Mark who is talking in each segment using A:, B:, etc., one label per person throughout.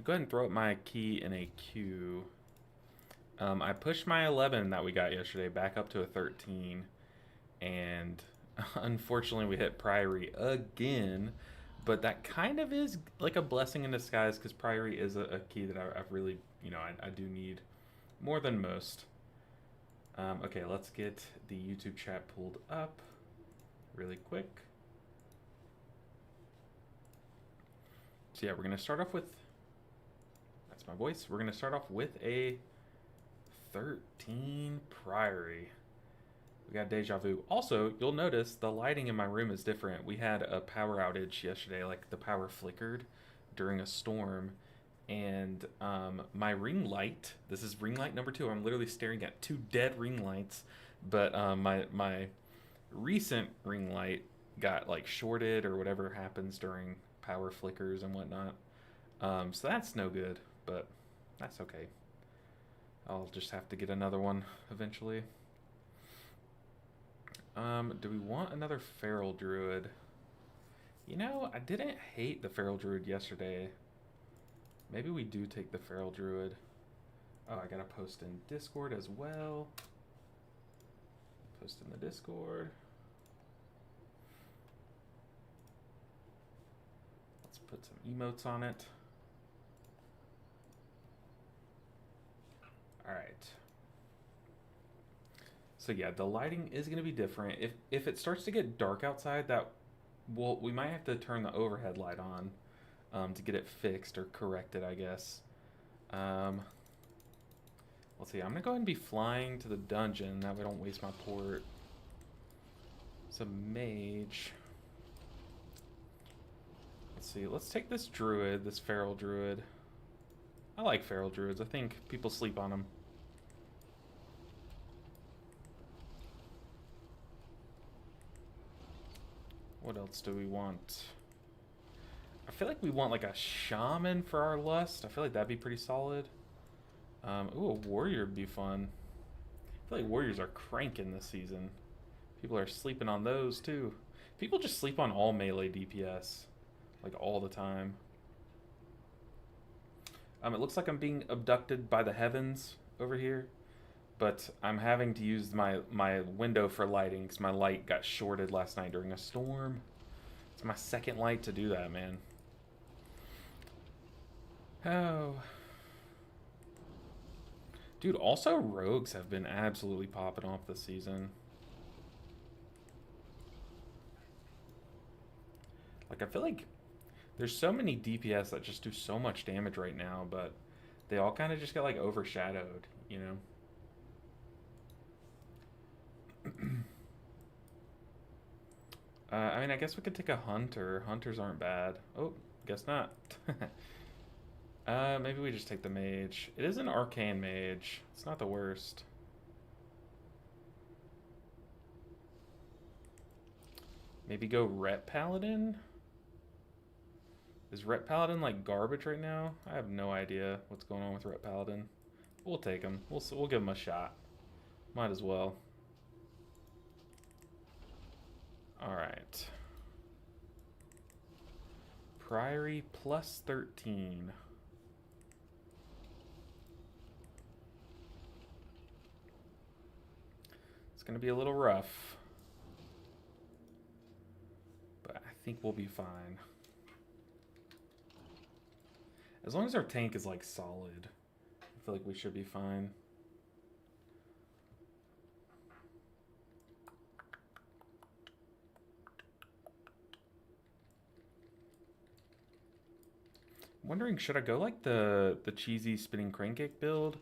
A: Go ahead and throw up my key in a queue. I pushed my 11 that we got yesterday back up to a 13, and unfortunately we hit Priory again. But that kind of is like a blessing in disguise because Priory is a key that I've really, I do need more than most. Okay, let's get the YouTube chat pulled up really quick. So yeah, we're gonna start off with, that's my voice. We're gonna start off with a 13 Priory. We got Deja Vu. Also, you'll notice the lighting in my room is different. We had a power outage yesterday, like the power flickered during a storm. And my ring light, this is ring light number 2. I'm literally staring at 2 dead ring lights. But my recent ring light got like shorted or whatever happens during power flickers and whatnot. So that's no good, but that's okay. I'll just have to get another one eventually. Do we want another Feral Druid? You know, I didn't hate the Feral Druid yesterday. Maybe we do take the Feral Druid. Oh, I gotta post in Discord as well. Post in the Discord. Let's put some emotes on it. Alright. So yeah, the lighting is going to be different. If it starts to get dark outside, we might have to turn the overhead light on to get it fixed or corrected, I guess. Let's see. I'm gonna go ahead and be flying to the dungeon. That way I don't waste my port. It's a mage. Let's see. Let's take this druid, this feral druid. I like feral druids. I think people sleep on them. What else do we want? I feel like we want like a shaman for our lust. I feel like that'd be pretty solid. Ooh, a warrior would be fun. I feel like warriors are cranking this season. People are sleeping on those too. People just sleep on all melee DPS. Like all the time. It looks like I'm being abducted by the heavens over here. But I'm having to use my window for lighting because my light got shorted last night during a storm. It's my second light to do that, man. Oh. Dude, also rogues have been absolutely popping off this season. Like, I feel like there's so many DPS that just do so much damage right now, but they all kind of just get, like, overshadowed, you know? I mean, I guess we could take a hunter. Hunters aren't bad. Oh, guess not. Maybe we just take the mage. It is an arcane mage. It's not the worst. Maybe go Ret Paladin? Is Ret Paladin like garbage right now? I have no idea what's going on with Ret Paladin. We'll take him. We'll give him a shot. Might as well. Alright. Priory plus 13. It's going to be a little rough. But I think we'll be fine. As long as our tank is like solid, I feel like we should be fine. Wondering, should I go like the cheesy spinning crane kick build?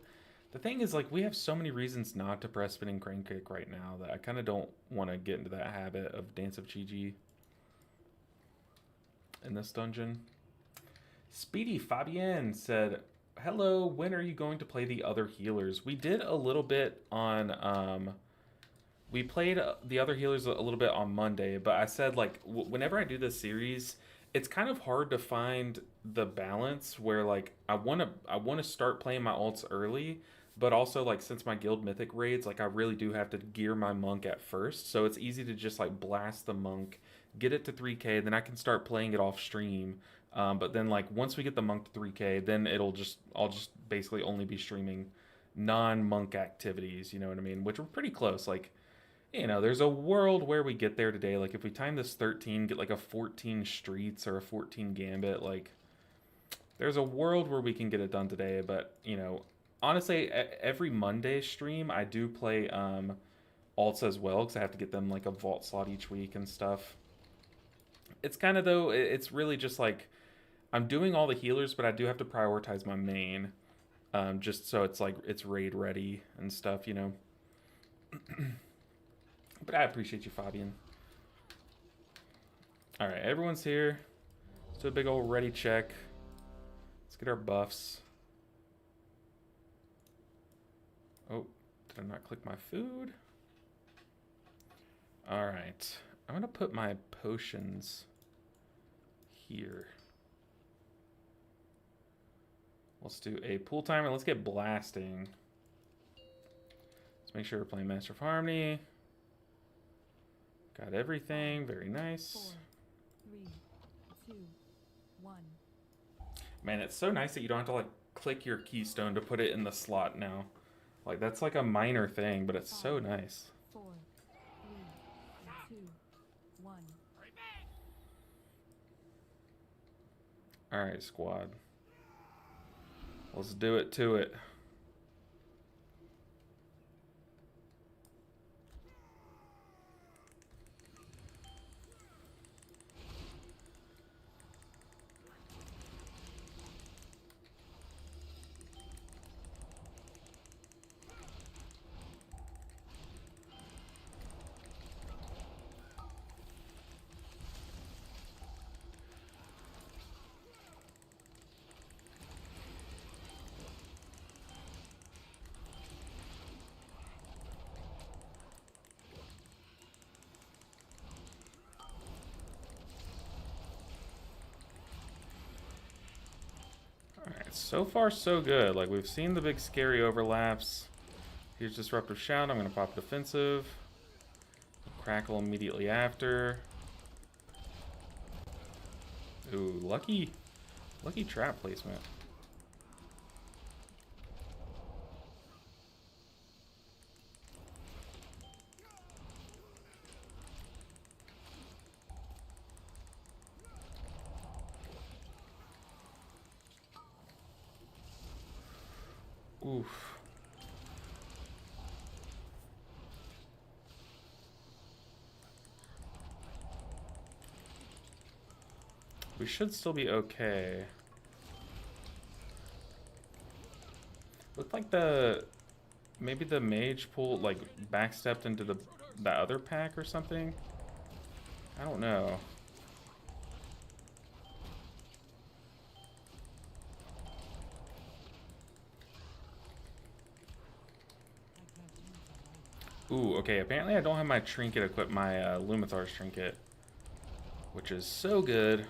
A: The thing is, like, we have so many reasons not to press spinning crane kick right now that I kind of don't want to get into that habit of Dance of Chi-Chi in this dungeon. Speedy Fabienne said, hello, when are you going to play the other healers? We did a little bit on, we played the other healers a little bit on Monday, but I said, like, whenever I do this series, it's kind of hard to find the balance where like I want to start playing my alts early, but also like since my guild mythic raids, like I really do have to gear my monk at first, so it's easy to just like blast the monk, get it to 3k, then I can start playing it off stream But then like once we get the monk to 3K, then I'll just basically only be streaming non-monk activities, you know what I mean? Which we're pretty close. Like, you know, there's a world where we get there today. Like if we time this 13, get like a 14 streets or a 14 gambit, like there's a world where we can get it done today, but you know, honestly, every Monday stream I do play alts as well because I have to get them like a vault slot each week and stuff. It's kind of though, it's really just like I'm doing all the healers, but I do have to prioritize my main, just so it's like it's raid ready and stuff, you know. But I appreciate you, Fabian. All right, everyone's here. Let's do a big old ready check. Let's get our buffs. Oh, did I not click my food? All right, I'm gonna put my potions here. Let's do a pool timer. Let's get blasting. Let's make sure we're playing Master of Harmony. Got everything. Very nice.
B: 4, 3, 2, 1.
A: Man, it's so nice that you don't have to like click your keystone to put it in the slot now. Like that's like a minor thing, but it's so nice.
B: 4, 3, 2, 1.
A: All right, squad. Let's do it to it. Alright, so far so good. Like we've seen the big scary overlaps. Here's Disruptive Shout. I'm gonna pop Defensive. Crackle immediately after. Ooh, lucky trap placement. Oof. We should still be okay. Looked like maybe the mage pulled like backstepped into the other pack or something. I don't know. Ooh, okay, apparently I don't have my trinket equipped, my Lumithar's trinket, which is so good.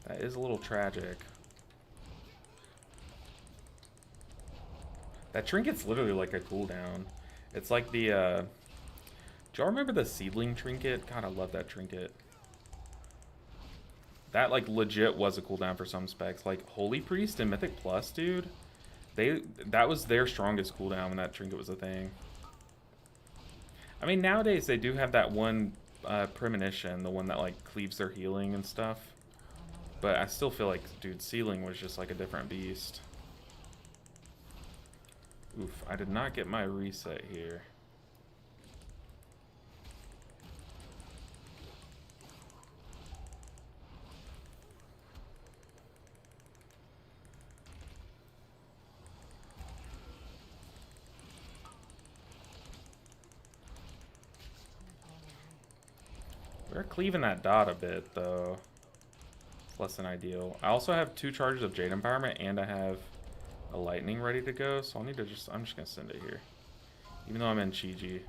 A: That is a little tragic. That trinket's literally like a cooldown. It's like the, do y'all remember the seedling trinket? God, I love that trinket. That like legit was a cooldown for some specs. Like Holy Priest and Mythic Plus, dude. That was their strongest cooldown when that trinket was a thing. I mean, nowadays they do have that one premonition, the one that like cleaves their healing and stuff. But I still feel like, dude, sealing was just like a different beast. Oof, I did not get my reset here. We're cleaving that dot a bit, though. It's less than ideal. I also have 2 charges of Jade Empowerment, and I have a Lightning ready to go, so I'll need to I'm just going to send it here. Even though I'm in Chi-Ji.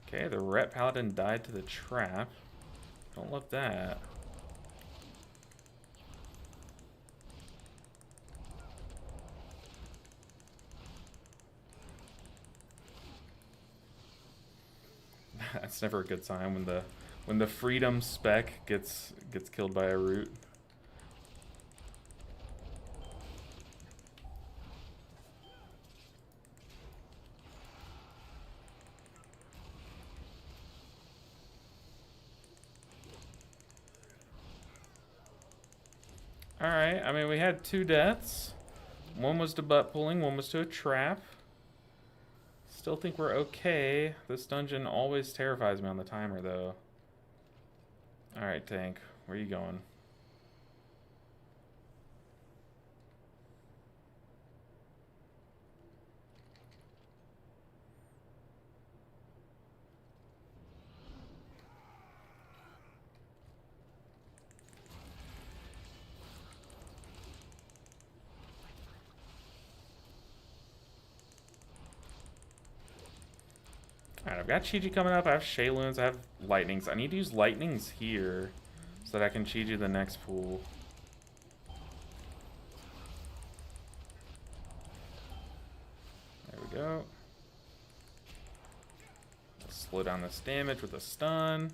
A: Okay, the Ret Paladin died to the trap. Don't don't love that. That's never a good sign when the freedom spec gets killed by a root. Alright, I mean, we had 2 deaths. One was to butt pulling, one was to a trap. Still think we're okay. This dungeon always terrifies me on the timer, though. Alright, tank. Where are you going? Alright, I've got Chi-Ji coming up. I have Shayloons. I have Lightnings. I need to use Lightnings here so that I can Chi-Ji the next pool. There we go. Slow down this damage with a stun.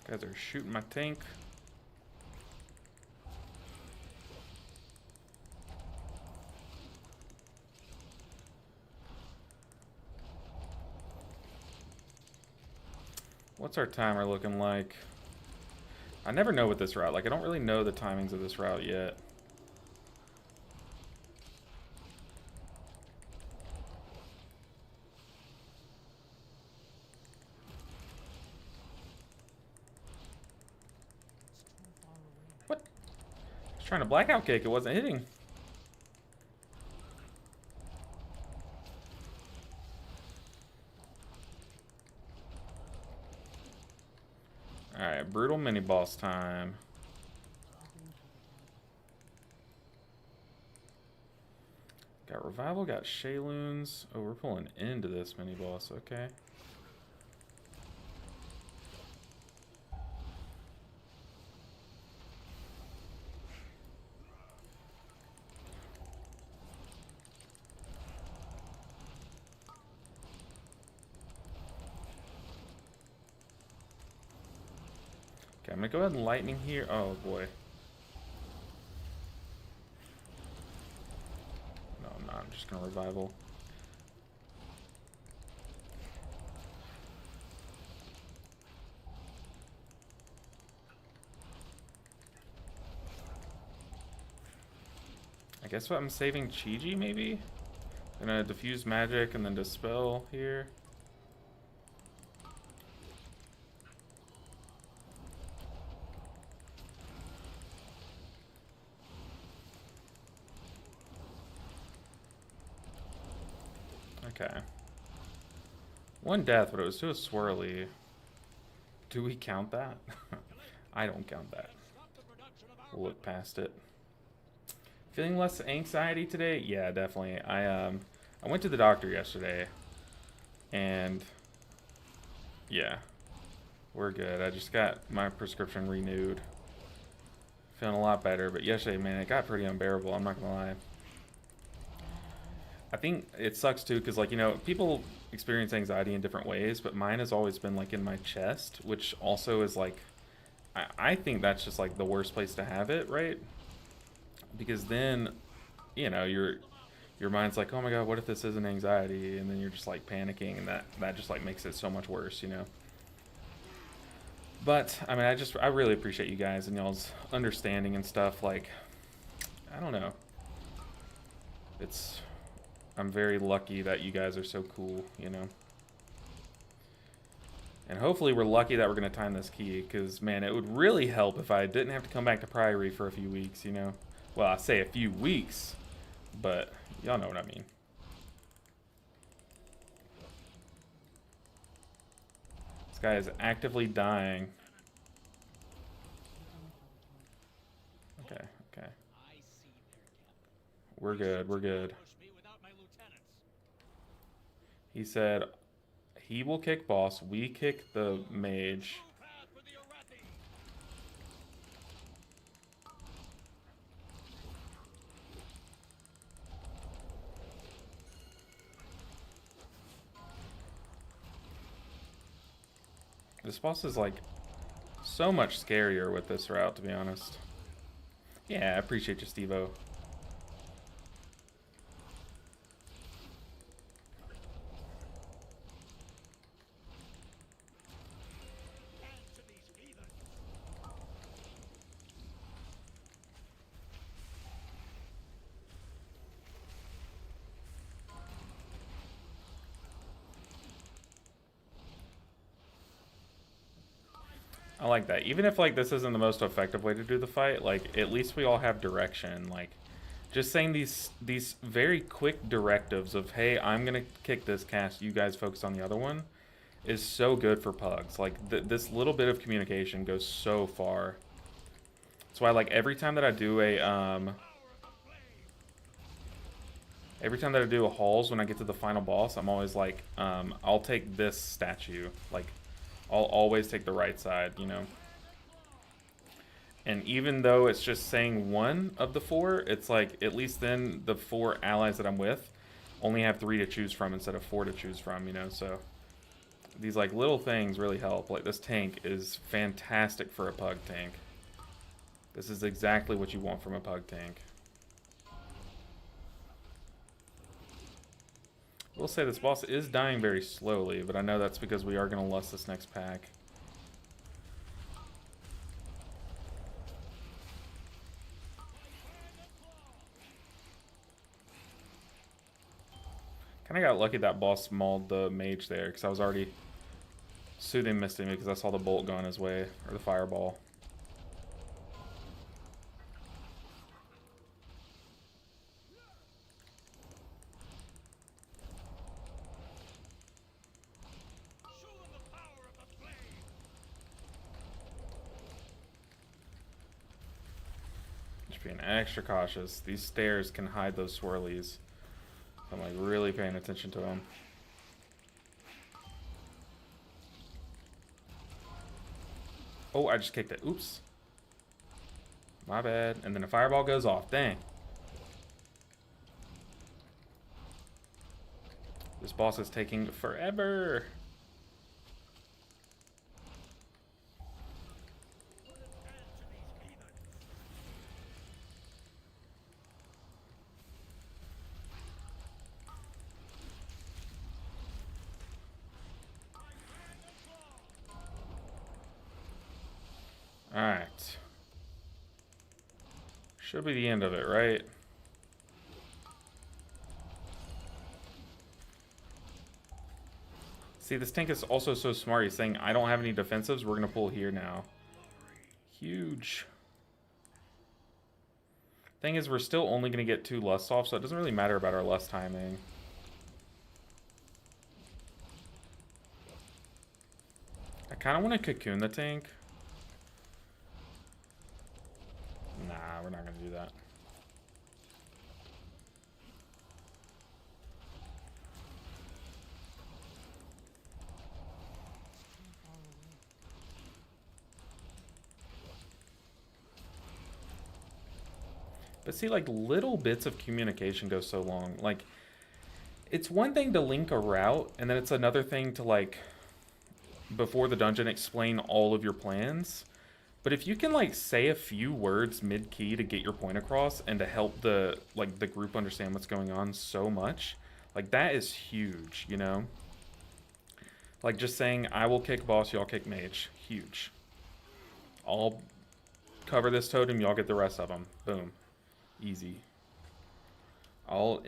A: Guys are shooting my tank. What's our timer looking like? I never know with this route. Like, I don't really know the timings of this route yet. What? I was trying to blackout kick. It wasn't hitting. Alright, brutal mini boss time. Got revival, got Shayloons. Oh, we're pulling into this mini boss, okay. Okay, I'm gonna go ahead and lightning here. Oh boy. No, I'm not. I'm just gonna revival. I guess what I'm saving Chi-Ji maybe? Gonna diffuse magic and then dispel here. Okay. 1 death, but it was to a swirly. Do we count that? I don't count that. We'll look past it. Feeling less anxiety today? Yeah, definitely. I went to the doctor yesterday, and yeah, we're good. I just got my prescription renewed. Feeling a lot better, but yesterday, man, it got pretty unbearable. I'm not gonna lie. I think it sucks too, because, like, you know, people experience anxiety in different ways, but mine has always been like in my chest, which also is like, I think that's just like the worst place to have it, right? Because then, you know, your mind's like, oh my god, what if this isn't anxiety? And then you're just like panicking, and that just like makes it so much worse, you know. But I mean, I really appreciate you guys and y'all's understanding and stuff. Like, I don't know. I'm very lucky that you guys are so cool, you know. And hopefully we're lucky that we're going to time this key, because, man, it would really help if I didn't have to come back to Priory for a few weeks, you know. Well, I say a few weeks, but y'all know what I mean. This guy is actively dying. Okay, okay. We're good. We're good. He said he will kick boss. We kick the mage. This boss is like so much scarier with this route, to be honest. Yeah, I appreciate you, Steve-O. I like that. Even if like this isn't the most effective way to do the fight, like at least we all have direction. Like just saying these very quick directives of, hey, I'm gonna kick this cast, you guys focus on the other one, is so good for pugs. Like this little bit of communication goes so far. That's why like every time that I do a halls when I get to the final boss, I'm always like, I'll take this statue. Like I'll always take the right side, you know. And even though it's just saying one of the four, it's like at least then the four allies that I'm with only have 3 to choose from instead of 4 to choose from, you know. So these like little things really help. Like this tank is fantastic for a pug tank. This is exactly what you want from a pug tank. I will say this boss is dying very slowly, but I know that's because we are going to lust this next pack. Kind of got lucky that boss mauled the mage there, because I was already soothing misting me because I saw the bolt going his way, or the fireball. Just being extra cautious. These stairs can hide those swirlies. I'm like really paying attention to them. Oh, I just kicked it. Oops. My bad. And then the fireball goes off. Dang. This boss is taking forever. Alright. Should be the end of it, right? See, this tank is also so smart. He's saying, I don't have any defensives. We're going to pull here now. Huge. Thing is, we're still only going to get 2 lusts off, so it doesn't really matter about our lust timing. I kind of want to cocoon the tank. Nah, we're not going to do that. But see, like, little bits of communication go so long. Like, it's one thing to link a route, and then it's another thing to, like, before the dungeon, explain all of your plans. But if you can, like, say a few words mid-key to get your point across and to help the, like, the group understand what's going on so much, like, that is huge, you know? Like, just saying, I will kick boss, y'all kick mage. Huge. I'll cover this totem, y'all get the rest of them. Boom. Easy. I'll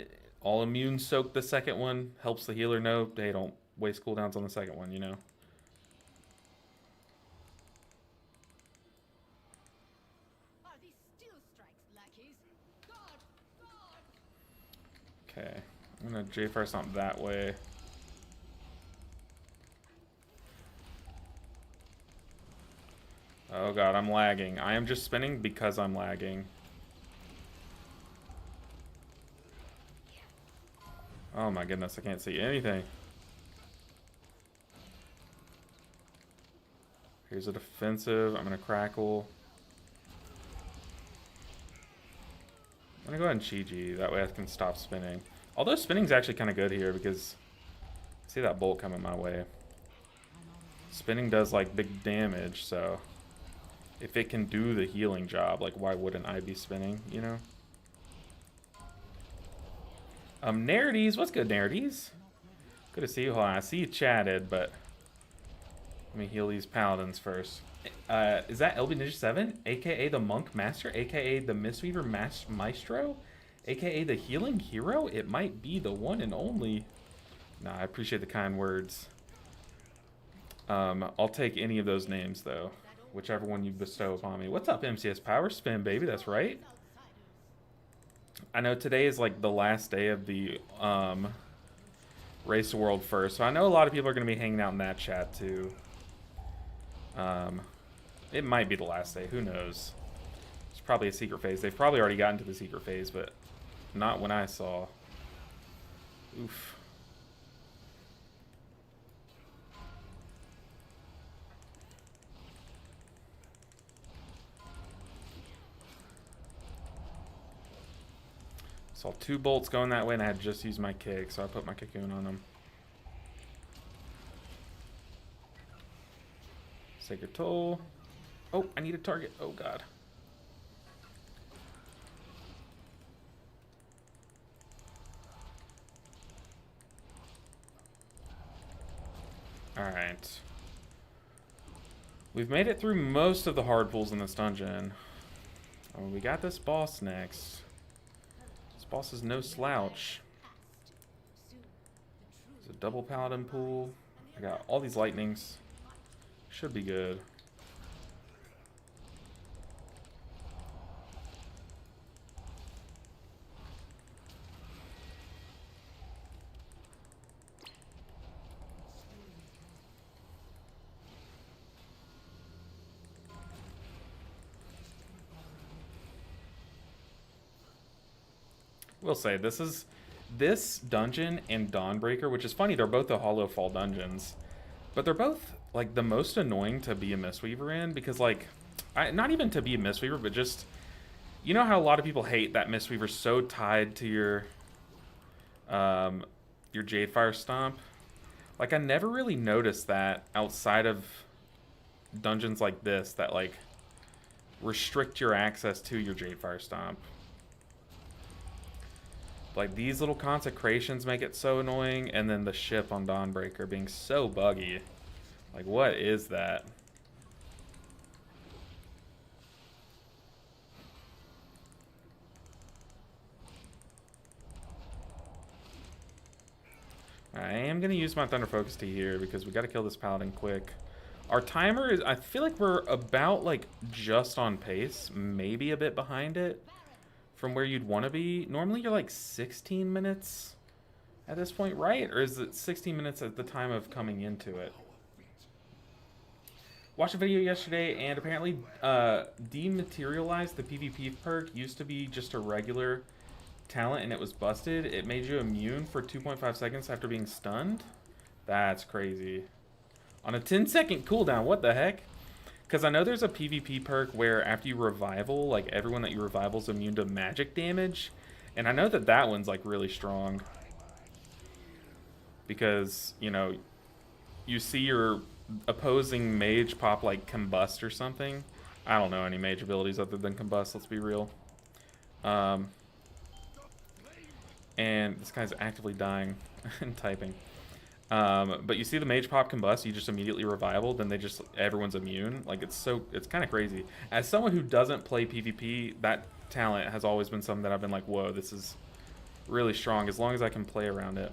A: immune soak the second one. Helps the healer know, hey, don't waste cooldowns on the second one, you know? Okay. I'm gonna J-Fire something that way. Oh god, I'm lagging. I am just spinning because I'm lagging. Oh my goodness, I can't see anything. Here's a defensive. I'm gonna crackle. I'm gonna go ahead and Chi-Ji. That way I can stop spinning. Although spinning's actually kind of good here because I see that bolt coming my way. Spinning does like big damage, so if it can do the healing job, like why wouldn't I be spinning, you know? Narides, what's good, Narides? Good to see you. Hold on, I see you chatted, but let me heal these paladins first. Is that LB Ninja 7? AKA the Monk Master? AKA the Mistweaver Maestro? AKA the Healing Hero? It might be the one and only. Nah, I appreciate the kind words. I'll take any of those names, though. Whichever one you bestow upon me. What's up, MCS Power Spin, baby? That's right. I know today is like the last day of the Race the World First, so I know a lot of people are going to be hanging out in that chat, too. It might be the last day. Who knows? It's probably a secret phase. They've probably already gotten to the secret phase, but not when I saw. Oof. Saw 2 bolts going that way, and I had just used my kick, so I put my cocoon on them. Sacred Toll. Oh, I need a target. Oh, God. Alright. We've made it through most of the hard pulls in this dungeon. Oh, we got this boss next. This boss is no slouch. There's a double paladin pool. I got all these lightnings. Should be good. We'll say this dungeon and Dawnbreaker, which is funny, they're both the Hollow Fall dungeons, but they're both like the most annoying to be a Mistweaver in because like, not even to be a Mistweaver, but just, you know how a lot of people hate that Mistweaver's so tied to your Jadefire Stomp? Like I never really noticed that outside of dungeons like this that like restrict your access to your Jadefire Stomp. Like, these little consecrations make it so annoying, and then the ship on Dawnbreaker being so buggy. Like, what is that? I am going to use my Thunder Focus Tea here, because we got to kill this Paladin quick. Our timer is, I feel like we're about, like, just on pace. Maybe a bit behind it. From where you'd want to be. Normally you're like 16 minutes at this point, right? Or is it 16 minutes at the time of coming into it? Watched a video yesterday and apparently dematerialized the PvP perk. Used to be just a regular talent and it was busted. It made you immune for 2.5 seconds after being stunned. That's crazy. On a 10-second cooldown, what the heck? Because I know there's a PvP perk where after you revival, like everyone that you revival is immune to magic damage. And I know that that one's like really strong. Because, you know, you see your opposing mage pop like Combust or something. I don't know any mage abilities other than Combust, let's be real. And this guy's actively dying and typing. But you see the mage pop Combust, you just immediately revival, then everyone's immune. Like, it's kind of crazy. As someone who doesn't play PvP, that talent has always been something that I've been like, whoa, this is really strong, as long as I can play around it.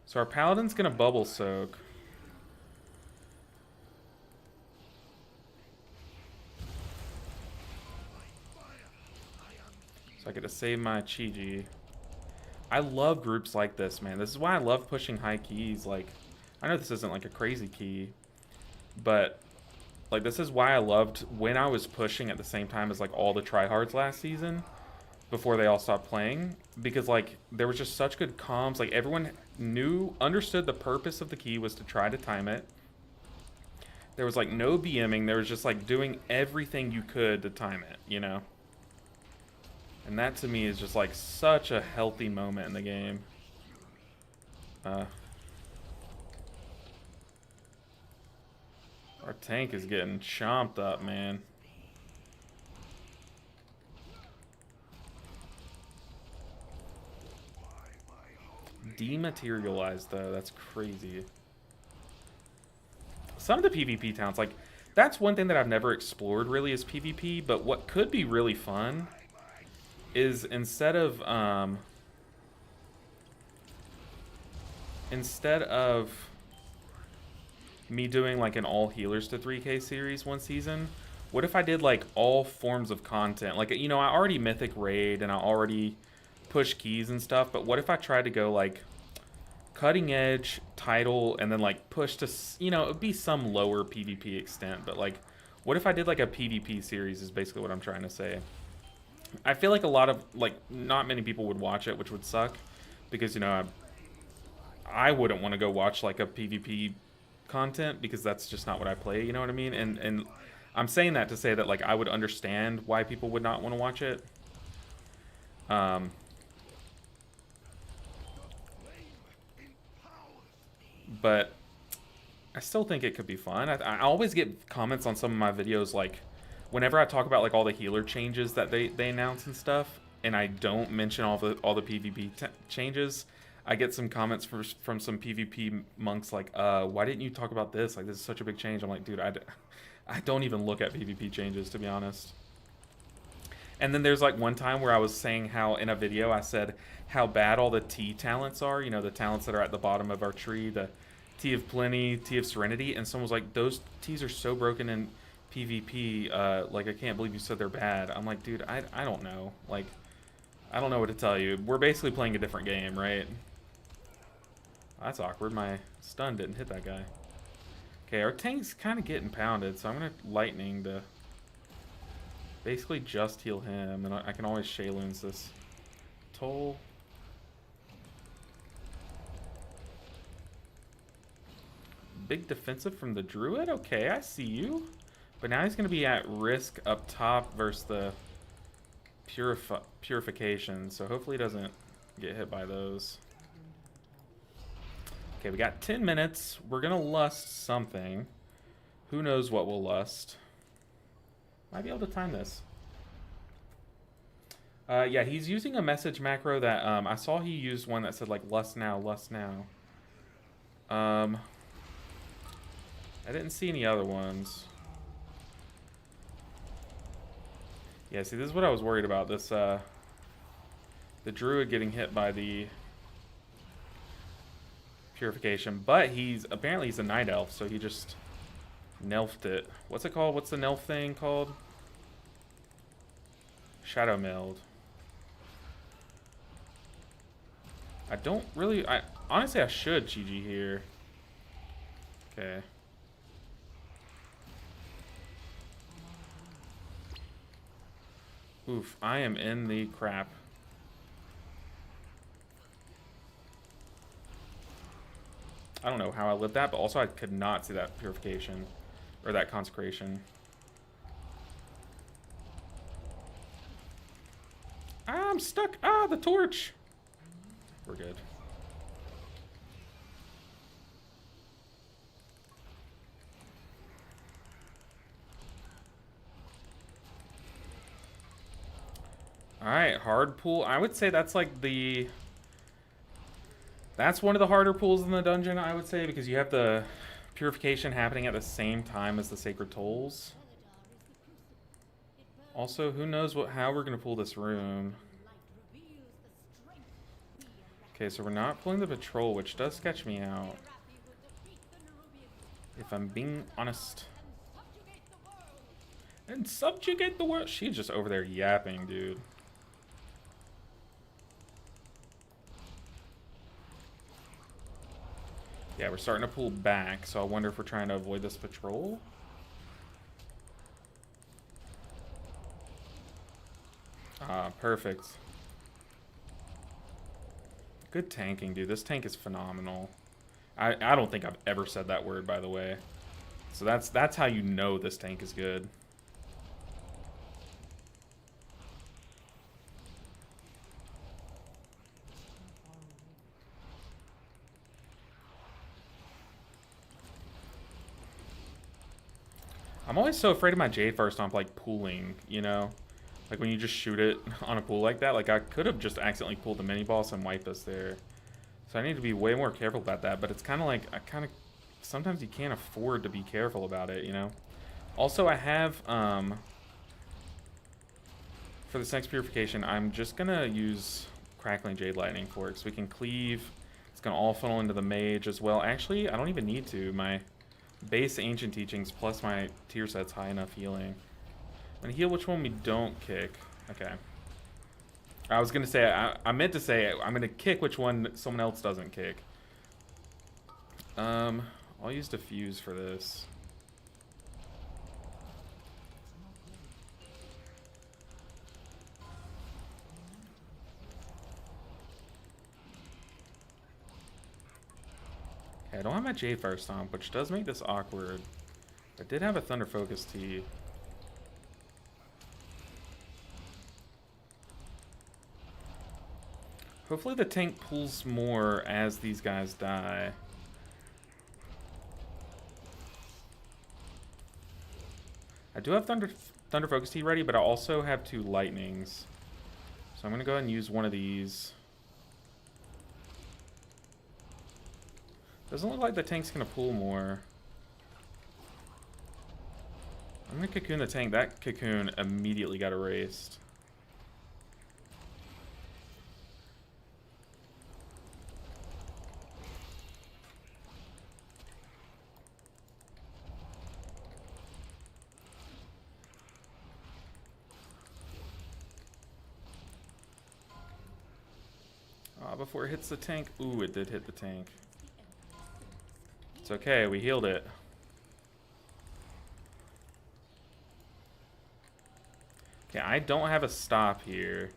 A: So our Paladin's gonna Bubble Soak. So I get to save my Chi-Ji. I love groups like this, man. This is why I love pushing high keys. Like, I know this isn't like a crazy key, but like this is why I loved when I was pushing at the same time as like all the tryhards last season. before they all stopped playing, because like there was just such good comms. Like everyone understood the purpose of the key was to try to time it. There was like no BMing. There was just like doing everything you could to time it, you know? And that to me is just like such a healthy moment in the game. Our tank is getting chomped up, man. Dematerialized though, that's crazy. Some of the PvP towns, like, that's one thing that I've never explored really is PvP, but what could be really fun is instead of me doing like an all healers to 3K series one season, what if I did like all forms of content? Like, you know, I already mythic raid and I already push keys and stuff, but what if I tried to go like cutting edge title and then like push to, you know, it'd be some lower PvP extent, but like what if I did like a PvP series is basically what I'm trying to say. I feel like a lot of, like, not many people would watch it, which would suck, because, you know, I wouldn't want to go watch like a PvP content because that's just not what I play, you know what I mean? And I'm saying that to say that like I would understand why people would not want to watch it. But I still think it could be fun. I always get comments on some of my videos like whenever I talk about like all the healer changes that they announce and stuff, and I don't mention all the PvP changes, I get some comments from some PvP monks like, why didn't you talk about this? Like, this is such a big change. I'm like, dude, I don't even look at PvP changes, to be honest. And then there's like one time where I was saying how in a video I said how bad all the T talents are, you know, the talents that are at the bottom of our tree, the Tea of Plenty, Tea of Serenity, and someone was like, those T's are so broken in PvP, like, I can't believe you said they're bad. I'm like, dude, I don't know. Like, I don't know what to tell you. We're basically playing a different game, right? That's awkward. My stun didn't hit that guy. Okay, our tank's kind of getting pounded, so I'm going to Lightning to basically just heal him, and I can always Shayloons this Toll. Big defensive from the Druid? Okay, I see you. But now he's going to be at risk up top versus the Purification, so hopefully he doesn't get hit by those. Okay, we got 10 minutes. We're going to lust something. Who knows what we'll lust. Might be able to time this. Yeah, he's using a message macro that I saw he used one that said like lust now, lust now. I didn't see any other ones. Yeah, see, this is what I was worried about. This the Druid getting hit by the Purification, but apparently he's a Night Elf, so he just nelfed it. What's it called? What's the nelf thing called? Shadow Meld. I don't really... honestly, I should GG here. Okay. Oof, I am in the crap. I don't know how I lived that, but also I could not see that Purification. Or that Consecration. Ah, I'm stuck! Ah, the torch! We're good. Alright, hard pool. I would say that's like the... That's one of the harder pools in the dungeon, I would say, because you have the Purification happening at the same time as the Sacred Tolls. Also, who knows how we're going to pull this room. Okay, so we're not pulling the Patrol, which does sketch me out. If I'm being honest. And subjugate the world. She's just over there yapping, dude. Yeah, we're starting to pull back, so I wonder if we're trying to avoid this Patrol. Perfect. Good tanking, dude. This tank is phenomenal. I don't think I've ever said that word, by the way. So that's how you know this tank is good. I'm always so afraid of my Jade Fire Stomp, like, pooling, you know? Like, when you just shoot it on a pool like that. Like, I could have just accidentally pulled the mini-boss and wiped us there. So I need to be way more careful about that. But it's kind of like, sometimes you can't afford to be careful about it, you know? Also, I have, for this next purification, I'm just going to use Crackling Jade Lightning for it. So we can cleave. It's going to all funnel into the mage as well. Actually, I don't even need to. My base Ancient Teachings plus my tier set's high enough healing. I'm going to heal which one we don't kick. Okay. I was going to say, I meant to say, I'm going to kick which one someone else doesn't kick. I'll use Diffuse for this. Okay, I don't have my Jade Fire Stomp, which does make this awkward. I did have a Thunder Focus Tea. Hopefully the tank pulls more as these guys die. I do have Thunder Focus Tea ready, but I also have 2 Lightnings. So I'm going to go ahead and use one of these. Doesn't look like the tank's going to pull more. I'm going to Cocoon the tank. That Cocoon immediately got erased. Before it hits the tank. Ooh, it did hit the tank. It's okay, we healed it. Okay, I don't have a stop here.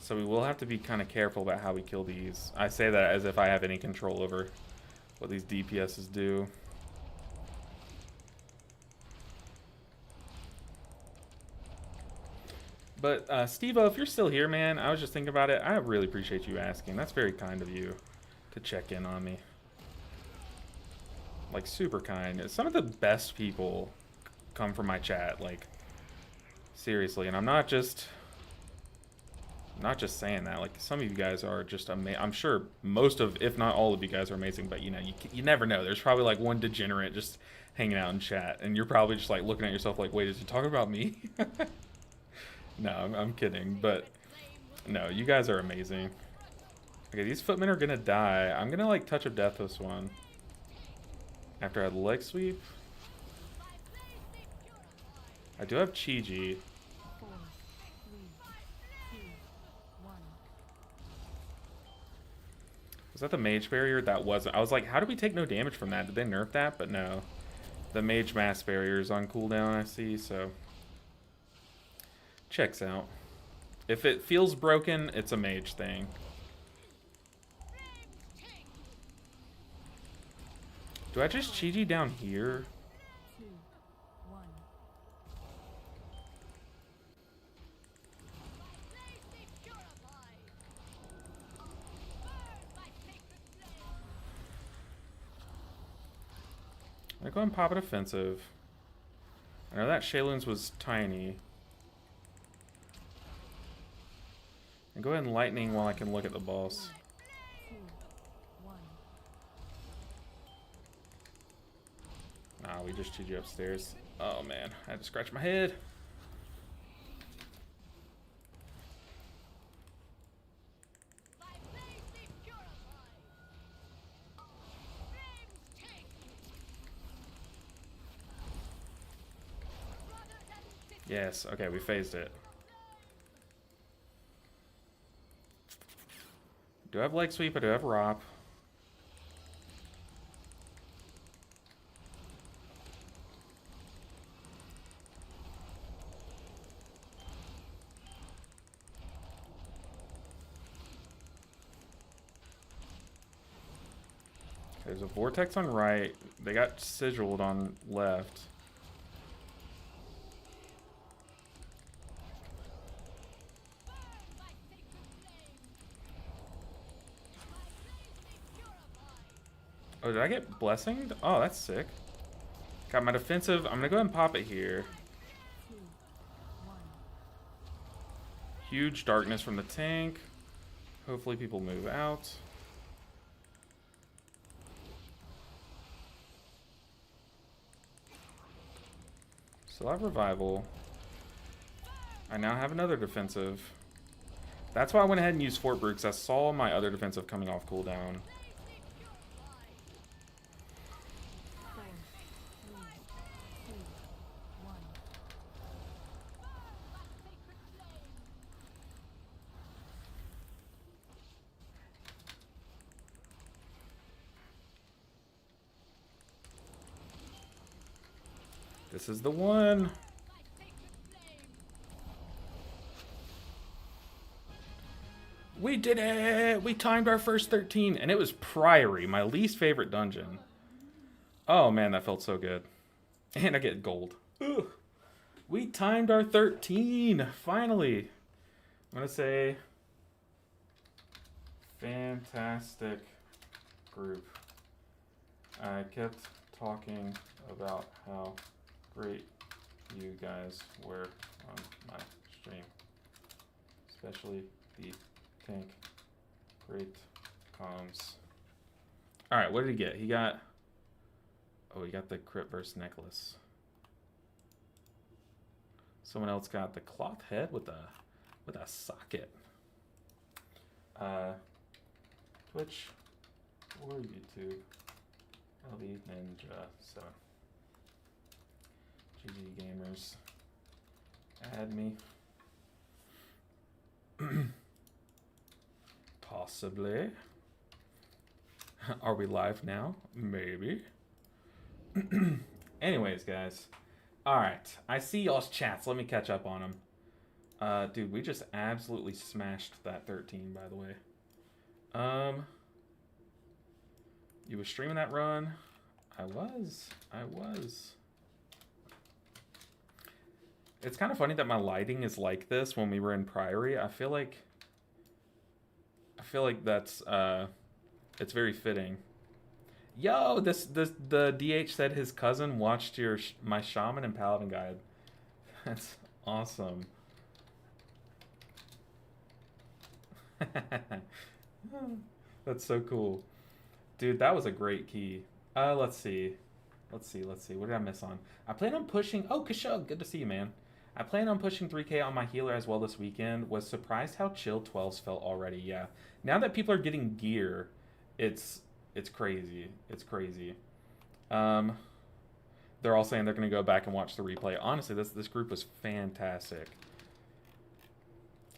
A: So we will have to be kind of careful about how we kill these. I say that as if I have any control over what these DPSs do. But, Steve-O, if you're still here, man, I was just thinking about it. I really appreciate you asking. That's very kind of you to check in on me. Like, super kind. Some of the best people come from my chat, like, seriously. And I'm not just saying that. Like, some of you guys are just amazing. I'm sure most of, if not all of you guys are amazing, but, you know, you never know. There's probably, like, one degenerate just hanging out in chat. And you're probably just, like, looking at yourself like, wait, is he talking about me? No, I'm kidding, but no, you guys are amazing. Okay, these footmen are gonna die. I'm gonna like Touch of Death this one. After I had leg sweep. I do have Chi-Ji.
B: 4, 3, 2, 1.
A: Was that the mage barrier? That wasn't. I was like, how do we take no damage from that? Did they nerf that? But no. The mage mass barrier is on cooldown, I see, so checks out. If it feels broken, it's a mage thing. Do I just Chi-Ji down here?
B: 2, 1.
A: I'm gonna go ahead and pop an offensive. I know that Shaylun's was tiny. And go ahead and lightning while I can look at the boss.
B: 2, 1.
A: Ah, we just Chi-Ji upstairs. Oh man, I had to scratch my head. Yes, okay, we phased it. Do I have leg sweep? I do have ROP. There's a vortex on right. They got sigiled on left. Oh, did I get blessinged? Oh, that's sick. Got my defensive. I'm gonna go ahead and pop it here.
B: 2, 1.
A: Huge darkness from the tank. Hopefully people move out. Still have revival. I now have another defensive. That's why I went ahead and used Fort Brooks. I saw my other defensive coming off cooldown.
B: 4, 3, 2, 1.
A: This is the one. We did it! We timed our first 13, and it was Priory, my least favorite dungeon. Oh man, that felt so good. And I get gold. Ugh. We timed our 13, finally. I'm gonna say, fantastic group. I kept talking about how great you guys were on my stream, especially the tank. Great comms. All right, what did he get? He got, oh, he got the crit burst necklace. Someone else got the cloth head with a socket. Twitch or YouTube. LB Ninja. So GG gamers. Add me. Possibly. Are we live now? Maybe. Anyways, guys. Alright. I see y'all's chats. Let me catch up on them. Dude, we just absolutely smashed that 13, by the way. You were streaming that run? I was. It's kind of funny that my lighting is like this when we were in Priory. I feel like that's it's very fitting. Yo, the DH said his cousin watched my Shaman and Paladin guide. That's awesome. That's so cool. Dude, that was a great key. Let's see. What did I miss on? I plan on pushing... Oh, Kashug, good to see you, man. I plan on pushing 3K on my healer as well this weekend. Was surprised how chill 12s felt already, yeah. Now that people are getting gear, it's crazy. It's crazy. They're all saying they're going to go back and watch the replay. Honestly, this group was fantastic.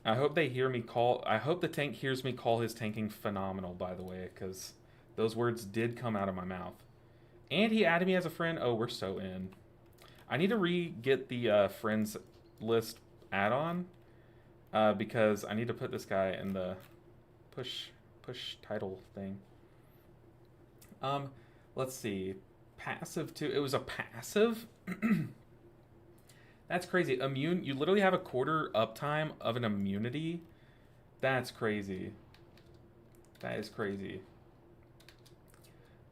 A: I hope they hear me call... I hope the tank hears me call his tanking phenomenal, by the way, because those words did come out of my mouth. And he added me as a friend. Oh, we're so in. I need to get the friends list add-on because I need to put this guy in the push title thing. Let's see. Passive too. It was a passive? That's crazy. Immune. You literally have a quarter uptime of an immunity. That's crazy. That is crazy.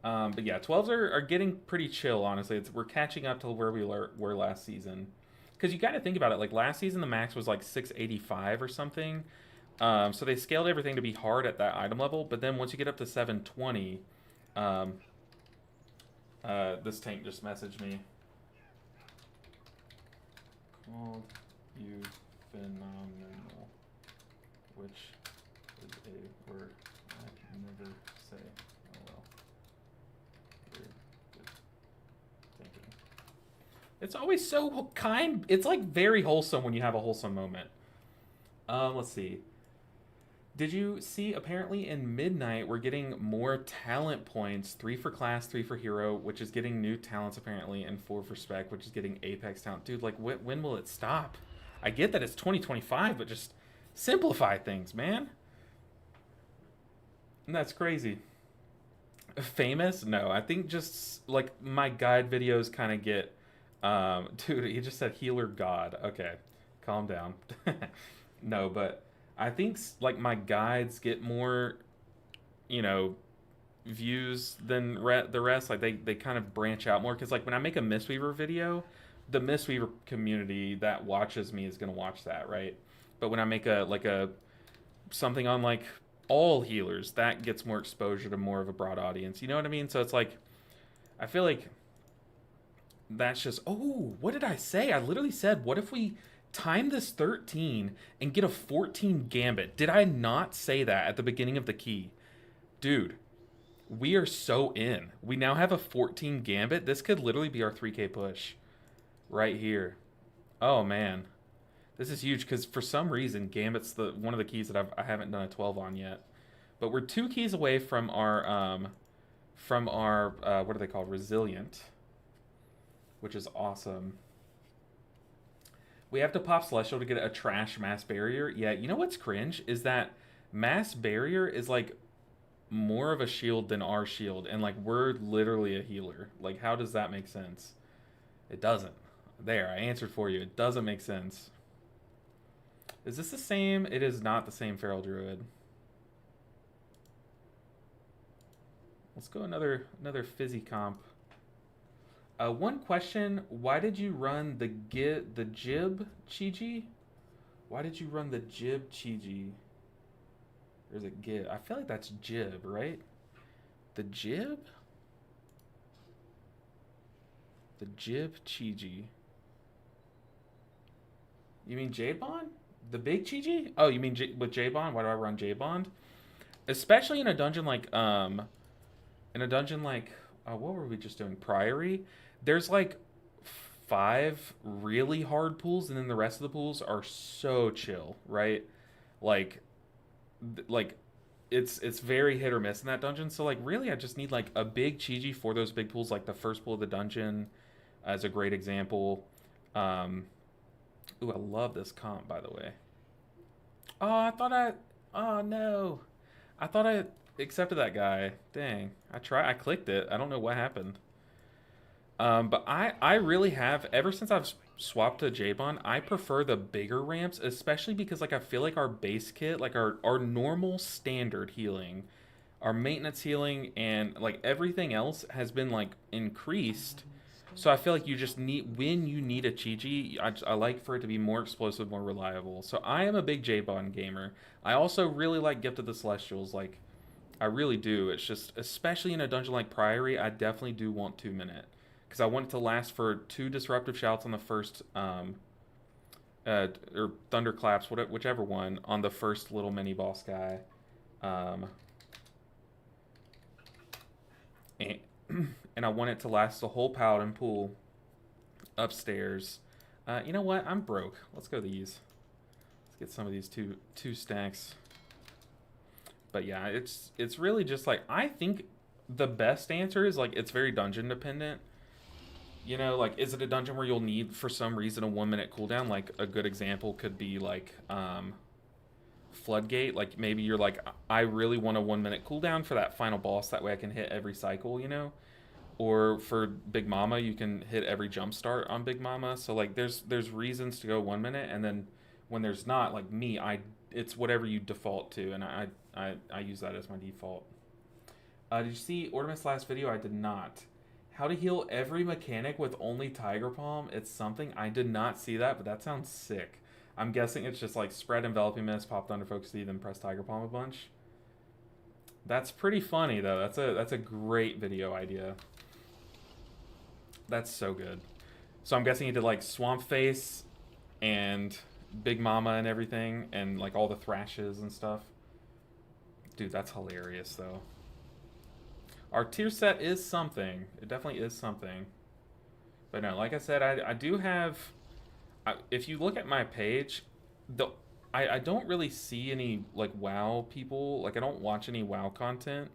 A: But yeah, 12s are getting pretty chill, honestly. We're catching up to where we were last season. Because you got to think about it. Like, last season, the max was like 685 or something. So they scaled everything to be hard at that item level. But then once you get up to 720, this tank just messaged me. Called you phenomenal. Which is a word I can never say. Oh well. It's always so kind. It's like very wholesome when you have a wholesome moment. Let's see. Did you see, apparently in Midnight, we're getting more talent points. 3 for class, 3 for hero, which is getting new talents apparently, and 4 for spec, which is getting apex talent. Dude, like, when will it stop? I get that it's 2025, but just simplify things, man. And that's crazy. Famous? No, I think just like my guide videos kind of get. Dude, he just said healer god. Okay, calm down. No, but I think like my guides get more, you know, views than the rest. Like they kind of branch out more because like when I make a Mistweaver video, the Mistweaver community that watches me is gonna watch that, right? But when I make a like a something on like all healers, that gets more exposure to more of a broad audience. You know what I mean? So it's like I feel like that's just oh, what did I say? I literally said, what if we time this 13 and get a 14 gambit? Did I not say that at the beginning of the key? Dude, we are so in. We now have a 14 gambit. This could literally be our 3K push right here. Oh man. This is huge because for some reason Gambit's the one of the keys that I haven't done a 12 on yet. But we're 2 keys away from our what are they called? Resilient, which is awesome. We have to pop Celestial to get a trash mass barrier. Yeah, you know what's cringe is that mass barrier is like more of a shield than our shield, and like we're literally a healer. Like, how does that make sense? It doesn't. There, I answered for you. It doesn't make sense. Is this the same? It is not the same Feral Druid. Let's go another fizzy comp. One question: why did you run the jib Chi-Ji? Why did you run the jib Chi-Ji? Or is it gib? I feel like that's jib, right? The jib? The jib Chi-Ji. You mean J-Bond? The big Chi-Ji? Oh, you mean with J-Bond? Why do I run J-Bond? Especially in a dungeon like what were we just doing? Priory. There's like 5 really hard pools, and then the rest of the pools are so chill, right? Like, like it's very hit or miss in that dungeon. So like really, I just need like a big Chi-Ji for those big pools. Like the first pool of the dungeon, as a great example. Ooh, I love this comp, by the way. Oh, I thought I. Oh no, I thought I accepted that guy. Dang, I clicked it. I don't know what happened. But I really have ever since I've swapped to J-Bond, I prefer the bigger ramps, especially because like I feel like our base kit, like our normal standard healing, our maintenance healing, and like everything else has been like increased. So I feel like you just need when you need a Chi-Ji, I like for it to be more explosive, more reliable. So I am a big J-Bond gamer. I also really like Gift of the Celestials. Like I really do. It's just, especially in a dungeon like Priory, I definitely do want 2 minute because I want it to last for 2 disruptive shouts on the first, or thunderclaps, whichever one, on the first little mini boss guy, and, and I want it to last the whole paladin pool upstairs. You know what? I'm broke. Let's go these. Let's get some of these two stacks. But yeah, it's really just like I think the best answer is like it's very dungeon dependent. You know, like is it a dungeon where you'll need for some reason a 1 minute cooldown? Like a good example could be like Floodgate. Like maybe you're like I really want a 1 minute cooldown for that final boss. That way I can hit every cycle. You know, or for Big Mama you can hit every jump start on Big Mama. So like there's reasons to go 1 minute, and then when there's not, like me, it's whatever you default to, and I use that as my default. Did you see Ortimus' last video? I did not. How to heal every mechanic with only Tiger Palm. It's something. I did not see that, but that sounds sick. I'm guessing it's just like spread Enveloping Mist, pop Thunder Focus, then press Tiger Palm a bunch. That's pretty funny though. That's a great video idea. That's so good. So I'm guessing he did like Swamp Face and Big Mama and everything, and like all the thrashes and stuff. Dude, that's hilarious though. Our tier set is something. It definitely is something. But no, like I said, I do have. If you look at my page, I don't really see any like WoW people. Like I don't watch any WoW content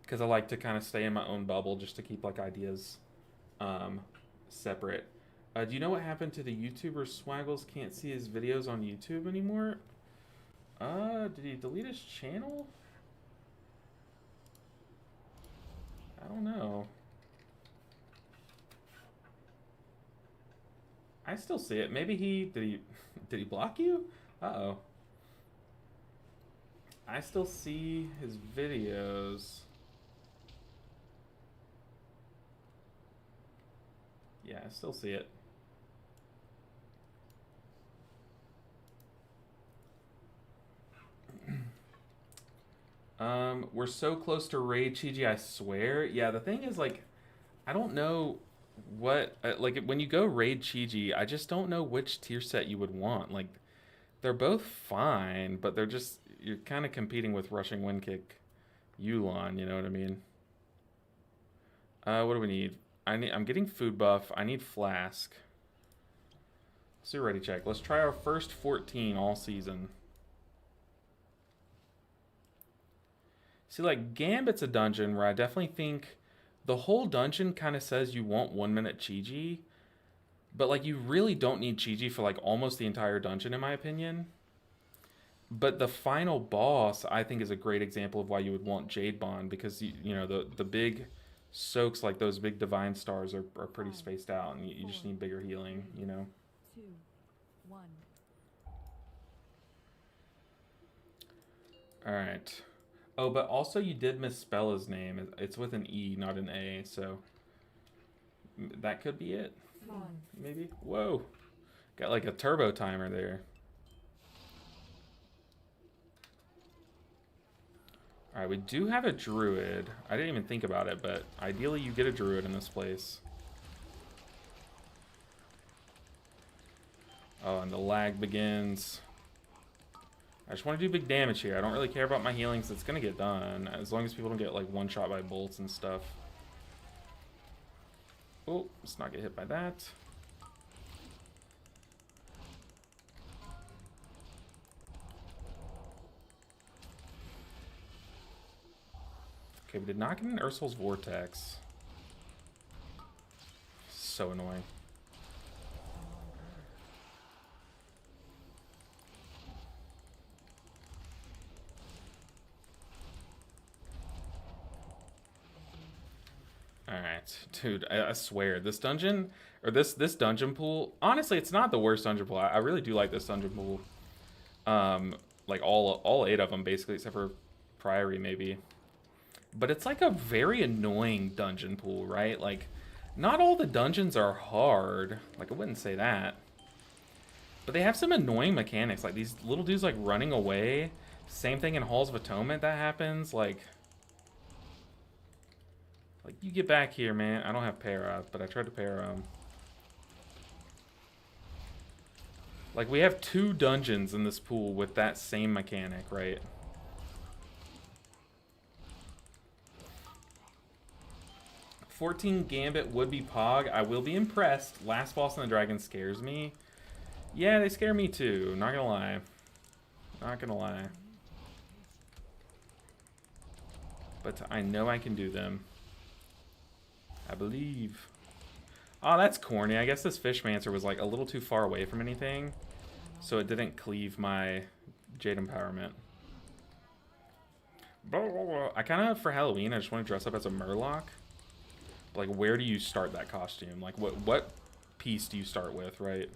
A: because I like to kind of stay in my own bubble just to keep like ideas separate. Do you know what happened to the YouTuber Swaggles? Can't see his videos on YouTube anymore. Did he delete his channel? I still see it. Maybe did he block you? Uh-oh. I still see his videos. Yeah, I still see it. We're so close to Raid Chi, I swear. Yeah, the thing is, like, I don't know what, like, when you go Raid Chi, I just don't know which tier set you would want. Like, they're both fine, but they're just, you're kind of competing with Rushing Wind Kick Yulon, you know what I mean? What do we need? I'm getting food buff. I need flask. Let's do ready check. Let's try our first 14 all season. See, like, Gambit's a dungeon where I definitely think the whole dungeon kind of says you want 1 minute Chi, but, like, you really don't need Chi for, like, almost the entire dungeon, in my opinion. But the final boss, I think, is a great example of why you would want Jade Bond, because, you know, the big soaks, like those big divine stars, are pretty spaced out, and you just need bigger healing, you know?
B: 2, 1.
A: Alright. Oh, but also you did misspell his name. It's with an E, not an A, so that could be it.
B: 1.
A: Maybe? Whoa. Got like a turbo timer there. Alright, we do have a druid. I didn't even think about it, but ideally you get a druid in this place. Oh, and the lag begins. I just want to do big damage here. I don't really care about my healings. It's going to get done, as long as people don't get like one shot by bolts and stuff. Oh, let's not get hit by that. Okay, we did not get an Ursul's Vortex. So annoying. Alright, dude, I swear, this dungeon, or this dungeon pool, honestly, it's not the worst dungeon pool. I really do like this dungeon pool. Like all 8 of them, basically, except for Priory, maybe. But it's like a very annoying dungeon pool, right? Like, not all the dungeons are hard. Like, I wouldn't say that. But they have some annoying mechanics, like these little dudes, like, running away. Same thing in Halls of Atonement that happens, like, you get back here, man. I don't have para, but I tried to para him. Like, we have 2 dungeons in this pool with that same mechanic, right? $14 Gambit would be Pog. I will be impressed. Last boss in the dragon scares me. Yeah, they scare me too. Not gonna lie. Not gonna lie. But I know I can do them. I believe. Oh, that's corny. I guess this Fishmancer was like a little too far away from anything, so it didn't cleave my Jade Empowerment. I kind of, for Halloween, I just want to dress up as a Murloc. Like, where do you start that costume? Like, what piece do you start with, right?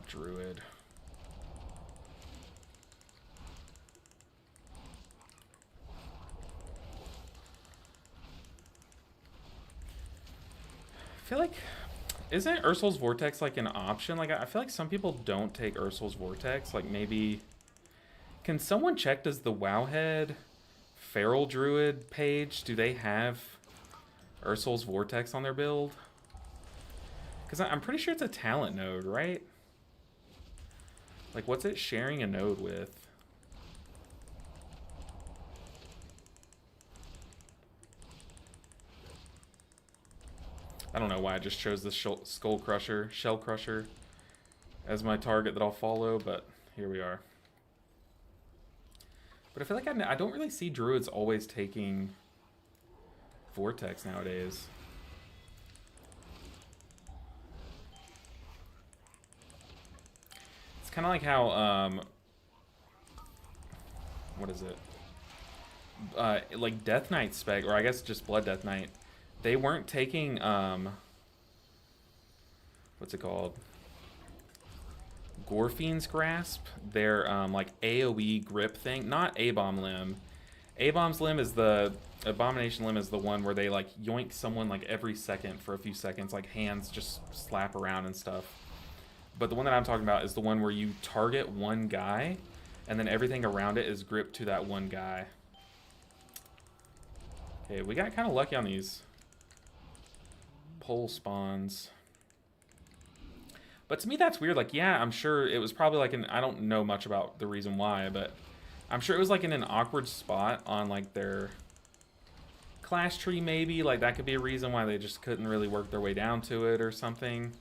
A: Druid. I feel like, isn't Ursul's Vortex like an option? Like, I feel like some people don't take Ursul's Vortex. Like, maybe, can someone check, does the Wowhead Feral Druid page, do they have Ursul's Vortex on their build? Because I'm pretty sure it's a talent node, right? Like, what's it sharing a node with? I don't know why I just chose this Shell Crusher as my target that I'll follow, but here we are. But I feel like I don't really see Druids always taking Vortex nowadays. It's kind of like how, what is it? like Death Knight spec, or I guess just Blood Death Knight, they weren't taking what's it called? Gorfien's Grasp, their like AoE grip thing, not A-Bomb Limb. A-Bomb's Limb is the Abomination Limb is the one where they like yoink someone like every second for a few seconds, like hands just slap around and stuff. But the one that I'm talking about is the one where you target one guy and then everything around it is gripped to that one guy. Okay, we got kind of lucky on these pole spawns. But to me, that's weird. Like, yeah, I'm sure it was probably like I don't know much about the reason why, but I'm sure it was like in an awkward spot on like their clash tree maybe. Like, that could be a reason why they just couldn't really work their way down to it or something.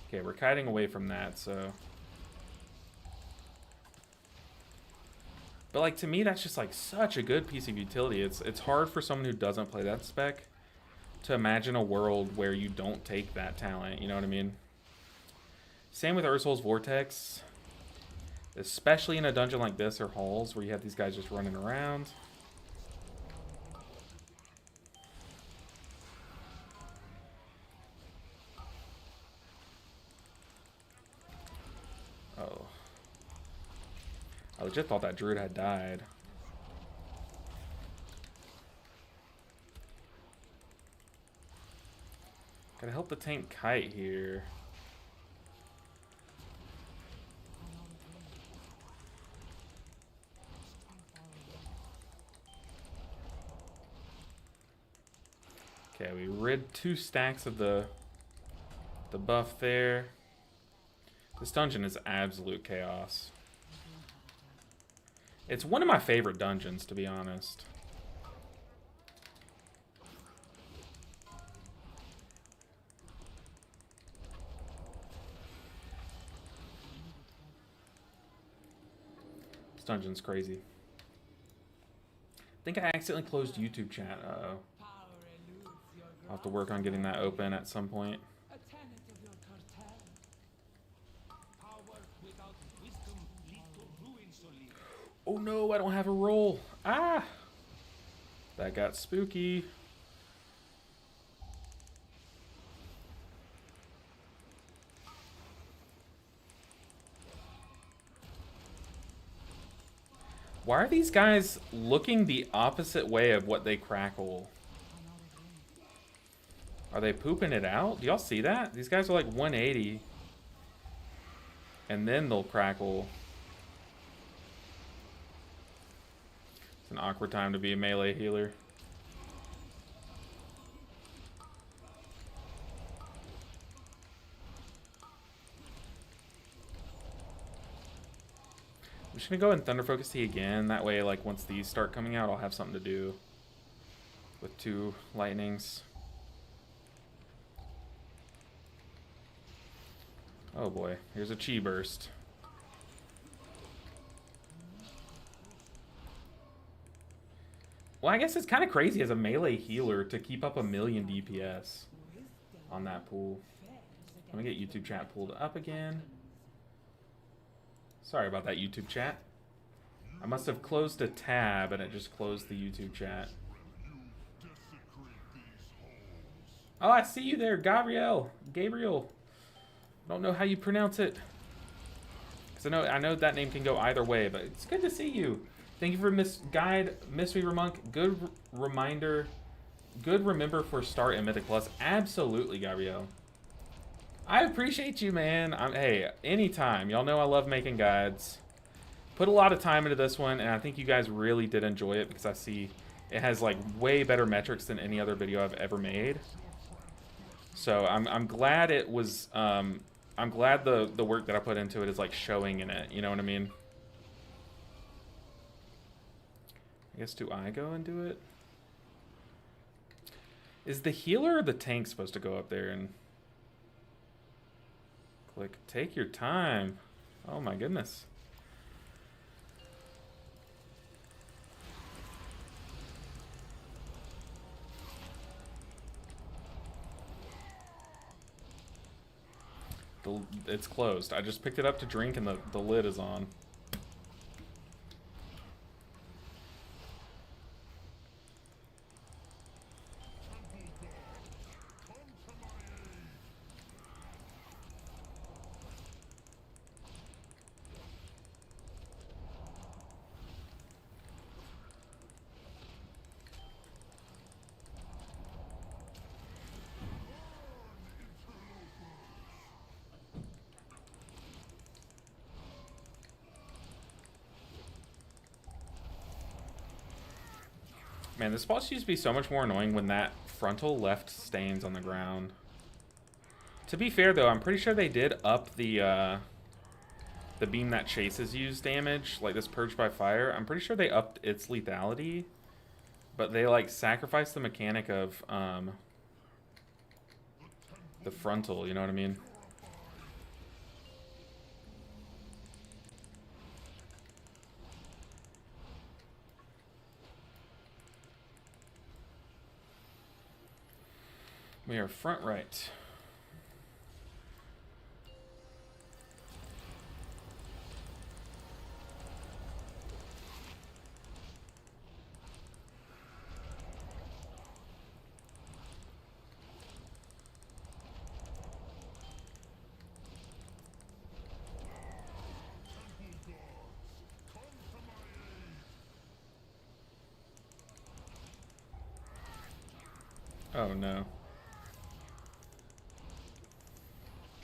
A: Okay, we're kiting away from that, so. But like, to me, that's just like such a good piece of utility. It's hard for someone who doesn't play that spec to imagine a world where you don't take that talent, you know what I mean? Same with Ursul's Vortex, especially in a dungeon like this or halls where you have these guys just running around. Oh. I legit thought that druid had died. Gotta help the tank kite here. Okay, we rid 2 stacks of the buff there. This dungeon is absolute chaos. It's one of my favorite dungeons, to be honest. This dungeon's crazy. I think I accidentally closed YouTube chat. Uh-oh. I'll have to work on getting that open at some point. Oh no, I don't have a roll. Ah! That got spooky. Why are these guys looking the opposite way of what they crackle? Are they pooping it out? Do y'all see that? These guys are like 180. And then they'll crackle. It's an awkward time to be a melee healer. I'm just gonna go and Thunder Focus Tea again. That way, like, once these start coming out, I'll have something to do with 2 lightnings. Oh boy, here's a Chi Burst. Well, I guess it's kind of crazy as a melee healer to keep up 1,000,000 DPS on that pool. Let me get YouTube chat pulled up again. Sorry about that, YouTube chat. I must have closed a tab and it just closed the YouTube chat. Oh, I see you there, Gabriel. Gabriel. I don't know how you pronounce it. Because I know that name can go either way, but it's good to see you. Thank you for Mistweaver Monk. Good reminder. Good remember for start and Mythic Plus. Absolutely, Gabriel. I appreciate you, man. Hey, anytime. Y'all know I love making guides. Put a lot of time into this one, and I think you guys really did enjoy it because I see it has like way better metrics than any other video I've ever made. So I'm glad it was. I'm glad the work that I put into it is like showing in it. You know what I mean? I guess, do I go and do it? Is the healer or the tank supposed to go up there and click? Take your time. Oh my goodness. It's closed. I just picked it up to drink and the lid is on. Man, this boss used to be so much more annoying when that frontal left stains on the ground. To be fair, though, I'm pretty sure they did up the beam that chases use damage, like this Purge by Fire. I'm pretty sure they upped its lethality, but they, like, sacrificed the mechanic of, the frontal, you know what I mean? We are front right. Oh no.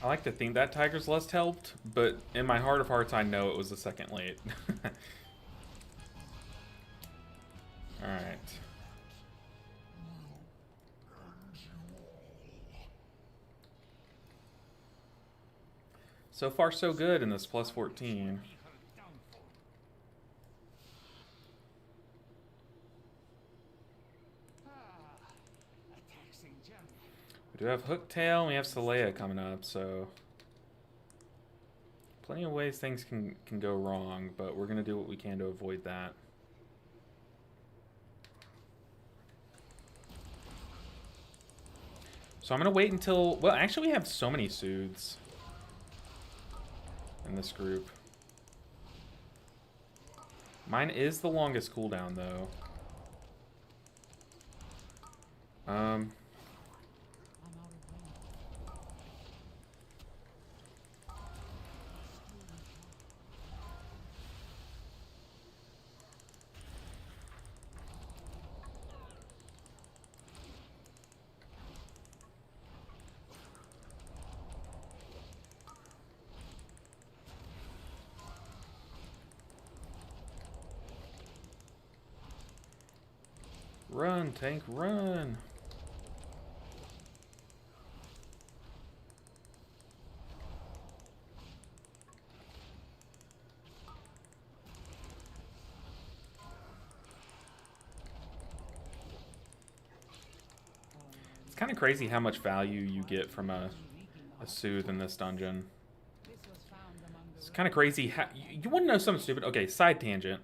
A: I like to think that Tiger's Lust helped, but in my heart of hearts, I know it was a second late. Alright. So far, so good in this plus 14. We do have Hooktail, and we have Saleya coming up, so... Plenty of ways things can go wrong, but we're going to do what we can to avoid that. So I'm going to wait until... Well, actually we have so many soothes in this group. Mine is the longest cooldown, though. Run, tank, run! It's kind of crazy how much value you get from a soothe in this dungeon. It's kind of crazy. You want to know something stupid? Okay, side tangent.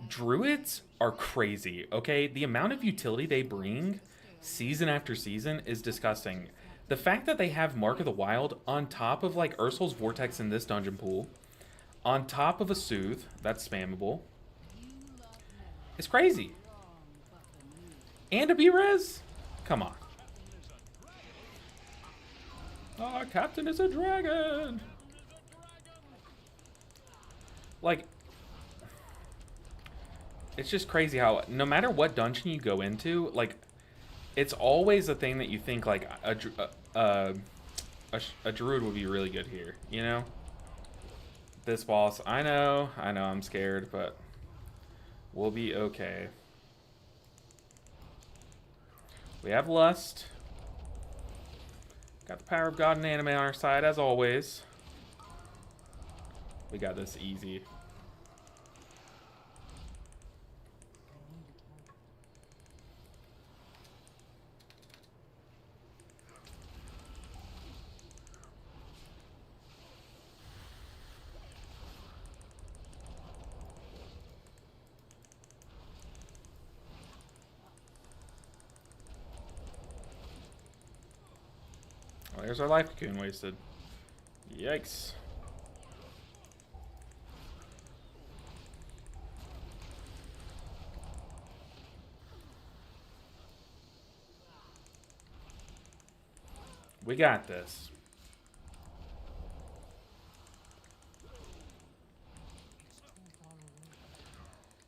A: Druids are crazy, okay? The amount of utility they bring season after season is disgusting. The fact that they have Mark of the Wild on top of, like, Ursul's Vortex in this dungeon pool, on top of a Soothe that's spammable, is crazy. And a B-Res? Come on. Oh, Captain is a dragon! Like... It's just crazy how, no matter what dungeon you go into, like, it's always a thing that you think, like, a druid would be really good here, you know? This boss, I know, I'm scared, but we'll be okay. We have Lust. Got the power of God and anime on our side, as always. We got this easy. Oh, there's our life cocoon wasted. Yikes. We got this.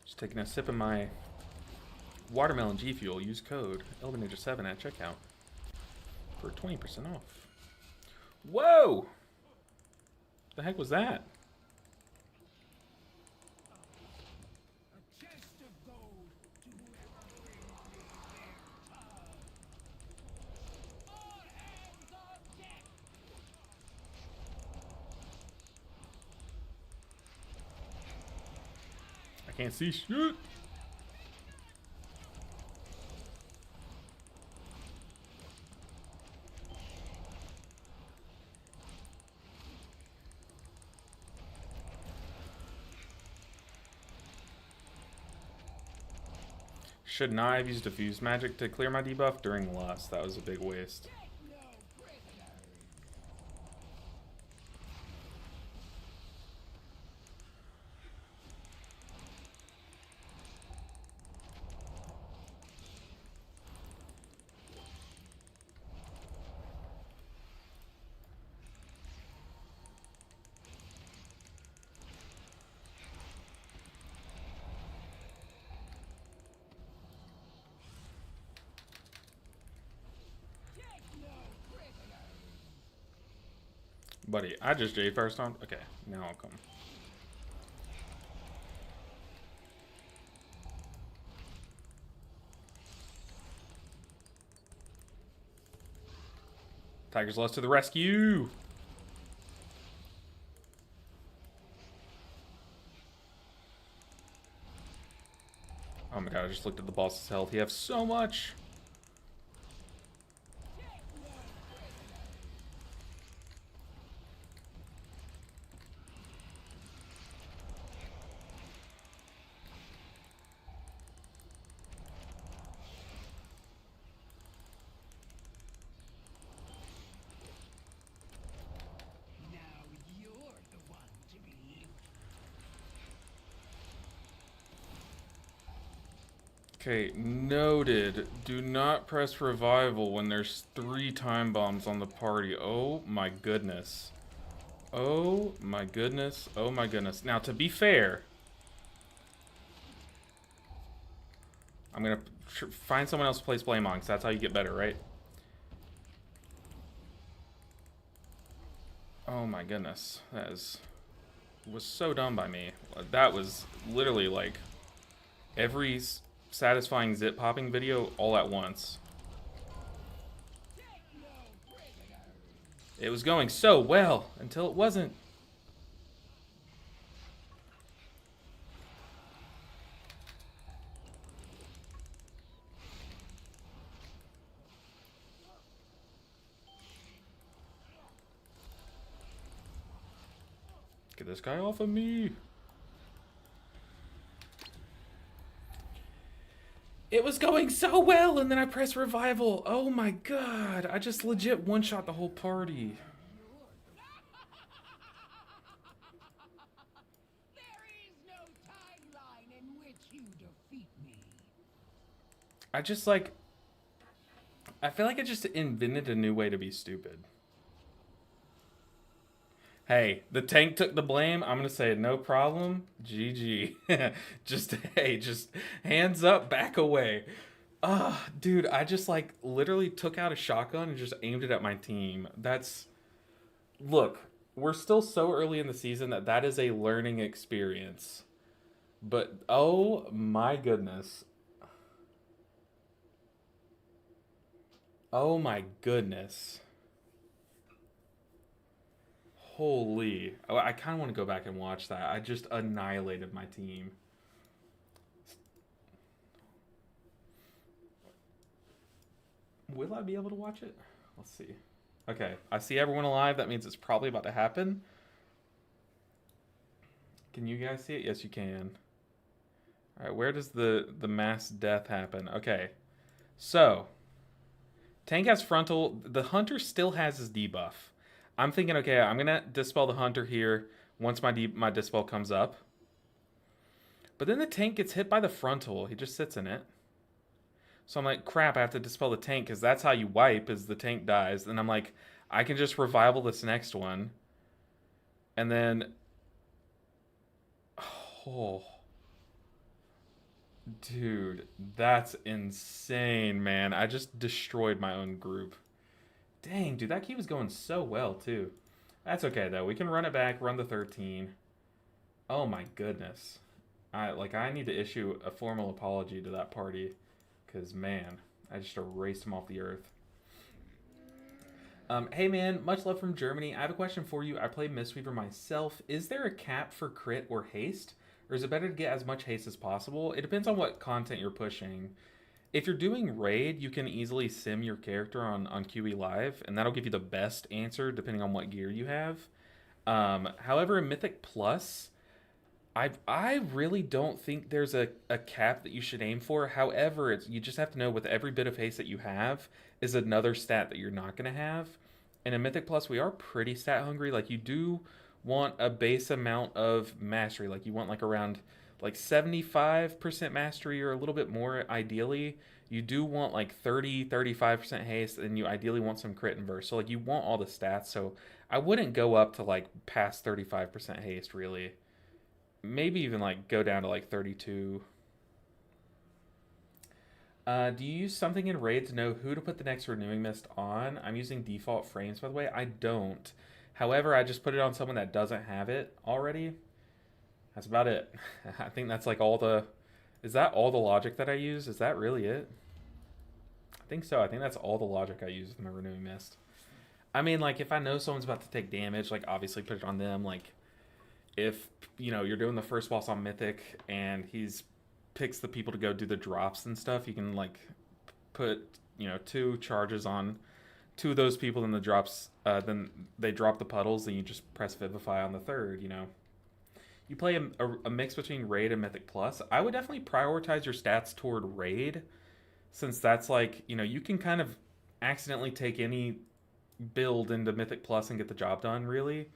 A: Just taking a sip of my watermelon G Fuel. Use code ElderNinja7 at checkout for 20% off. Whoa! The heck was that? Can't see shit. Should not have used diffuse magic to clear my debuff during Lust. That was a big waste. Buddy, I just Jade first on. Okay, now I'll come. Tiger's Lust to the rescue! Oh my god, I just looked at the boss's health. He has so much! Okay, noted. Do not press revival when there's 3 time bombs on the party. Oh my goodness. Oh my goodness. Oh my goodness. Now, to be fair, I'm gonna find someone else to place blame on, because that's how you get better, right? Oh my goodness. That was so dumb by me. That was literally like every satisfying zip popping video all at once. It was going so well until it wasn't. Get this guy off of me. It was going so well, and then I pressed revival. Oh my god. I just legit one-shot the whole party.
C: There is no timeline in which you defeat me.
A: I just like... I feel like I just invented a new way to be stupid. Hey, the tank took the blame. I'm going to say no problem. GG. Just, hey, just hands up, back away. Dude, I just like literally took out a shotgun and just aimed it at my team. That's... Look, we're still so early in the season that is a learning experience. But, oh my goodness. Oh my goodness. Holy. Oh, I kind of want to go back and watch that. I just annihilated my team. Will I be able to watch it? Let's see. Okay, I see everyone alive. That means it's probably about to happen. Can you guys see it? Yes, you can. All right, where does the mass death happen? Okay, so tank has frontal. The hunter still has his debuff. I'm thinking, okay, I'm gonna dispel the hunter here once my dispel comes up. But then the tank gets hit by the frontal. He just sits in it. So I'm like, crap, I have to dispel the tank, because that's how you wipe, is the tank dies. And I'm like, I can just revival this next one. And then... Oh... Dude, that's insane, man. I just destroyed my own group. Dang, dude, that key was going so well, too. That's okay, though. We can run it back, run the 13. Oh, my goodness. I need to issue a formal apology to that party. Because, man, I just erased him off the earth. Hey, man, much love from Germany. I have a question for you. I play Mistweaver myself. Is there a cap for crit or haste? or is it better to get as much haste as possible? It depends on what content you're pushing. If you're doing raid, you can easily sim your character on QE Live, and that'll give you the best answer depending on what gear you have. However, in Mythic Plus, I really don't think there's a cap that you should aim for. However, you just have to know with every bit of haste that you have is another stat that you're not going to have. And in Mythic Plus, we are pretty stat hungry. Like, you do want a base amount of mastery. Like, you want like around like 75% mastery or a little bit more ideally. You do want like 35% haste, and you ideally want some crit and burst. So like, you want all the stats. So I wouldn't go up to like past 35% haste really. Maybe even like go down to like 32. Do you use something in raid to know who to put the next renewing mist on? I'm using default frames, by the way. I don't. However, I just put it on someone that doesn't have it already. That's about it. I think that's like all the... Is that all the logic that I use? Is that really it? I think so. I think that's all the logic I use with my renewing mist. I mean, like, if I know someone's about to take damage, like, obviously put it on them. Like, if, you know, you're doing the first boss on Mythic and he's picks the people to go do the drops and stuff, you can like put, you know, 2 charges on 2 of those people, then the drops, then they drop the puddles, and you just press Vivify on the third. You know, you play a mix between raid and Mythic Plus. I would definitely prioritize your stats toward raid, since that's like, you know, you can kind of accidentally take any build into Mythic Plus and get the job done really.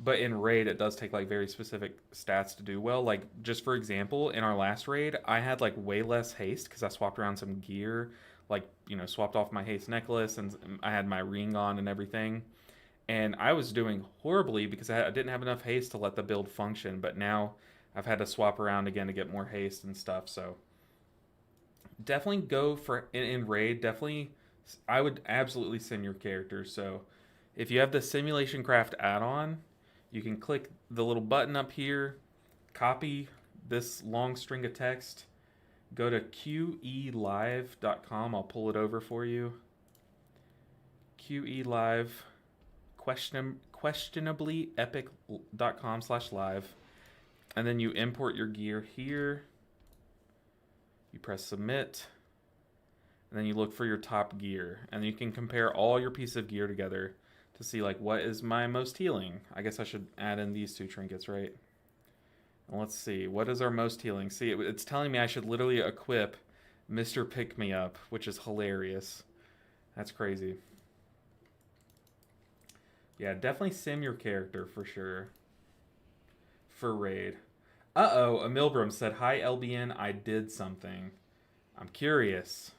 A: But in raid, it does take like very specific stats to do well. Like, just for example, in our last raid, I had like way less haste because I swapped around some gear, like, you know, swapped off my haste necklace, and I had my ring on and everything. And I was doing horribly because I didn't have enough haste to let the build function. But now I've had to swap around again to get more haste and stuff. So definitely go for in raid. Definitely, I would absolutely sim your character. So if you have the Simulation Craft add-on, you can click the little button up here, copy this long string of text, go to qelive.com. I'll pull it over for you. QElive, questionably epic.com/live. And then you import your gear here. You press submit. And then you look for your top gear. And you can compare all your pieces of gear together to see like what is my most healing. I guess I should add in these 2 trinkets, right? And let's see, what is our most healing? See, it's telling me I should literally equip Mr. Pick Me Up, which is hilarious. That's crazy. Yeah, definitely sim your character for sure. For raid. Uh-oh, a Milbram said, "Hi LBN, I did something." I'm curious.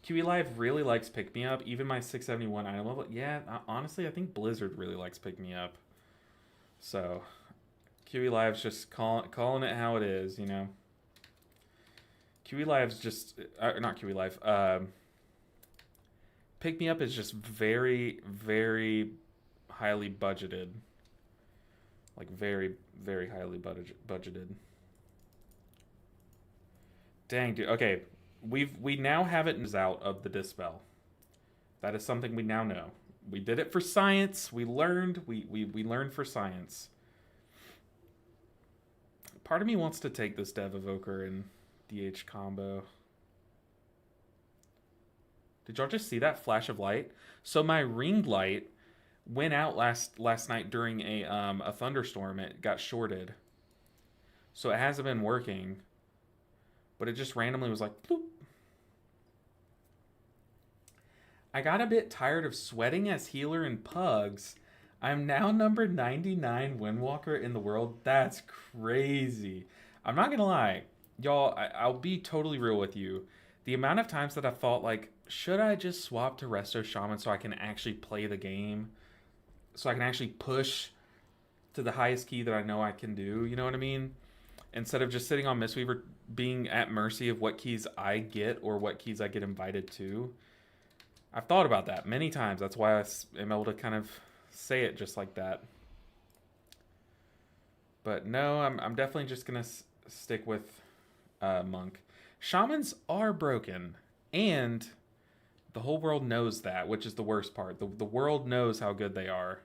A: QE Live really likes Pick Me Up, even my 671 item level. Yeah, honestly, I think Blizzard really likes Pick Me Up. So, QE Live's just calling it how it is, you know. QE Live's just, not QE Live, Pick Me Up is just very, very highly budgeted. Like, very, very highly budgeted. Dang, dude. Okay. We now have it out of the Dispel. That is something we now know. We did it for science. We learned. We learned for science. Part of me wants to take this Dev Evoker and DH combo. Did y'all just see that flash of light? So my ring light went out last night during a thunderstorm. It got shorted. So it hasn't been working. But it just randomly was like, bloop. I got a bit tired of sweating as healer in Pugs. I'm now number 99 Windwalker in the world. That's crazy. I'm not gonna lie. Y'all, I'll be totally real with you. The amount of times that I thought, like, should I just swap to Resto Shaman so I can actually play the game? So I can actually push to the highest key that I know I can do, you know what I mean? Instead of just sitting on Mistweaver being at mercy of what keys I get or what keys I get invited to. I've thought about that many times. That's why I am able to kind of say it just like that. But no, I'm definitely just going to stick with Monk. Shamans are broken, and the whole world knows that, which is the worst part. The world knows how good they are.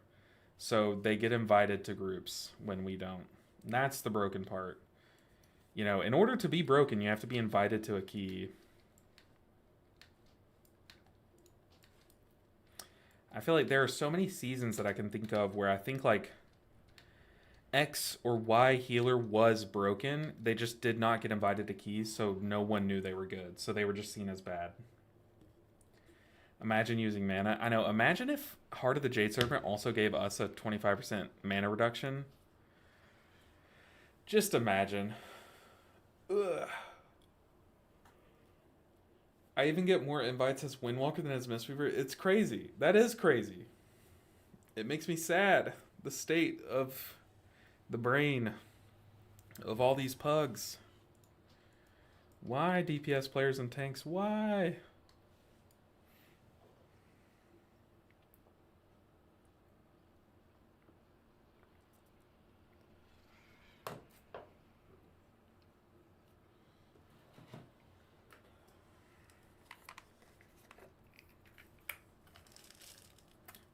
A: So they get invited to groups when we don't. That's the broken part. You know, in order to be broken, you have to be invited to a key. I feel like there are so many seasons that I can think of where I think like X or Y healer was broken. They just did not get invited to keys, so no one knew they were good. So they were just seen as bad. Imagine using mana. I know, imagine if Heart of the Jade Serpent also gave us a 25% mana reduction. Just imagine. Ugh. I even get more invites as Windwalker than as Mistweaver. It's crazy. That is crazy. It makes me sad. The state of the brain of all these pugs. Why DPS players and tanks? Why?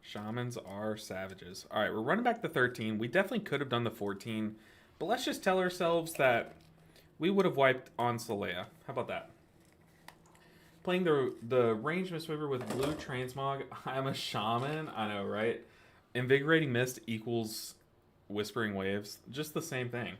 A: Shamans are savages. All right, we're running back to 13. We definitely could have done the 14, but let's just tell ourselves that we would have wiped on Solea. How about that? Playing the range Mistweaver with blue transmog. I'm a shaman. I know, right? Invigorating Mist equals Whispering Waves. Just the same thing.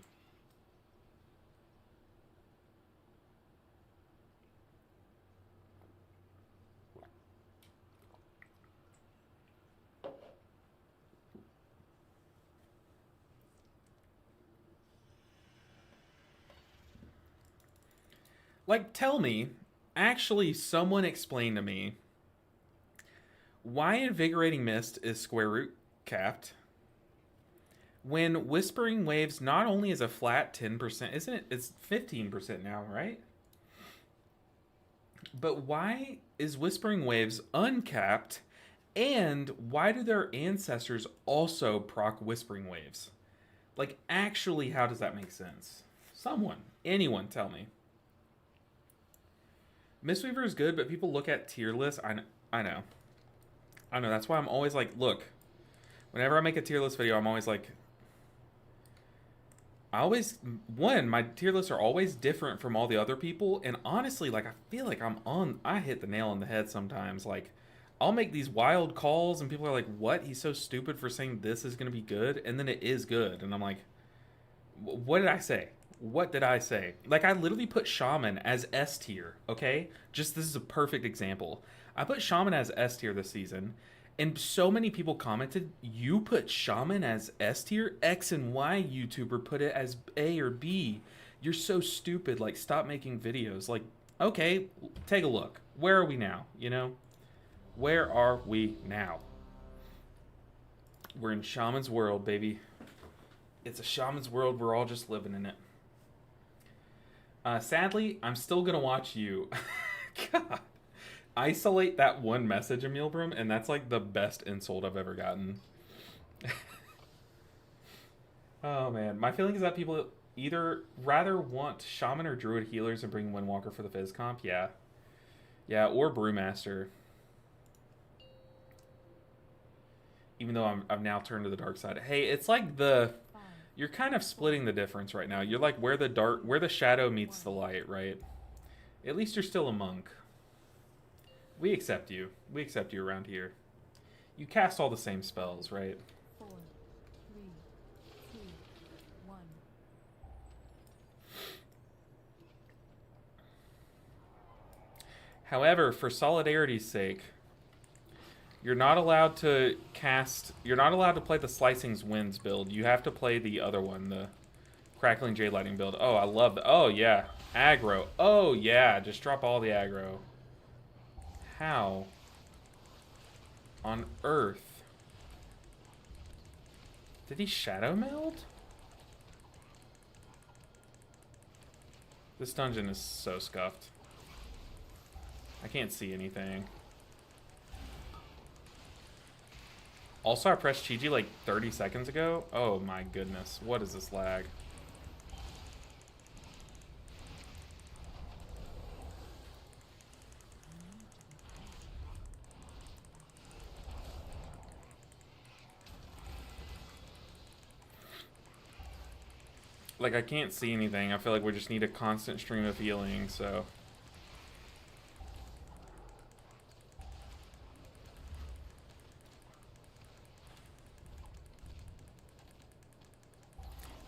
A: Like, tell me, actually, someone explain to me why Invigorating Mist is square root capped when Whispering Waves not only is a flat 10%, isn't it? It's 15% now, right? But why is Whispering Waves uncapped, and why do their ancestors also proc Whispering Waves? Like, actually, how does that make sense? Someone, anyone, tell me. Mistweaver is good, but people look at tier lists. I know. That's why I'm always like, look, whenever I make a tier list video, I'm always like, my tier lists are always different from all the other people. And honestly, like, I feel like I hit the nail on the head sometimes. Like, I'll make these wild calls and people are like, what? He's so stupid for saying this is going to be good. And then it is good. And I'm like, what did I say? What did I say? Like, I literally put Shaman as S tier, okay? This is a perfect example. I put Shaman as S tier this season, and so many people commented, you put Shaman as S tier? X and Y YouTuber put it as A or B. You're so stupid. Like, stop making videos. Like, okay, take a look. Where are we now, you know? Where are we now? We're in Shaman's world, baby. It's a Shaman's world. We're all just living in it. Sadly, I'm still gonna watch you. God. Isolate that one message, Emil Brum, and that's like the best insult I've ever gotten. Oh man, my feeling is that people either rather want Shaman or Druid healers and bring Windwalker for the Fizz comp. Yeah, or Brewmaster. Even though I've now turned to the dark side. Hey, it's like you're kind of splitting the difference right now. You're like where the shadow meets the light, right? At least you're still a monk. We accept you. We accept you around here. You cast all the same spells, right?
B: 4, 3, 2, 1.
A: However, for solidarity's sake, you're not allowed to play the Slicing Winds build. You have to play the other one, the Crackling Jade Lightning build. Oh, I love that. Oh, yeah. Aggro. Oh, yeah. Just drop all the aggro. How on earth did he shadow meld? This dungeon is so scuffed. I can't see anything. Also, I pressed Chi-Ji like 30 seconds ago. Oh my goodness. What is this lag? Like, I can't see anything. I feel like we just need a constant stream of healing, so...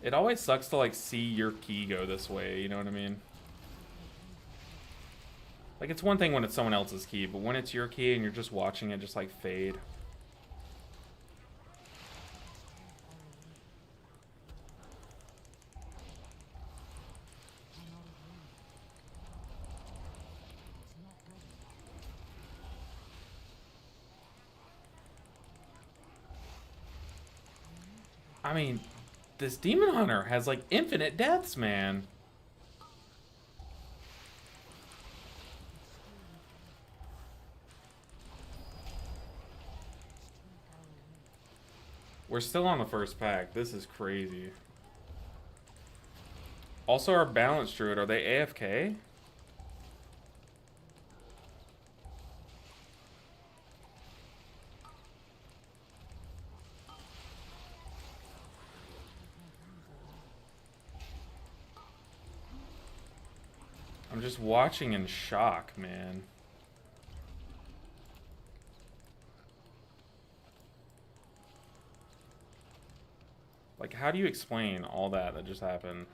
A: It always sucks to, like, see your key go this way, you know what I mean? Like, it's one thing when it's someone else's key, but when it's your key and you're just watching it just, like, fade. I mean, this Demon Hunter has, like, infinite deaths, man. We're still on the first pack. This is crazy. Also, our Balance Druid, are they AFK? I'm just watching in shock, man. Like, how do you explain all that just happened?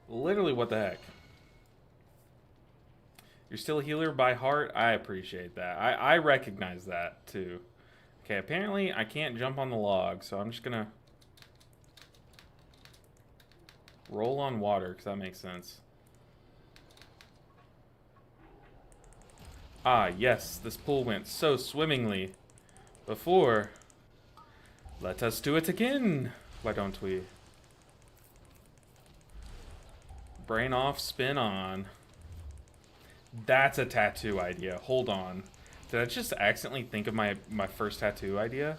A: Literally, what the heck? You're still a healer by heart? I appreciate that. I recognize that, too. Okay, apparently I can't jump on the log, so I'm just gonna... roll on water, because that makes sense. Ah, yes, this pool went so swimmingly before. Let us do it again. Why don't we? Brain off, spin on. That's a tattoo idea. Hold on. Did I just accidentally think of my first tattoo idea?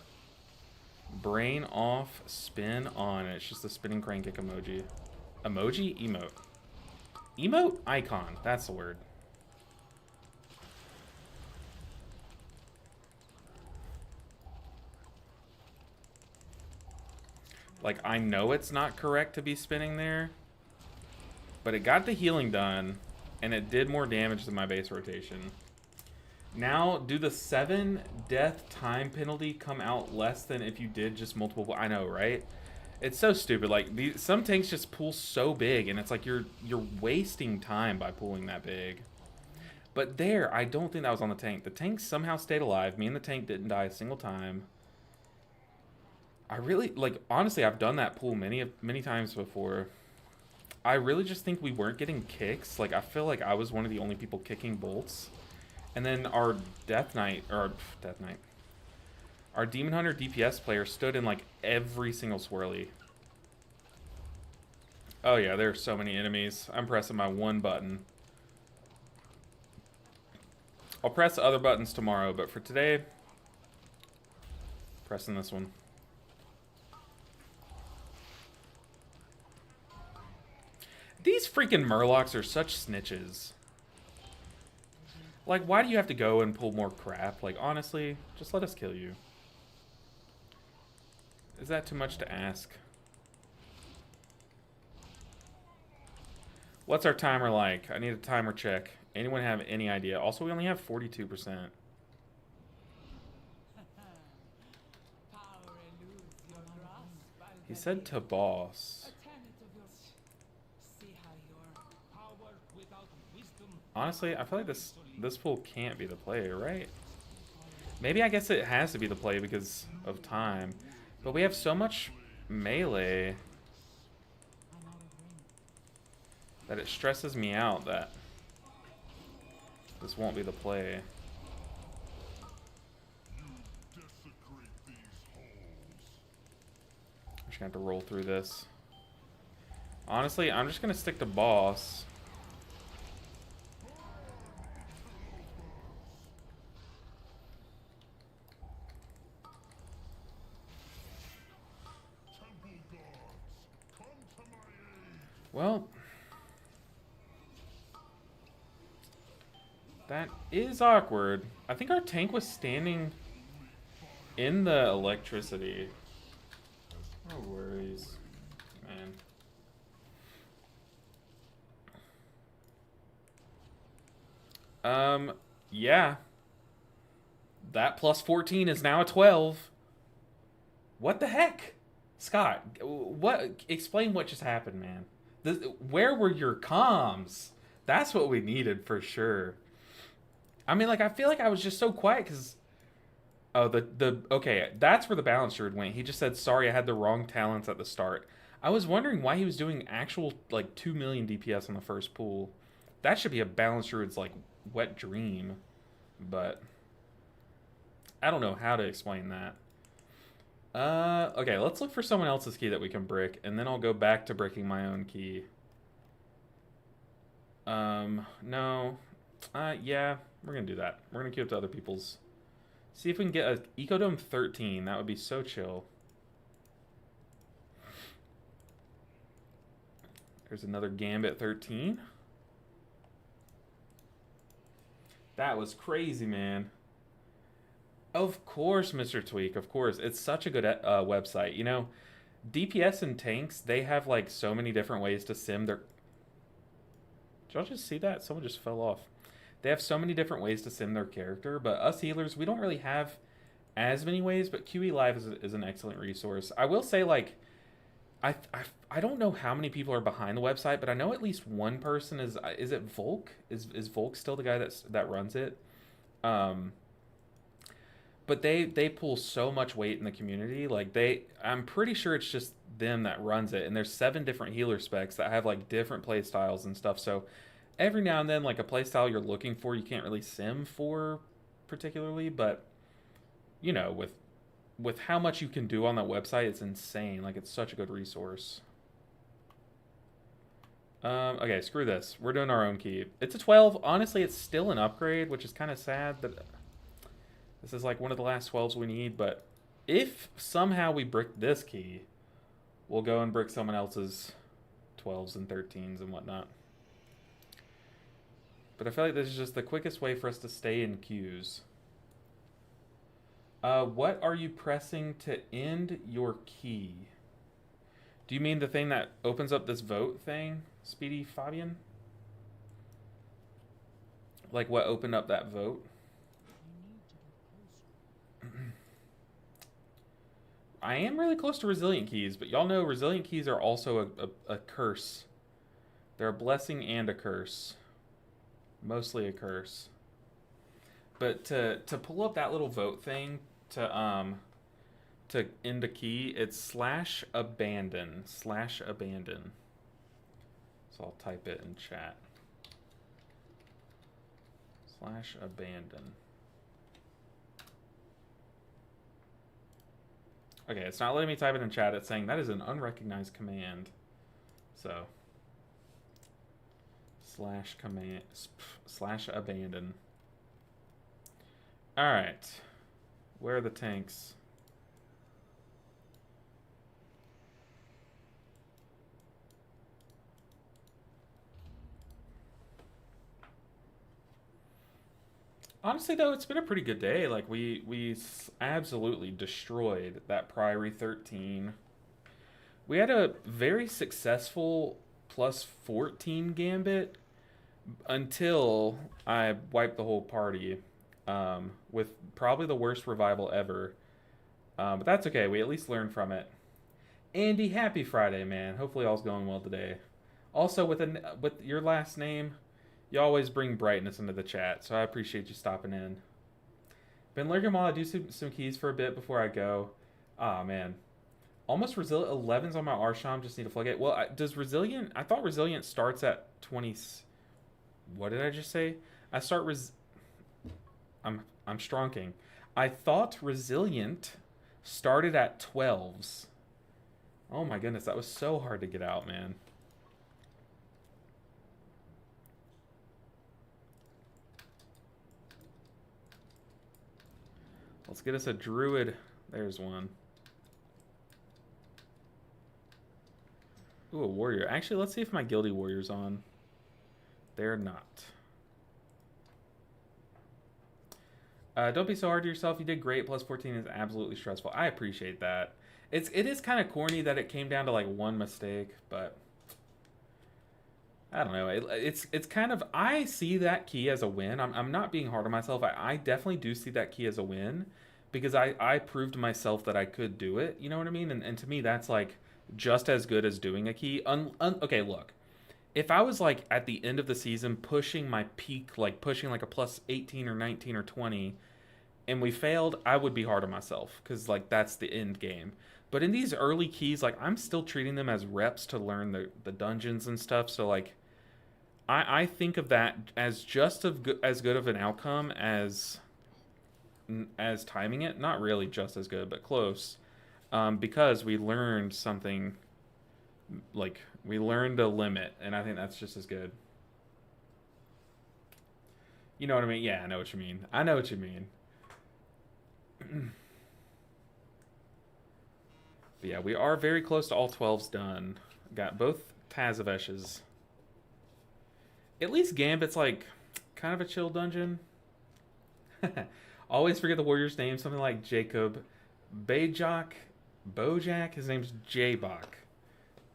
A: Brain off, spin on. It's just a spinning crane kick emoji. Emoji? Emote. Emote? Icon. That's the word. Like, I know it's not correct to be spinning there, but it got the healing done, and it did more damage than my base rotation. Now, do the 7 death time penalty come out less than if you did just multiple... I know, right? It's so stupid. Like, some tanks just pull so big, and it's like you're wasting time by pulling that big. But there, I don't think that was on the tank. The tank somehow stayed alive. Me and the tank didn't die a single time. I really, like, honestly, I've done that pull many times before. I really just think we weren't getting kicks. Like, I feel like I was one of the only people kicking bolts. And then our our Demon Hunter DPS player stood in, like, every single swirly. Oh, yeah, there are so many enemies. I'm pressing my one button. I'll press other buttons tomorrow, but for today, pressing this one. These freaking Murlocs are such snitches. Like, why do you have to go and pull more crap? Like, honestly, just let us kill you. Is that too much to ask? What's our timer like? I need a timer check. Anyone have any idea? Also, we only have 42%. He said to boss. Honestly, I feel like this pool can't be the play, right? Maybe I guess it has to be the play because of time. But we have so much melee that it stresses me out that this won't be the play. I'm just gonna have to roll through this. Honestly, I'm just gonna stick to boss. Well, that is awkward. I think our tank was standing in the electricity. No worries, man. Yeah. That plus 14 is now a 12. What the heck? Scott, explain what just happened, man. Where were your comms? That's what we needed for sure. I mean, like, I feel like I was just so quiet because oh, okay, that's where the balance druid went. He just said, "Sorry, I had the wrong talents at the start." I was wondering why he was doing actual like 2 million DPS on the first pool. That should be a balance druid's like wet dream, but I don't know how to explain that. Okay, let's look for someone else's key that we can brick, and then I'll go back to bricking my own key. No. Yeah, we're gonna do that. We're gonna queue up to other people's. See if we can get a Ecodome 13. That would be so chill. There's another Gambit 13. That was crazy, man. Of course, Mr. Tweak. Of course. It's such a good website. You know, DPS and tanks, they have like so many different ways to sim their... Did y'all just see that? Someone just fell off. They have so many different ways to sim their character, but us healers, we don't really have as many ways, but QE Live is an excellent resource. I will say, like, I don't know how many people are behind the website, but I know at least one person is it Volk? Is Volk still the guy that runs it? But they pull so much weight in the community. Like I'm pretty sure it's just them that runs it, and there's 7 different healer specs that have like different play styles and stuff. So every now and then, like a play style you're looking for, you can't really sim for particularly, but you know, with how much you can do on that website, it's insane. Like, it's such a good resource. Okay, screw this. We're doing our own key. It's a 12. Honestly, it's still an upgrade, which is kind of sad that this is like one of the last 12s we need, but if somehow we brick this key, we'll go and brick someone else's 12s and 13s and whatnot. But I feel like this is just the quickest way for us to stay in queues. What are you pressing to end your key? Do you mean the thing that opens up this vote thing, Speedy Fabian? Like what opened up that vote? I am really close to resilient keys, but y'all know resilient keys are also a curse. They're a blessing and a curse. Mostly a curse. But to pull up that little vote thing to end a key, it's /abandon. /abandon. So I'll type it in chat. /abandon. Okay, it's not letting me type it in chat. It's saying that is an unrecognized command. So /abandon. All right. Where are the tanks? Honestly, though, it's been a pretty good day. Like, we absolutely destroyed that Priory 13. We had a very successful plus 14 gambit until I wiped the whole party with probably the worst revival ever. But that's okay. We at least learned from it. Andy, happy Friday, man. Hopefully all's going well today. Also, with your last name, you always bring brightness into the chat, so I appreciate you stopping in. Been lurking while I do some keys for a bit before I go. Ah, man. Almost resilient 11s on my Arsham, just need to plug it. Well, does resilient... I thought resilient starts at 20... What did I just say? I start I'm stronking. I thought resilient started at 12s. Oh my goodness, that was so hard to get out, man. Let's get us a druid. There's one. Ooh, a warrior. Actually, let's see if my guilty warrior's on. They're not. Don't be so hard to yourself. You did great. Plus 14 is absolutely stressful. I appreciate that. It is kind of corny that it came down to like one mistake, but I don't know. It's kind of, I see that key as a win. I'm not being hard on myself. I definitely do see that key as a win because I proved to myself that I could do it. You know what I mean? And to me, that's like just as good as doing a key. Okay, look. If I was like at the end of the season pushing my peak, like pushing like a plus 18 or 19 or 20, and we failed, I would be hard on myself because like that's the end game. But in these early keys, like I'm still treating them as reps to learn the dungeons and stuff. So like I think of that as just as good of an outcome as timing it. Not really just as good, but close. Because we learned something, like we learned a limit, and I think that's just as good. You know what I mean? Yeah, I know what you mean. I know what you mean. But yeah, we are very close to all 12s done. Got both Tazavesh's. At least Gambit's like kind of a chill dungeon. Always forget the warrior's name. Something like Jacob Bajak. Bojack? His name's Jabok.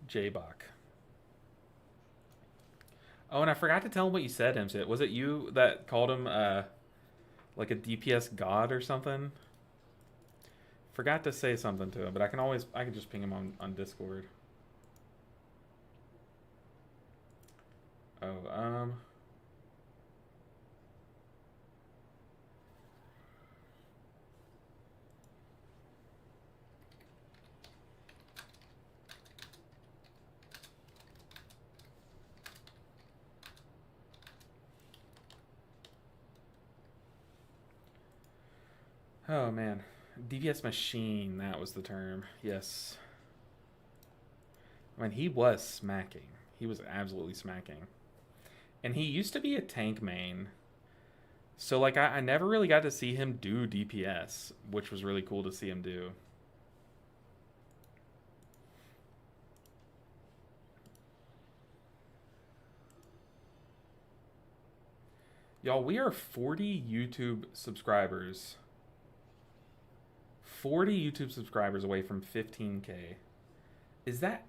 A: Jabok. Oh, and I forgot to tell him what you said, Himsit. Was it you that called him like a DPS god or something? Forgot to say something to him, but I can just ping him on Discord. Oh, oh man. DPS machine, that was the term. Yes. I mean, he was smacking. He was absolutely smacking. And he used to be a tank main. So, like, I never really got to see him do DPS, which was really cool to see him do. Y'all, we are 40 YouTube subscribers. 40 YouTube subscribers away from 15K. Is that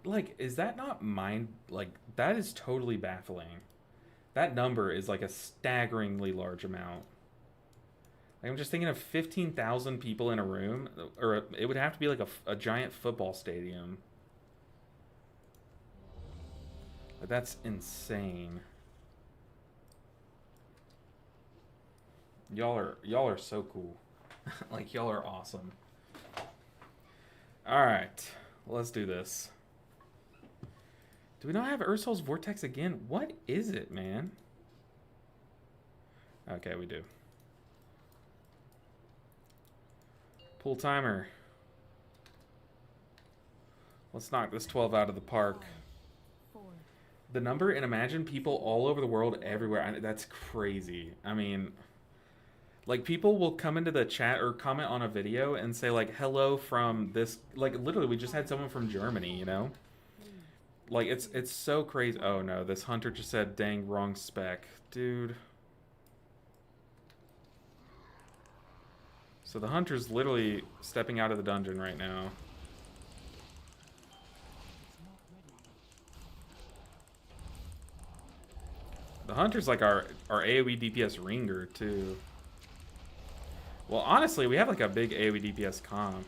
A: not mind, like, that is totally baffling. That number is like a staggeringly large amount. Like, I'm just thinking of 15,000 people in a room, or it would have to be like a giant football stadium. Like, that's insane. Y'all are so cool. Like, y'all are awesome. All right, let's do this. Do we not have Ursul's Vortex again? What is it, man? Okay, we do. Pool timer. Let's knock this 12 out of the park. The number, and imagine people all over the world, everywhere. That's crazy. I mean, like, people will come into the chat or comment on a video and say, like, hello from this. Like, literally, we just had someone from Germany, you know? Like, it's so crazy. Oh, no, this hunter just said, dang, wrong spec. Dude. So the hunter's literally stepping out of the dungeon right now. The hunter's like our AoE DPS ringer, too. Well, honestly, we have like a big AoE DPS comp.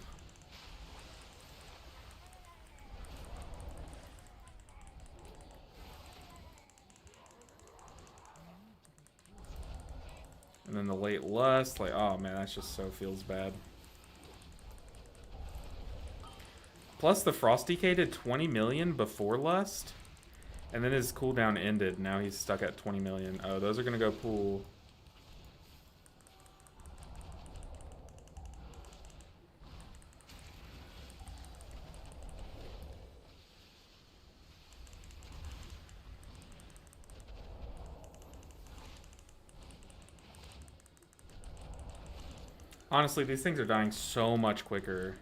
A: And then the late lust, like, oh man, that just so feels bad. Plus the Frost DK did 20 million before lust. And then his cooldown ended. Now he's stuck at 20 million. Oh, those are going to go pool. Honestly, these things are dying so much quicker.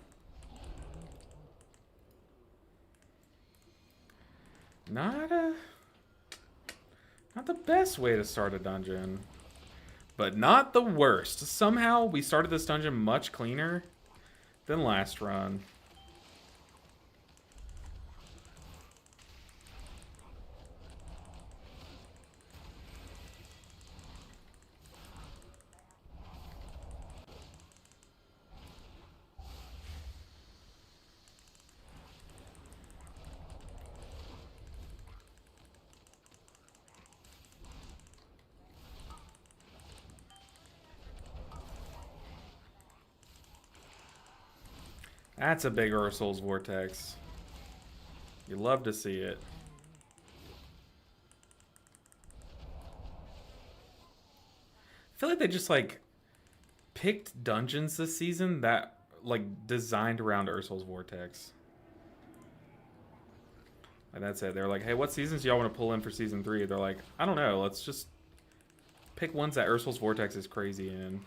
A: Not a... Not the best way to start a dungeon. But not the worst. Somehow we started this dungeon much cleaner than last run. That's a big Ursul's Vortex. You love to see it. I feel like they just like picked dungeons this season that like designed around Ursul's Vortex. And that's it. They're like, hey, what seasons do y'all want to pull in for season 3? They're like, I don't know. Let's just pick ones that Ursul's Vortex is crazy in.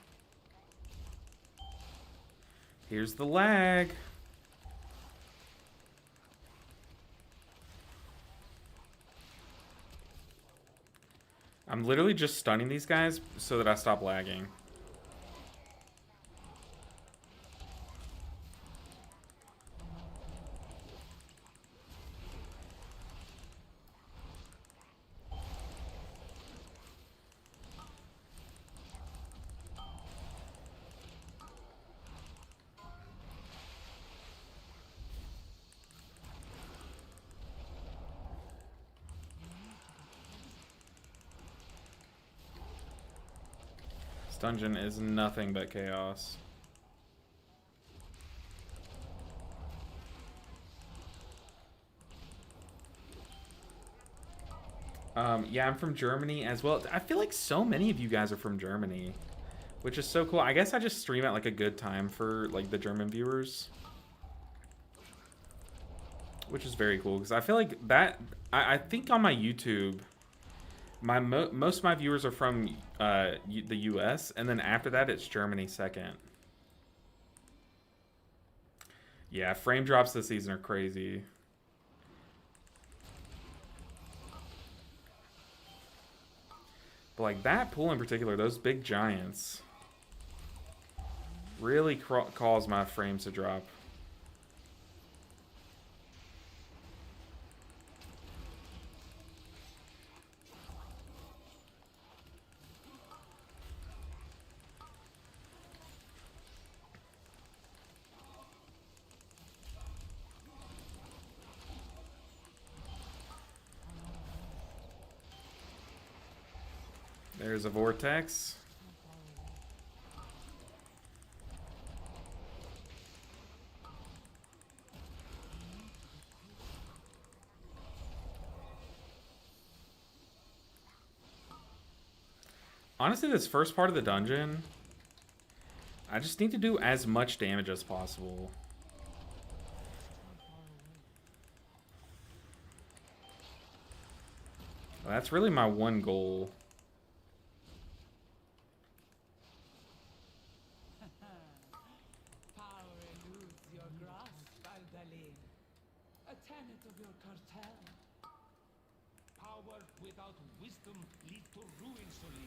A: Here's the lag. I'm literally just stunning these guys so that I stop lagging. Dungeon is nothing but chaos. Yeah, I'm from Germany as well. I feel like so many of you guys are from Germany, which is so cool. I guess I just stream at like a good time for like the German viewers, which is very cool because I feel like that. I think on my YouTube, most of my viewers are from the US, and then after that it's Germany second. Yeah, frame drops this season are crazy. But like that pool in particular, those big giants really cause my frames to drop. There's a vortex. Honestly, this first part of the dungeon, I just need to do as much damage as possible. That's really my one goal.
C: Without wisdom lead to ruin, Sully.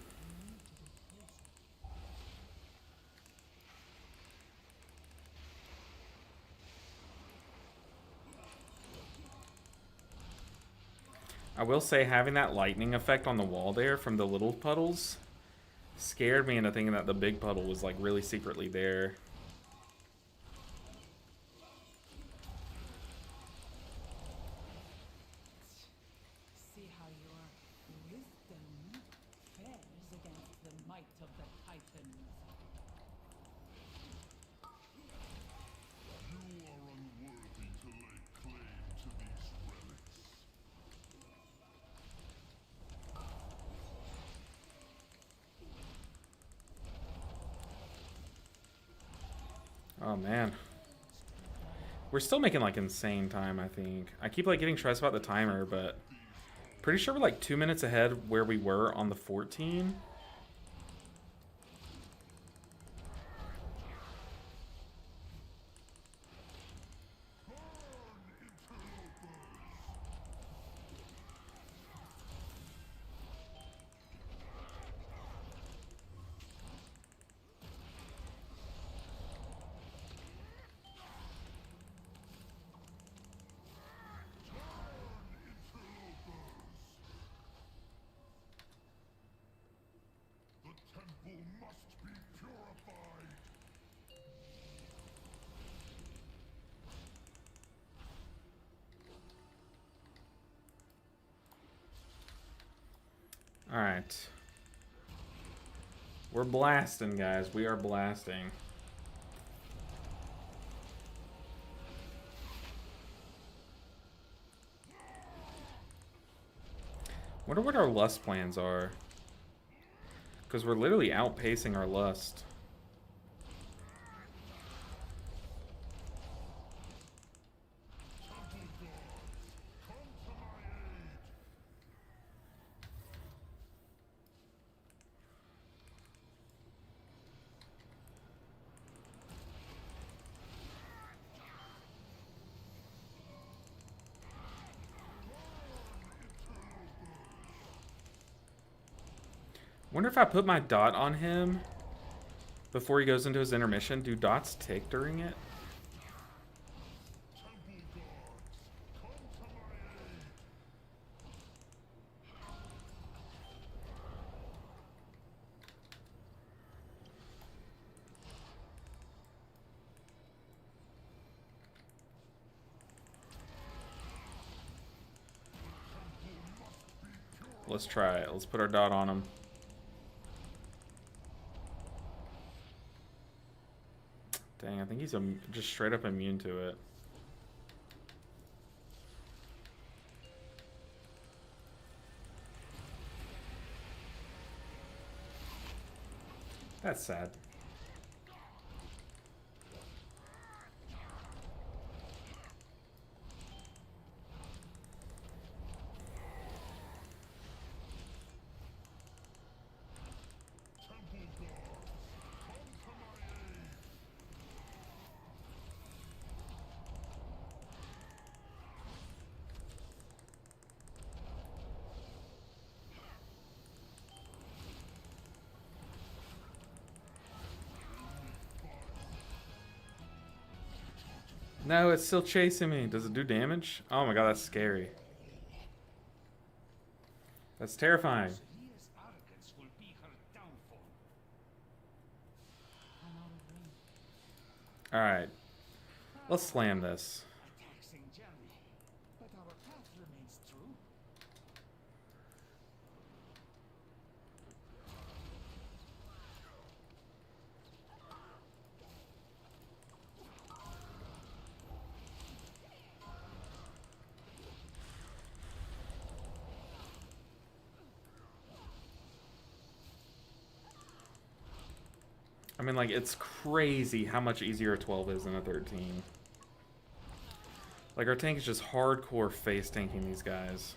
A: I will say having that lightning effect on the wall there from the little puddles scared me into thinking that the big puddle was like really secretly there. Oh man. We're still making like insane time, I think. I keep like getting stressed about the timer, but pretty sure we're like 2 minutes ahead where we were on the 14. Alright. We're blasting, guys. We are blasting. Wonder what our lust plans are. Because we're literally outpacing our lust. Wonder if I put my dot on him before he goes into his intermission. Do dots tick during it? Let's try it. Let's put our dot on him. Dang, I think he's just straight up immune to it. That's sad. No, it's still chasing me. Does it do damage? Oh my god, that's scary. That's terrifying.
C: Selena's arrogance will be her downfall.
B: I'm out of range.
A: Alright. Let's slam this.
C: A taxing journey, but our path remains true.
A: I mean, like, it's crazy how much easier a 12 is than a 13. Like, our tank is just hardcore face tanking these guys.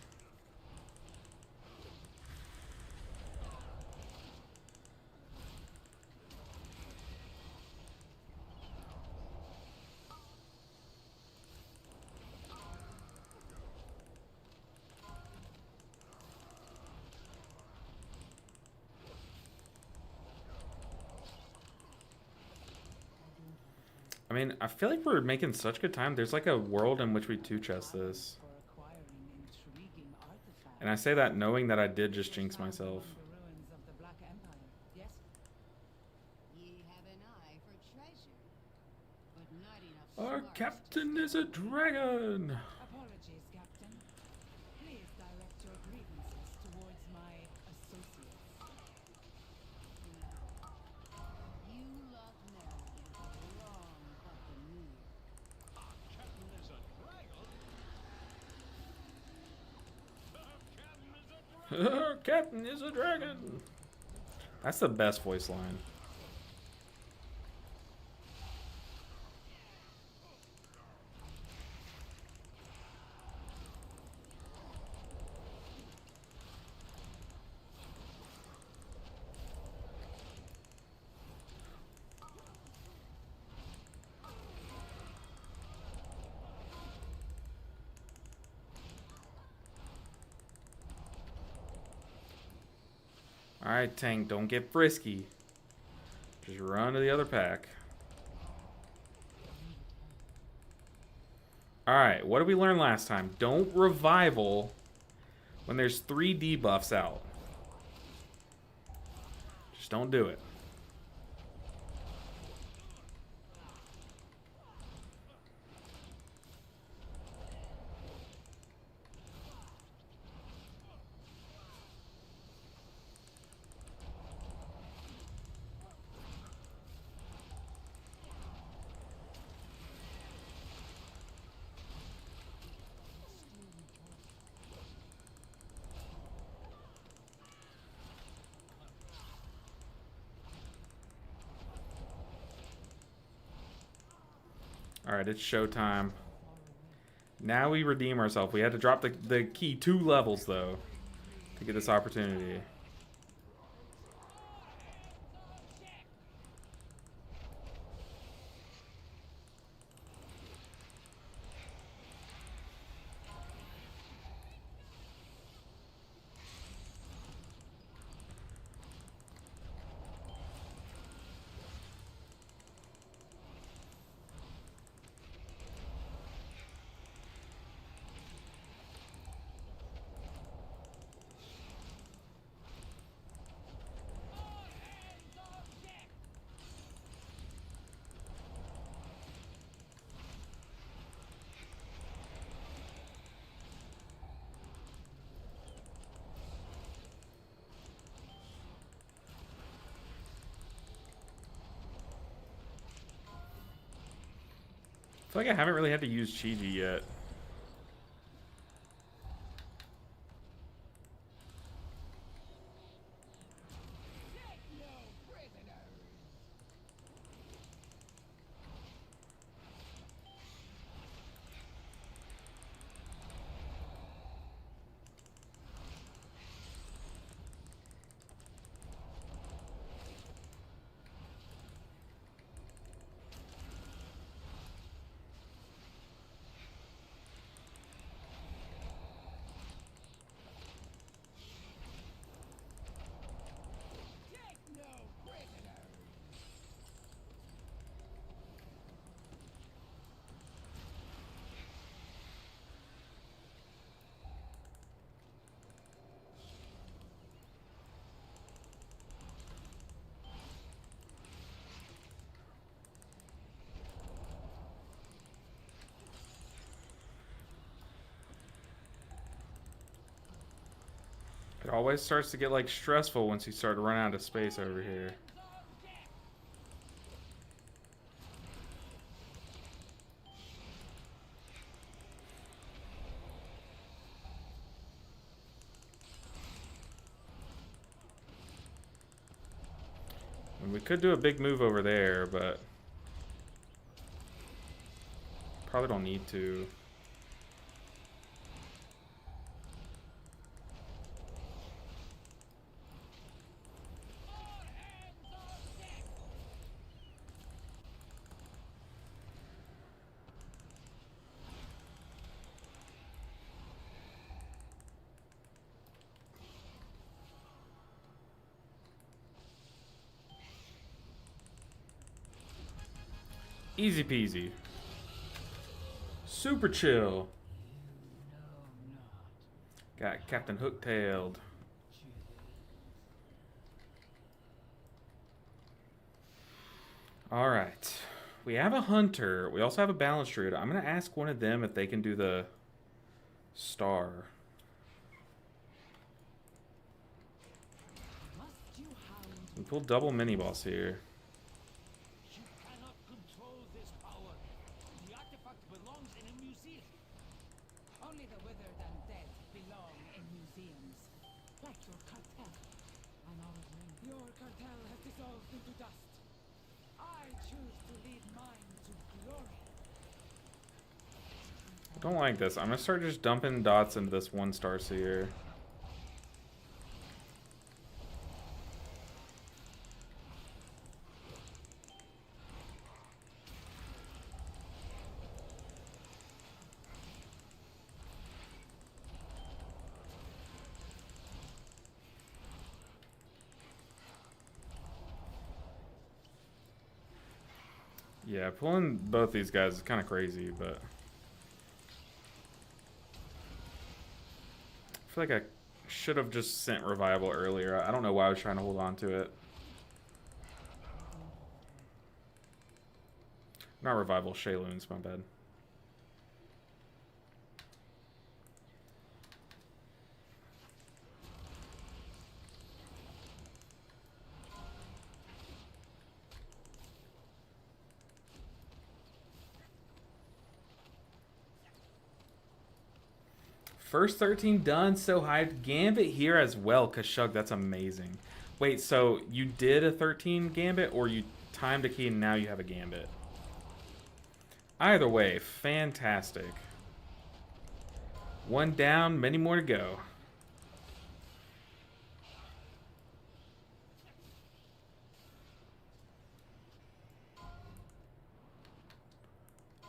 A: I mean, I feel like we're making such good time. There's like a world in which we two-chest this.
C: For acquiring intriguing artifacts.
A: And I say that knowing that I did just jinx myself.
C: The ruins of the Black Empire. Yes?
D: Ye have an eye for treasure, but not enough
A: Our
D: smarts to
A: captain is a dragon!
C: Apologies, Captain. Please direct your grievances towards my associates.
D: You lot know wrong buccaneer.
A: Our captain is a dragon! That's the best voice line. Alright, tank, don't get frisky. Just run to the other pack. Alright, what did we learn last time? Don't revival when there's 3 debuffs out. Just don't do it. Alright, it's showtime. Now we redeem ourselves. We had to drop the key 2 levels, though, to get this opportunity. I feel like I haven't really had to use Chi-Ji yet. It always starts to get like stressful once you start to run out of space over here. And we could do a big move over there, but probably don't need to. Easy peasy. Super chill. Got Captain Hook-tailed. Alright. We have a hunter. We also have a balance druid. I'm going to ask one of them if they can do the star. We pull double mini boss here. I don't like this. I'm gonna start just dumping dots into this 1-star seer. Yeah, pulling both these guys is kind of crazy, but I feel like I should have just sent Revival earlier. I don't know why I was trying to hold on to it. Not Revival, Shayloons, my bad. First 13 done, so hyped. Gambit here as well, Kashug, that's amazing. Wait, so you did a 13 Gambit, or you timed a key and now you have a Gambit? Either way, fantastic. One down, many more to go.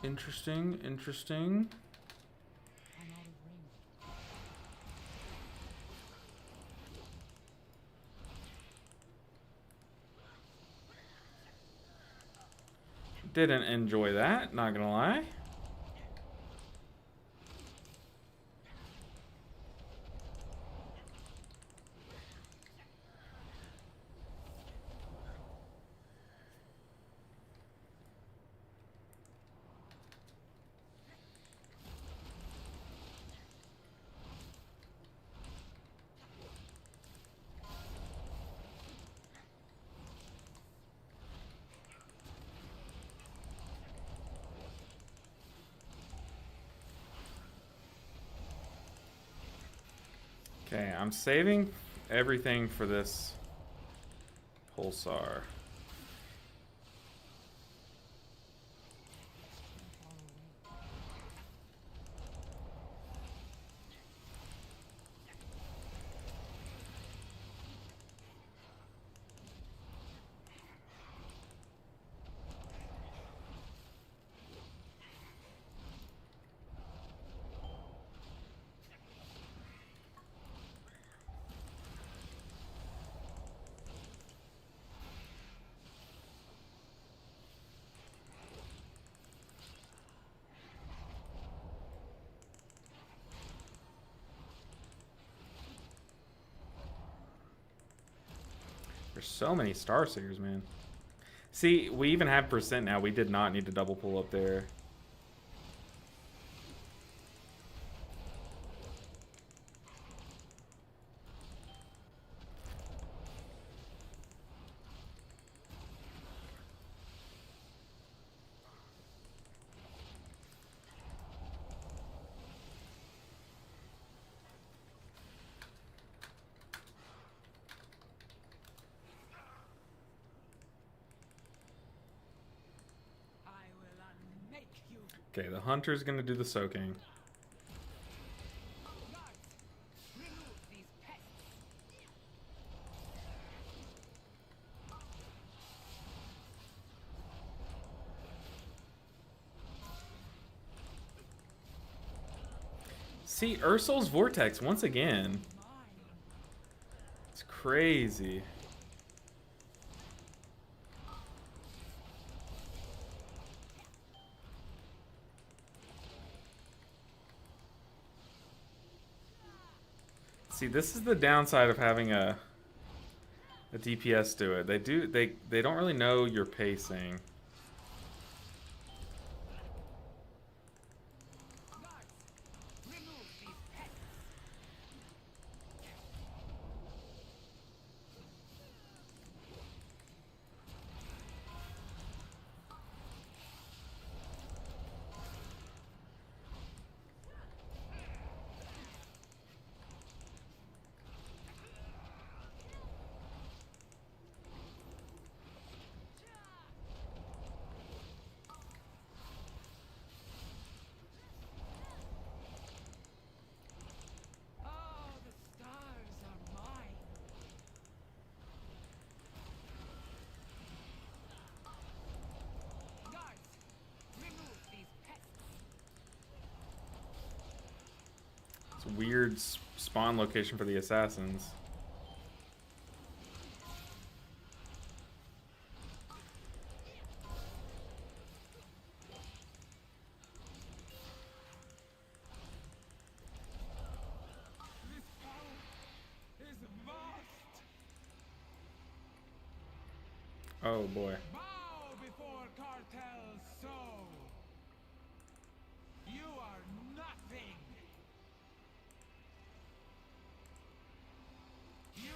A: Interesting, interesting.
B: I'm out of range.
A: Didn't enjoy that, not gonna lie. Okay, I'm saving everything for this pulsar. There's so many Star Seers, man. See, we even have percent now. We did not need to double pull up there.
C: I will unmake you.
A: Okay, the Hunter's gonna do the soaking.
C: Guards, remove these pests.
A: See, Ursul's Vortex once again.
C: Mine.
A: It's crazy. See, this is the downside of having a DPS do it. They don't really know your pacing.
C: Guards, remove these pests. Oh, the stars are mine. Guards, remove these pests.
A: It's a weird spawn location for the assassins.
C: This power is vast.
A: Oh boy.
C: Bow before cartel's soul. You are nothing.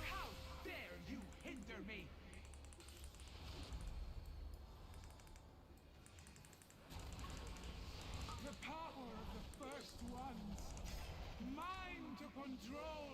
C: How dare you hinder me? The power of the first ones, mine to control.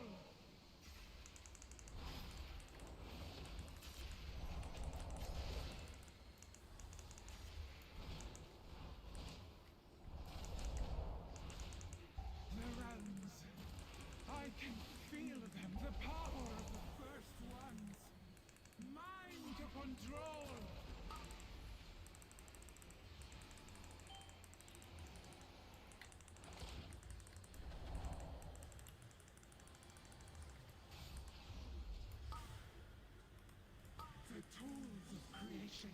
B: tools of creation.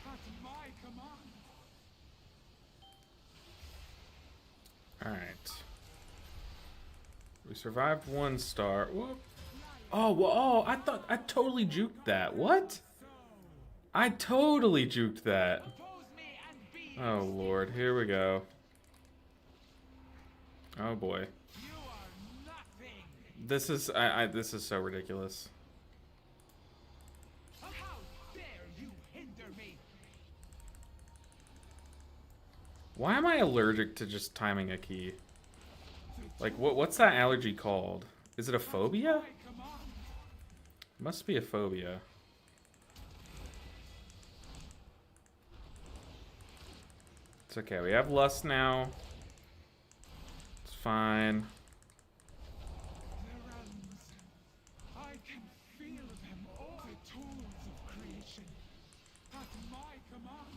B: At my command.
A: Alright. We survived 1 star. Whoop. Oh, well, oh, I thought I totally juked that. What? I totally juked that. Oh, Lord. Here we go. Oh, boy.
B: You are nothing.
A: This is, this is so ridiculous.
B: How dare you hinder me?
A: Why am I allergic to just timing a key? Like, what's that allergy called? Is it a phobia?
B: My command.
A: Must be a phobia. It's okay. We have lust now. It's fine.
B: The realms. I can feel them all. The tools of creation. At my command.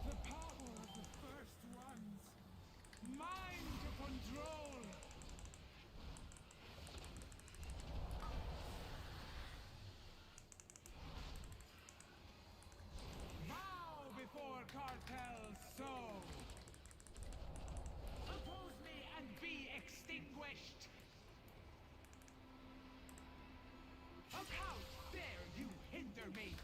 B: The power of the first ones. Mine to control. Bow before cartels sow. Oppose me and be extinguished. How dare you hinder me?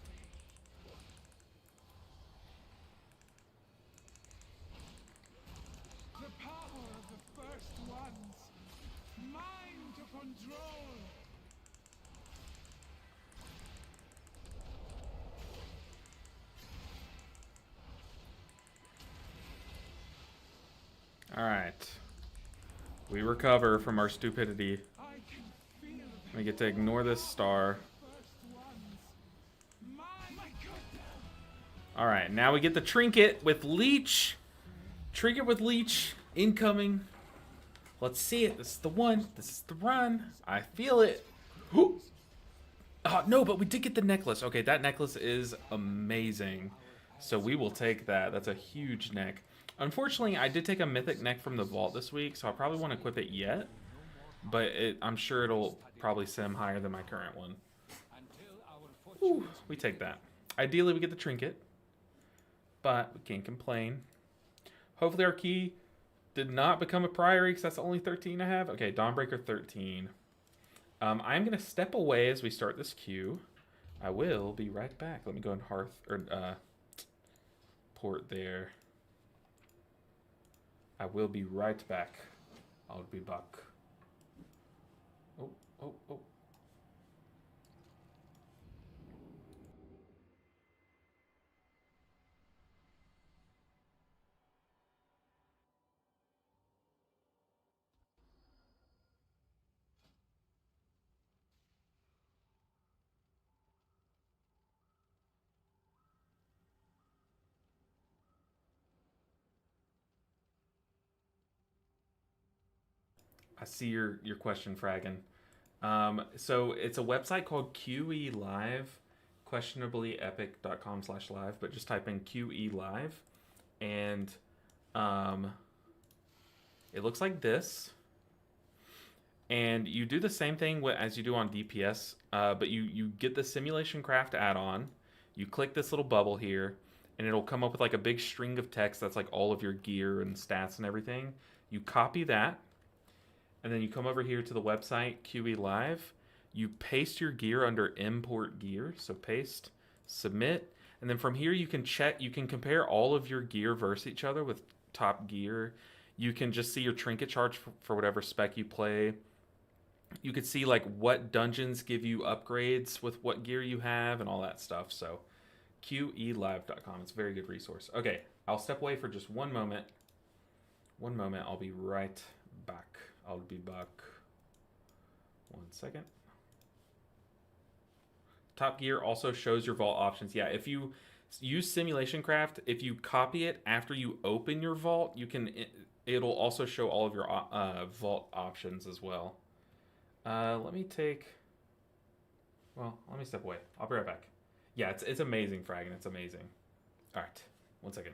B: The power of the first ones. Mine to control.
A: Alright. We recover from our stupidity.
B: I can feel them.
A: We get to ignore this star.
B: First ones. My goodness.
A: Alright, now we get the trinket with leech. Trinket with leech. Incoming. Let's see it. This is the one. This is the run. I feel it. No, but we did get the necklace. Okay, that necklace is amazing. So we will take that. That's a huge neck. Unfortunately, I did take a mythic neck from the vault this week, so I probably won't equip it yet. But I'm sure it'll probably sim higher than my current one. Ooh, we take that. Ideally, we get the trinket. But we can't complain. Hopefully our key did not become a priory, because that's only 13 I have. Okay, Dawnbreaker 13. I'm going to step away as we start this queue. I will be right back. Let me go and port there. I will be right back. I'll be back. Oh. I see your question, Fraggin. So it's a website called QE Live, questionablyepic.com/live, but just type in QE Live, and it looks like this. And you do the same thing as you do on DPS, but you get the Simulation Craft add-on. You click this little bubble here, and it'll come up with like a big string of text that's like all of your gear and stats and everything. You copy that, and then you come over here to the website, QE Live. You paste your gear under Import Gear. So paste, submit, and then from here you can compare all of your gear versus each other with top gear. You can just see your trinket charge for whatever spec you play. You could see like what dungeons give you upgrades with what gear you have and all that stuff. So QELive.com. It's a very good resource. Okay, I'll step away for just one moment. I'll be right back. I'll be back. 1 second. Top Gear also shows your vault options. Yeah, if you use Simulation Craft, if you copy it after you open your vault, it'll also show all of your vault options as well. Let me step away. I'll be right back. Yeah, it's amazing, Fragging. It's amazing. All right, 1 second.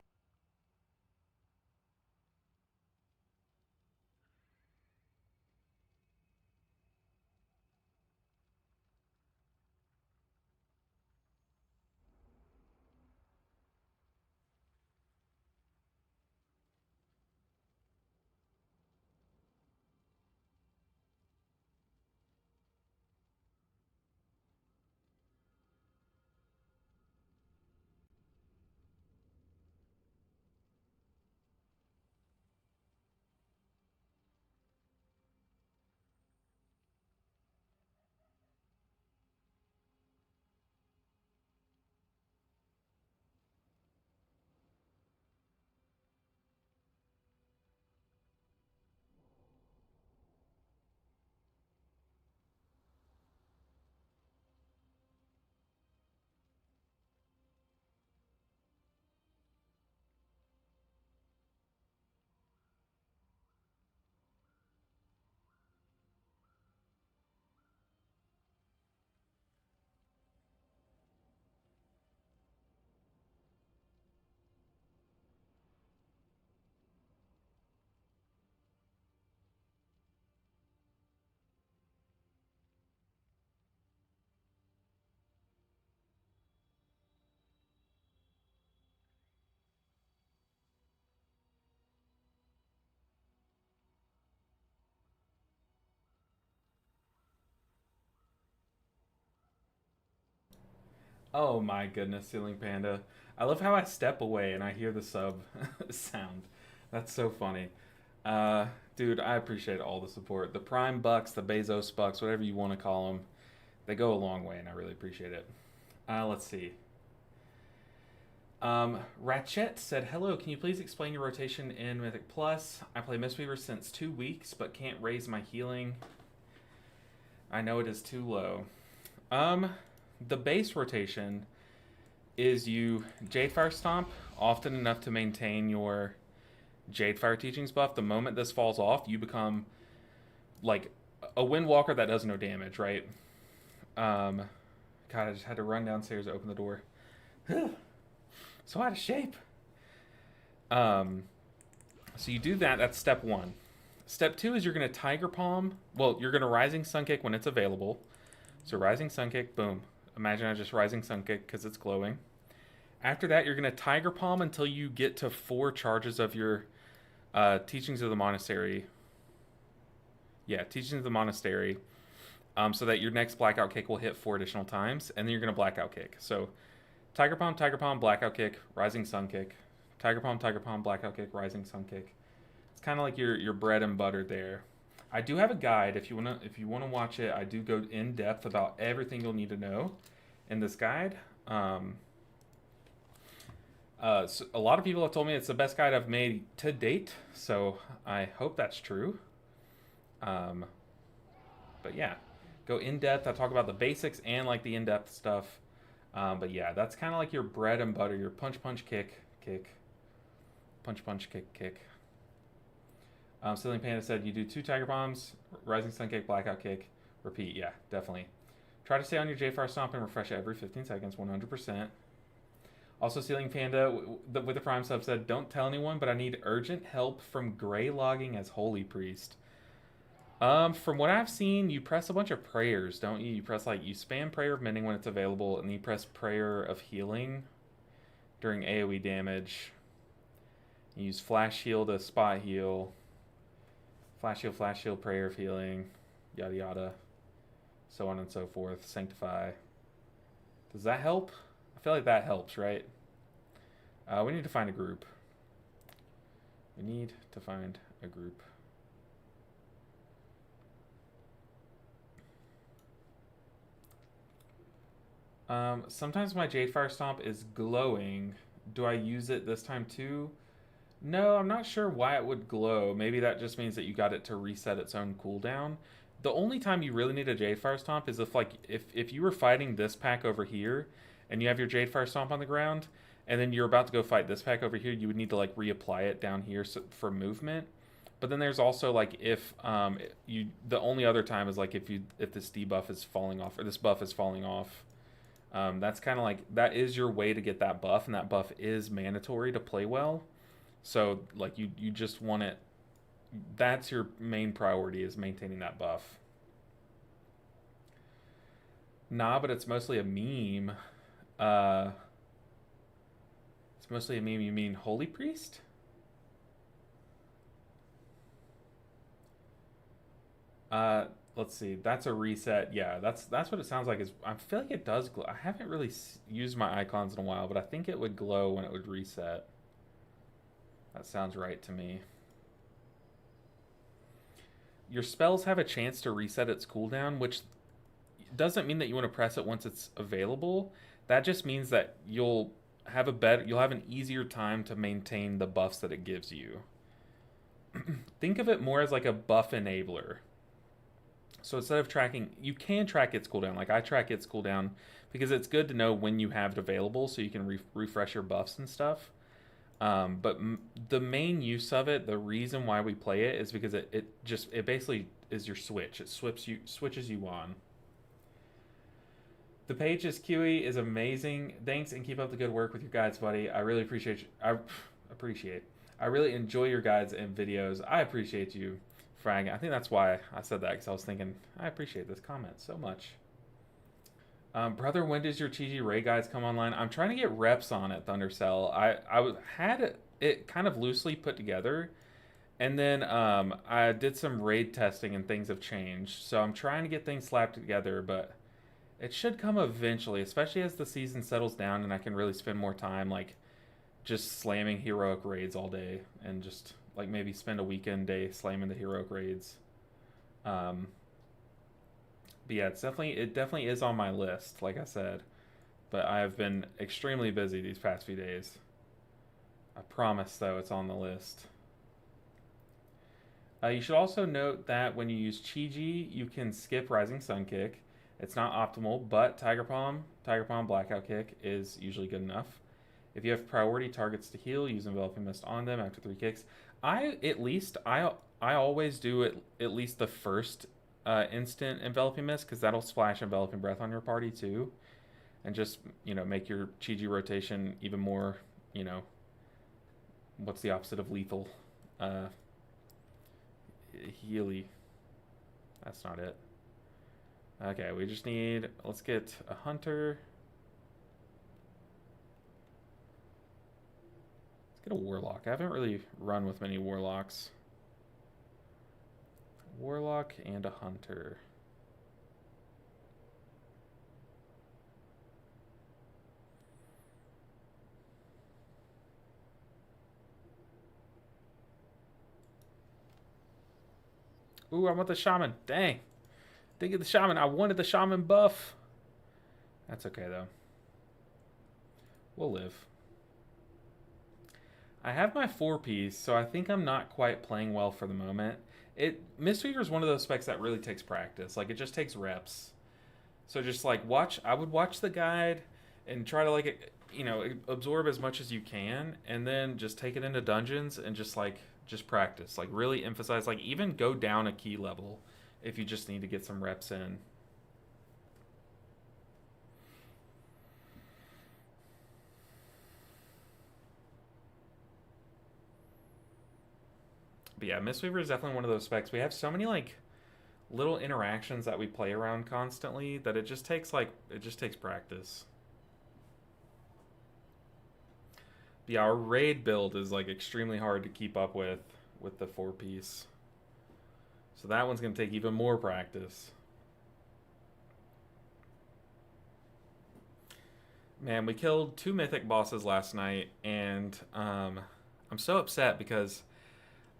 A: Oh my goodness, Ceiling Panda. I love how I step away and I hear the sub sound. That's so funny. Uh, Dude, I appreciate all the support. The Prime Bucks, the Bezos Bucks, whatever you want to call them, they go a long way and I really appreciate it. Let's see. Ratchet said, "Hello, can you please explain your rotation in Mythic Plus? I play Mistweaver since 2 weeks, but can't raise my healing. I know it is too low." Um, the base rotation is you Jadefire Stomp often enough to maintain your Jadefire Teachings buff. The moment this falls off, you become like a Windwalker that does no damage, right? Um, God, I just had to run downstairs to open the door. So out of shape. Um, so you do that. That's step one. Step two is you're going to Tiger Palm. Well, you're going to Rising Sun Kick when it's available. So Rising Sun Kick, boom. Imagine I just Rising Sun Kick because it's glowing. After that, you're going to Tiger Palm until you get to 4 charges of your Teachings of the Monastery. Yeah, Teachings of the Monastery. So that your next Blackout Kick will hit 4 additional times, and then you're going to Blackout Kick. So Tiger Palm, Blackout Kick, Rising Sun Kick. Tiger Palm, Blackout Kick, Rising Sun Kick. It's kind of like your bread and butter there. I do have a guide if you wanna watch it. I do go in depth about everything you'll need to know in this guide. So a lot of people have told me it's the best guide I've made to date, so I hope that's true. But yeah, go in depth. I talk about the basics and like the in depth stuff. But yeah, that's kind of like your bread and butter. Your punch, kick, punch, kick. Ceiling Panda said you do 2 Tiger Bombs, Rising Sun Kick, Blackout Kick, repeat. Yeah, definitely. Try to stay on your Jfire Stomp and refresh every 15 seconds, 100%. Also, Ceiling Panda with the Prime sub said, "Don't tell anyone, but I need urgent help from Grey logging as Holy Priest." From what I've seen, you press a bunch of prayers, don't you? You spam Prayer of Mending when it's available, and then you press Prayer of Healing during AoE damage. You use Flash Heal to spot heal. Flash Heal, Prayer of Healing, yada yada, so on and so forth. Sanctify. Does that help? I feel like that helps, right? We need to find a group. Sometimes my Jadefire Stomp is glowing. Do I use it this time too? No, I'm not sure why it would glow. Maybe that just means that you got it to reset its own cooldown. The only time you really need a Jadefire Stomp is if you were fighting this pack over here and you have your Jadefire Stomp on the ground and then you're about to go fight this pack over here, you would need to like reapply it down here for movement. But then there's also like if the only other time is like if this debuff is falling off or this buff is falling off That's kind of like that is your way to get that buff, and that buff is mandatory to play well. So like you just want it. That's your main priority is maintaining that buff. Nah, but it's mostly a meme. Uh, it's mostly a meme. You mean Holy Priest? Uh, let's see. That's a reset. Yeah, that's what it sounds like. Is I feel like it does glow. I haven't really used my icons in a while, but I think it would glow when it would reset. That sounds right to me. Your spells have a chance to reset its cooldown, which doesn't mean that you want to press it once it's available. That just means that you'll have an easier time to maintain the buffs that it gives you. Think of it more as like a buff enabler. So instead of tracking, you can track its cooldown. Like I track its cooldown because it's good to know when you have it available so you can refresh your buffs and stuff. But the main use of it, the reason why we play it is because it basically is your switch. It switches you on. The page is QE is amazing. Thanks and keep up the good work with your guides, buddy. I really appreciate you. I really enjoy your guides and videos. I appreciate you, Frag. I think that's why I said that because I was thinking I appreciate this comment so much. Brother, when does your TG Ray guides come online? I'm trying to get reps on it, Thundercell. I had it kind of loosely put together, and then I did some raid testing and things have changed. So I'm trying to get things slapped together, but it should come eventually, especially as the season settles down and I can really spend more time like just slamming heroic raids all day and just like maybe spend a weekend day slamming the heroic raids. But yeah, it definitely is on my list, like I said. But I have been extremely busy these past few days. I promise, though, it's on the list. You should also note that when you use Chi-Ji, you can skip Rising Sun Kick. It's not optimal, but Tiger Palm Blackout Kick is usually good enough. If you have priority targets to heal, use Enveloping Mist on them after 3 kicks. I always do at least the first instant Enveloping Mist because that'll splash Enveloping Breath on your party too, and just make your Chi-Ji rotation even more. What's the opposite of lethal? Healy. That's not it. Okay, we just need. Let's get a hunter. Let's get a warlock. I haven't really run with many warlocks. Warlock and a hunter. Ooh, I want the shaman. Dang. Didn't get the shaman. I wanted the shaman buff. That's okay, though. We'll live. I have my 4-piece, so I think I'm not quite playing well for the moment. Mistweaver is one of those specs that really takes practice. Like, it just takes reps. So just, like, I would watch the guide and try to, like, absorb as much as you can, and then just take it into dungeons and just practice. Like, really emphasize, like, even go down a key level if you just need to get some reps in. But yeah, Mistweaver is definitely one of those specs. We have so many, like, little interactions that we play around constantly that it just takes practice. But yeah, our raid build is, like, extremely hard to keep up with the 4-piece. So that one's going to take even more practice. Man, we killed 2 mythic bosses last night, and I'm so upset because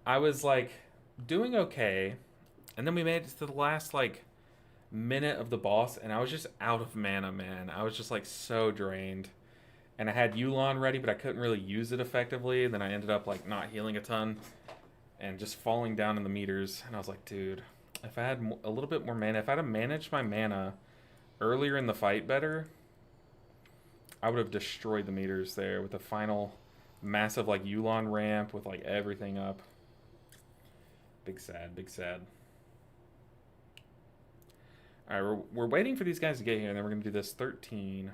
A: I was, like, doing okay, and then we made it to the last, like, minute of the boss, and I was just out of mana, man. I was just, like, so drained. And I had Yulon ready, but I couldn't really use it effectively, and then I ended up, like, not healing a ton and just falling down in the meters. And I was like, dude, if I had a little bit more mana, if I'd have managed my mana earlier in the fight better, I would have destroyed the meters there with the final massive, like, Yulon ramp with, like, everything up. Big sad, big sad. All right, we're waiting for these guys to get here, and then we're going to do this 13.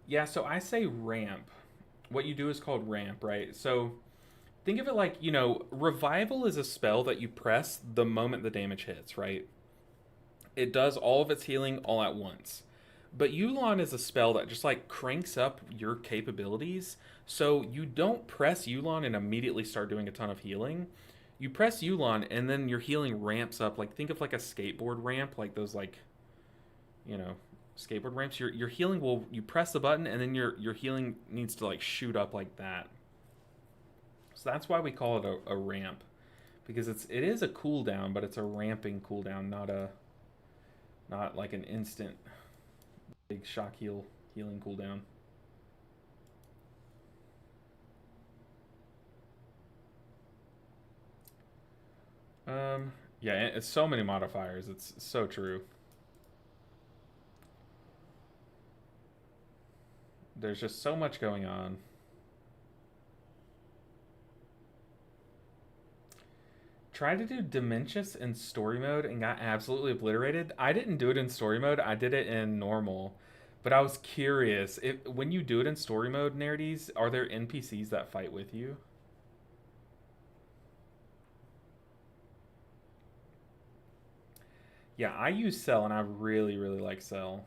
A: Yeah, so I say ramp. What you do is called ramp, right? So think of it like, revival is a spell that you press the moment the damage hits, right? It does all of its healing all at once. But Yulon is a spell that just like cranks up your capabilities. So you don't press Yulon and immediately start doing a ton of healing. You press Yulon and then your healing ramps up. Like think of like a skateboard ramp, like those like, you know, skateboard ramps. Your healing will you press the button and then your healing needs to like shoot up like that. So that's why we call it a ramp. Because it is a cooldown, but it's a ramping cooldown, not like an instant big shock healing cooldown. Yeah, it's so many modifiers. It's so true. There's just so much going on. Tried to do Dementius in story mode and got absolutely obliterated. I didn't do it in story mode. I did it in normal. But I was curious, when you do it in story mode, Nerdies, are there NPCs that fight with you? Yeah, I use Cell, and I really, really like Cell.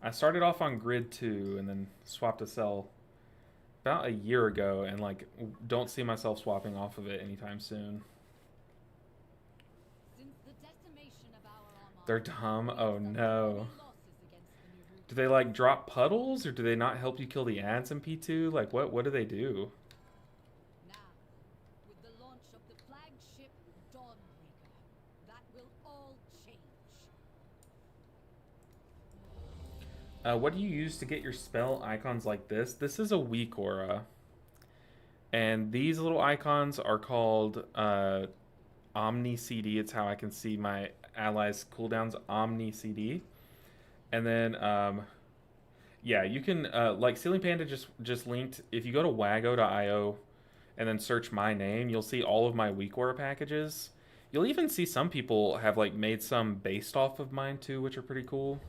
A: I started off on Grid 2, and then swapped to Cell about a year ago, and like don't see myself swapping off of it anytime soon. They're dumb? Oh no. Do they like drop puddles, or do they not help you kill the ads in P2? Like what do they do?
D: Now, with the launch of the flagship Dawnbreaker, that will all change.
A: What do you use to get your spell icons like this? This is a weak aura. And these little icons are called Omni CD. It's how I can see my allies' cooldowns, Omni CD. And then, yeah, you can, like Ceiling Panda just linked, if you go to wago.io and then search my name, you'll see all of my weak aura packages. You'll even see some people have, like, made some based off of mine, too, which are pretty cool.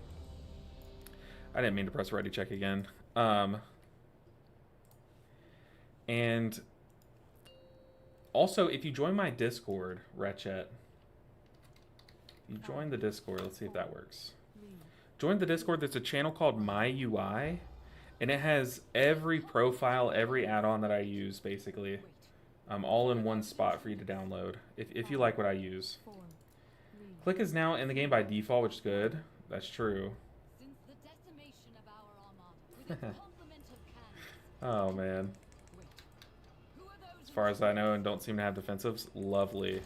A: I didn't mean to press ready check again. And also, if you join my Discord, Ratchet, you join the Discord. Let's see if that works. Join the Discord. There's a channel called My UI, and it has every profile, every add-on that I use, basically, all in one spot for you to download, if you like what I use. Click is now in the game by default, which is good. That's true. Oh, man. As far as I know, and don't seem to have defensives. Lovely.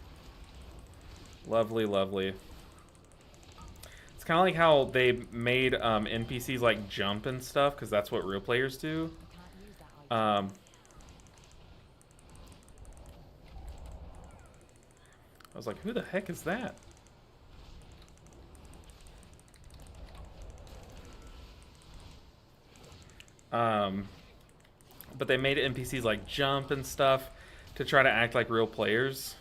A: Lovely, lovely. It's kind of like how they made NPCs like jump and stuff, because that's what real players do. I was like, who the heck is that? But they made NPCs like jump and stuff to try to act like real players.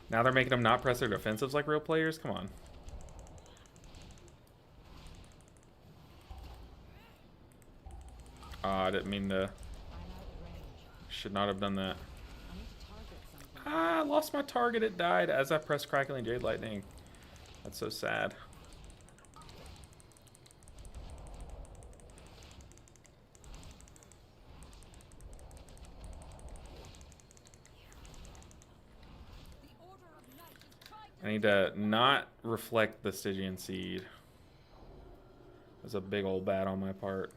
A: Now they're making them not press their defensives like real players? Come on. Oh, I didn't mean to. Should not have done that. Ah, I lost my target. It died as I pressed Crackling Jade Lightning. That's so sad. I need to not reflect the Stygian Seed. That's a big old bat on my part.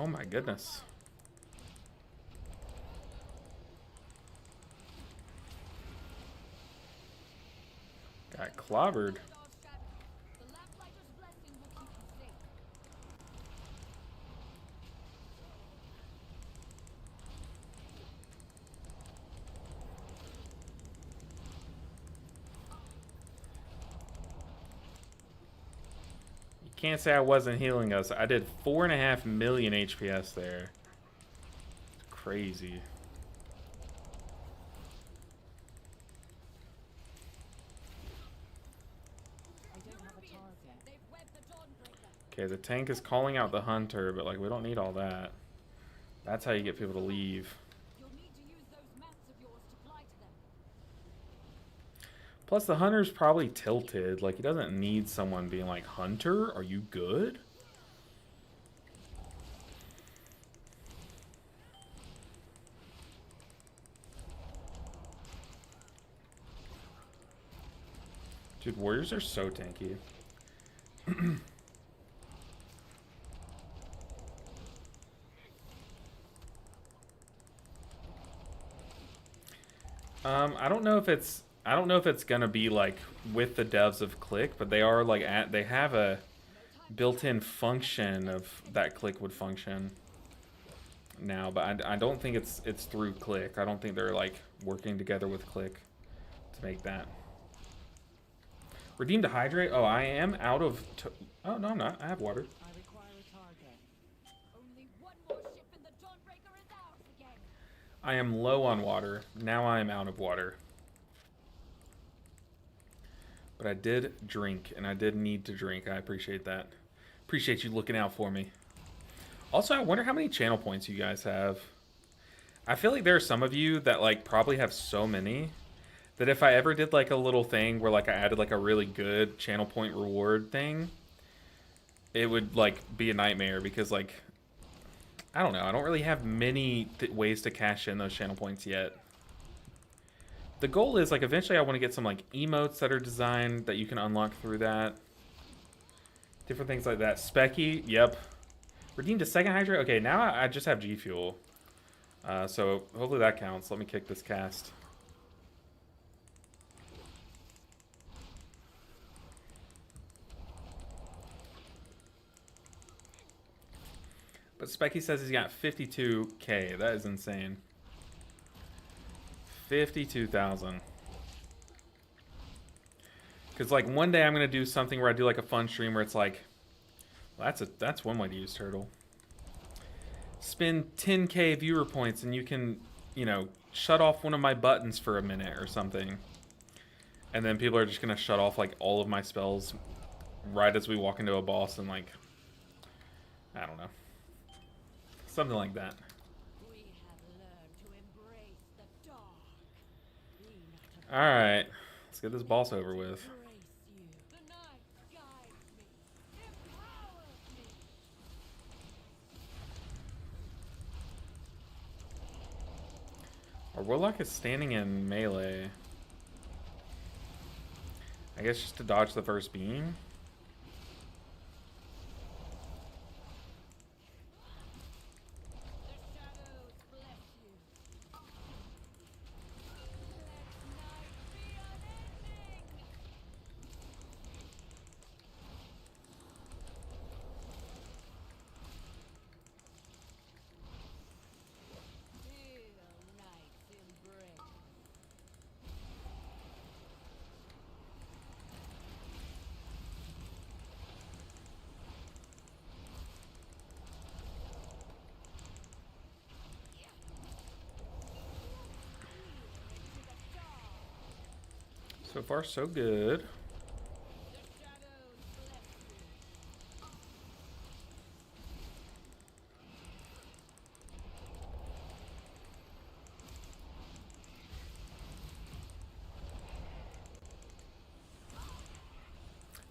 A: Oh my goodness. Got clobbered.
D: The lamplighter's blessing will keep you safe.
A: You can't say I wasn't healing us. I did 4.5 million HPS there. It's crazy.
C: I don't have a target.
D: They've webbed the Dawnbreaker.
A: Okay, the tank is calling out the hunter, but like we don't need all that. That's how you get people to leave.
D: You'll need to use those mats of yours to fly to them.
A: Plus the hunter's probably tilted. Like he doesn't need someone being like, Hunter, are you good? Dude, warriors are so tanky. I don't know if it's gonna be like with the devs of Click, but they are like they have a built-in function of that Click would function now, but I don't think it's through Click. I don't think they're like working together with Click to make that. Redeem to hydrate. Oh, I am out of. Oh no, I'm not. I have water.
C: I require a target.
D: Only one more ship and the Dawnbreaker is ours again.
A: I am low on water. Now I am out of water. But I did drink, and I did need to drink. I appreciate that. Appreciate you looking out for me. Also, I wonder how many channel points you guys have. I feel like there are some of you that like probably have so many that if I ever did like a little thing where like I added like a really good channel point reward thing, it would like be a nightmare because like, I don't know. I don't really have many ways to cash in those channel points yet. The goal is like eventually I want to get some like emotes that are designed that you can unlock through that. Different things like that. Specky, yep. Redeemed a second hydrate. Okay, now I just have G Fuel. So hopefully that counts. Let me kick this cast. But Specky says he's got 52K. That is insane. 52,000. Because like one day I'm gonna do something where I do like a fun stream where it's like, well, that's one way to use Turtle. Spend 10K viewer points and you can, you know, shut off one of my buttons for a minute or something. And then people are just gonna shut off like all of my spells right as we walk into a boss and like, I don't know. Something like that.
D: We have learned to embrace the dark. Be not afraid
A: Alright, let's get this boss over with.
D: to embrace you. The night guides me, empowers me.
A: Our Warlock is standing in melee. I guess just to dodge the first beam.
D: The shadows bless you. Let night be unending. Feel night's embrace.
A: So far, so good.
D: The shadows bless you.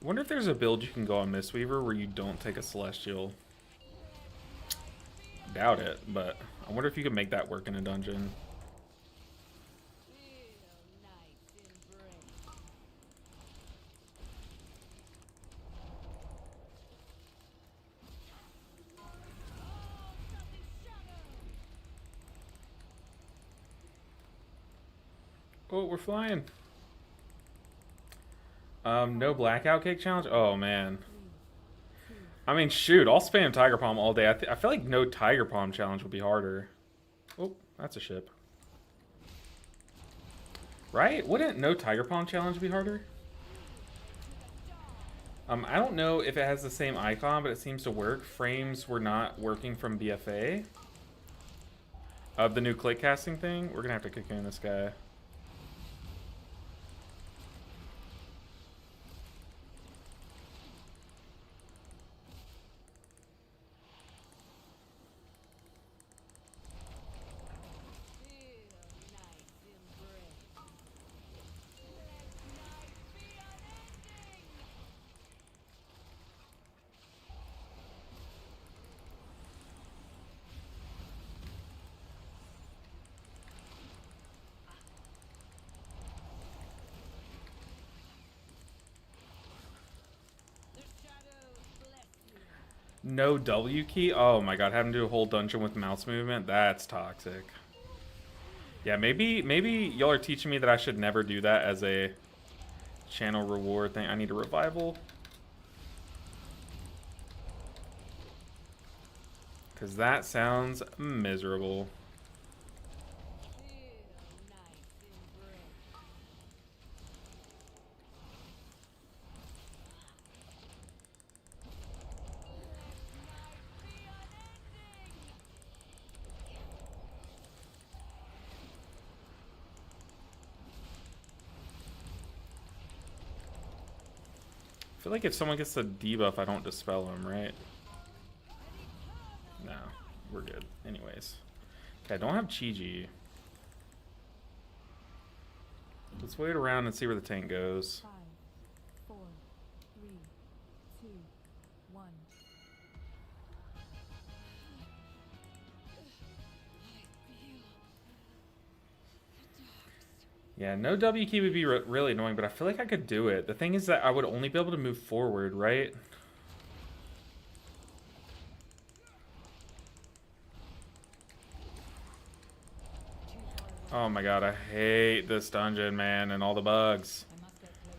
A: I wonder if there's a build you can go on Mistweaver where you don't take a Celestial. Doubt it, but I wonder if you can make that work in a dungeon.
D: Feel night's embrace.
A: Oh, we're flying. No blackout cake challenge? Oh, man. I mean, shoot, I'll spam Tiger Palm all day. I feel like no Tiger Palm challenge would be harder. Oh, that's a ship. Right? Wouldn't no Tiger Palm challenge be harder? I don't know if it has the same icon, but it seems to work. Frames were not working from BFA. Of the new click casting thing. We're gonna have to cocoon this guy. No W key? Oh my god, having to do a whole dungeon with mouse movement? That's toxic. Yeah, maybe y'all are teaching me that I should never do that as a channel reward thing. I need a revival. Because that sounds miserable. I feel like if someone gets the debuff, I don't dispel them, right? No, we're good. Anyways. Okay, I don't have Chi-Ji. Let's wait around and see where the tank goes.
C: 5, 4, 3, 2, 1.
A: Yeah, no W key would be really annoying, but I feel like I could do it. The thing is that I would only be able to move forward, right? Oh my god, I hate this dungeon, man, and all the bugs.
C: I must get closer.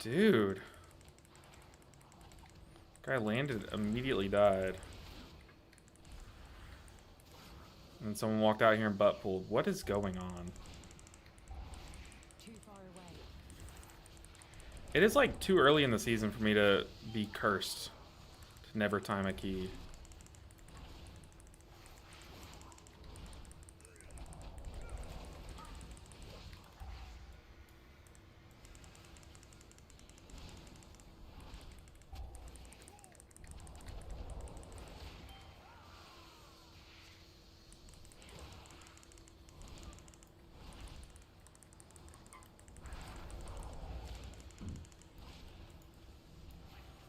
A: Dude. Guy landed, immediately died. And someone walked out here and butt pulled. What is going on?
C: Too far away.
A: It is like too early in the season for me to be cursed. To never time a key.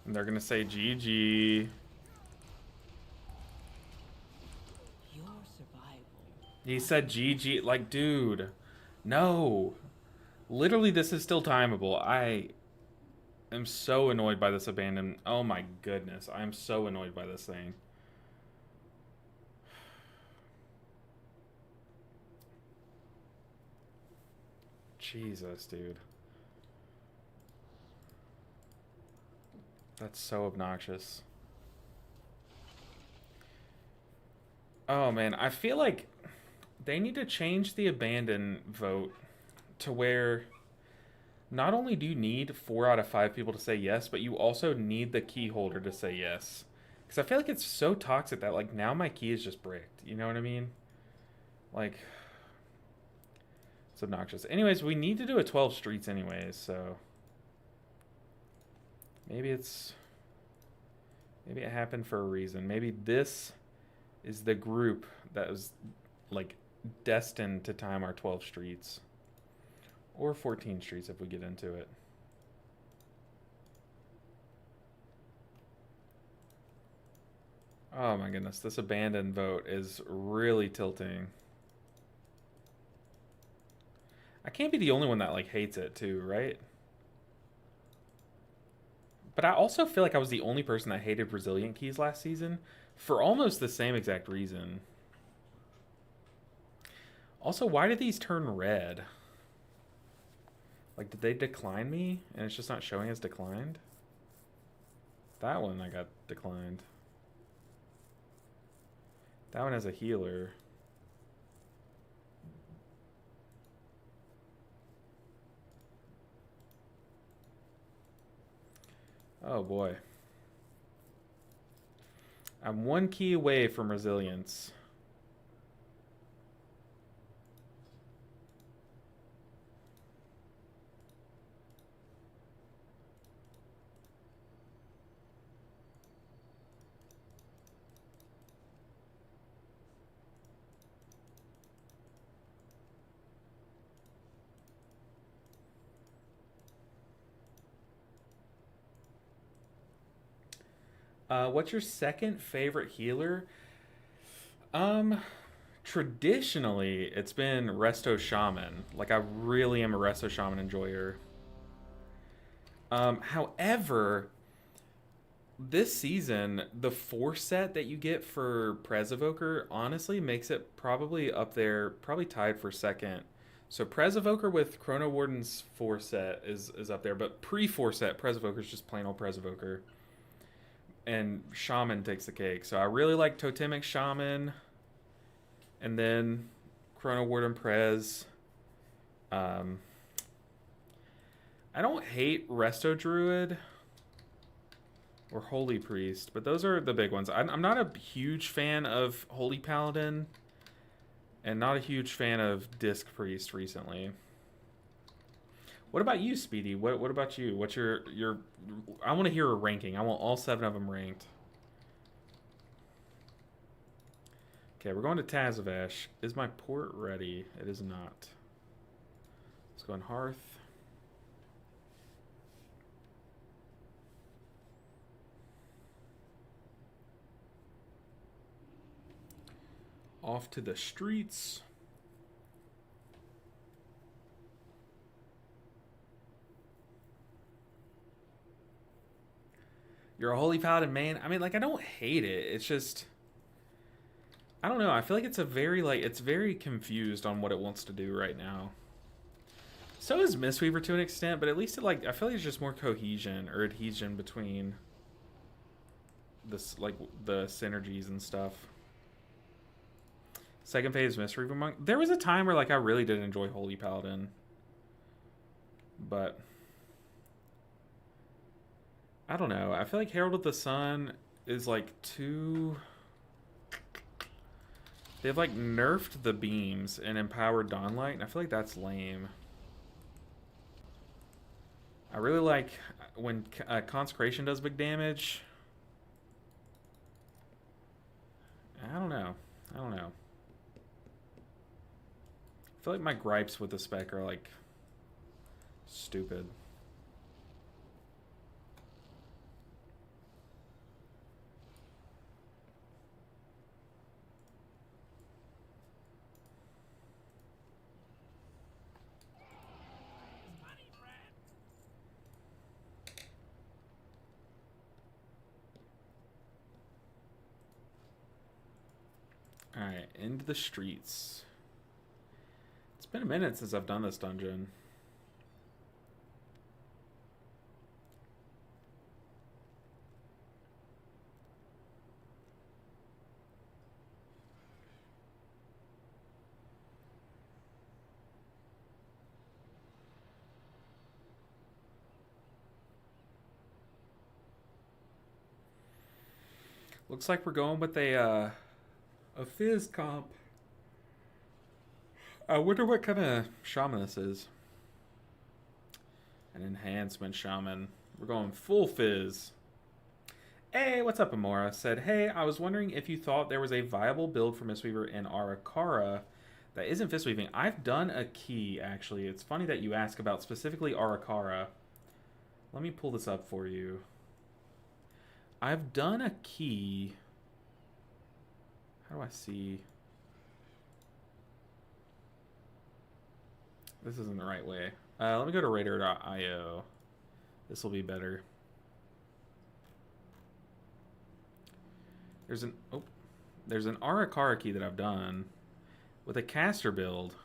A: And they're gonna say GG.
C: Your survival.
A: He said GG. Like, dude. No. Literally, this is still timeable. I am so annoyed by this abandon. Oh my goodness. I am so annoyed by this thing. Jesus, dude. That's so obnoxious. Oh man, I feel like they need to change the abandon vote to where not only do you need 4 out of 5 people to say yes, but you also need the key holder to say yes. Because I feel like it's so toxic that like now my key is just bricked. You know what I mean? Like, it's obnoxious. Anyways, we need to do a 12 streets anyways, so maybe it happened for a reason. Maybe this is the group that was like destined to time our 12 streets. Or 14 streets if we get into it. Oh my goodness, this abandoned vote is really tilting. I can't be the only one that like hates it too, right? But I also feel like I was the only person that hated Resilient Keys last season for almost the same exact reason. Also, why did these turn red? Like, did they decline me and it's just not showing as declined? That one I got declined. That one has a healer. Oh boy. I'm one key away from resilience. What's your second favorite healer? Um, Traditionally, it's been Resto Shaman. Like, I really am a Resto Shaman enjoyer. However, this season, the 4 set that you get for Prez Evoker honestly makes it probably up there, probably tied for second. So Prez Evoker with Chrono Warden's 4 set is up there, but pre 4 set, Prez Evoker is just plain old Prez Evoker. And Shaman takes the cake. So I really like Totemic Shaman, and then Chrono Warden Prez. Um, I don't hate Resto Druid or Holy Priest, but those are the big ones. I'm not a huge fan of Holy Paladin, and not a huge fan of Disc Priest recently. What about you, Speedy? What about you? What's your I want to hear a ranking. I want all 7 of them ranked. Okay, we're going to Tazavesh. Is my port ready? It is not. Let's go on Hearth. Off to the streets. You're a Holy Paladin main? I mean, like, I don't hate it. It's just, I don't know. I feel like it's a very, like, it's very confused on what it wants to do right now. So is Mistweaver to an extent, but at least it, like, I feel like it's just more cohesion or adhesion between this, like, the synergies and stuff. Second phase Mistweaver Monk. There was a time where, like, I really did enjoy Holy Paladin, but I don't know. I feel like Herald of the Sun is like too. They've like nerfed the beams and empowered Dawnlight, and I feel like that's lame. I really like when Consecration does big damage. I don't know. I don't know. I feel like my gripes with the spec are like stupid. Alright, into the streets. It's been a minute since I've done this dungeon. Looks like we're going with a Fizz comp. I wonder what kind of shaman this is. An enhancement shaman. We're going full Fizz. Hey, what's up, Amora? Said, hey, I was wondering if you thought there was a viable build for Mistweaver in Arakara that isn't Fistweaving. I've done a key, actually. It's funny that you ask about specifically Arakara. Let me pull this up for you. I've done a key do I see? This isn't the right way. Let me go to radar.io. This will be better. There's an Arakara key that I've done with a caster build.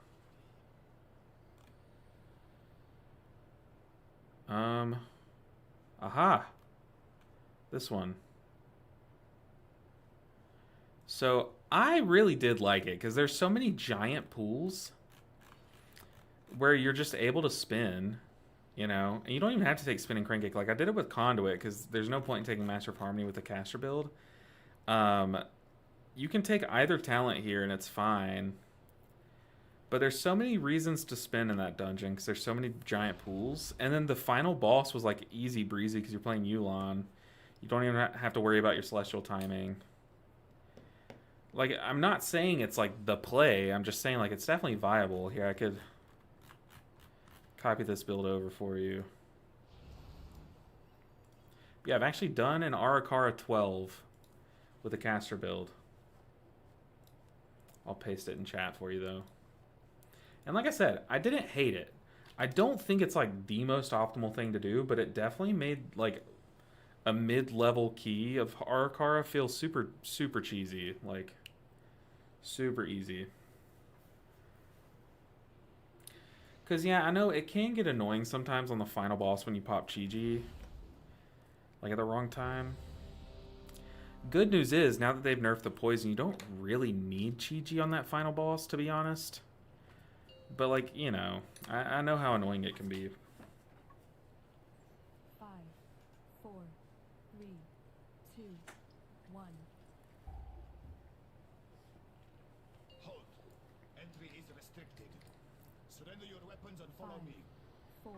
A: Aha. This one. So I really did like it because there's so many giant pools where you're just able to spin, you know, and you don't even have to take spin and crank kick. Like I did it with conduit because there's no point in taking Master of Harmony with the caster build. You can take either talent here and it's fine. But there's so many reasons to spin in that dungeon because there's so many giant pools. And then the final boss was like easy breezy because you're playing Yulon. You don't even have to worry about your celestial timing. Like, I'm not saying it's like the play. I'm just saying like it's definitely viable. Here, I could copy this build over for you. Yeah, I've actually done an Arakara 12 with a caster build. I'll paste it in chat for you though. And like I said, I didn't hate it. I don't think it's like the most optimal thing to do, but it definitely made like a mid-level key of Arakara feel super, super cheesy. Like, super easy. Because, yeah, I know it can get annoying sometimes on the final boss when you pop Chi-Ji. Like, at the wrong time. Good news is, now that they've nerfed the poison, you don't really need Chi-Ji on that final boss, to be honest. But, like, you know, I know how annoying it can be.
C: 5, 4, 3, 2, 1.
E: Halt. Entry is restricted. Surrender your weapons and follow
C: 5,
E: me.
C: 4,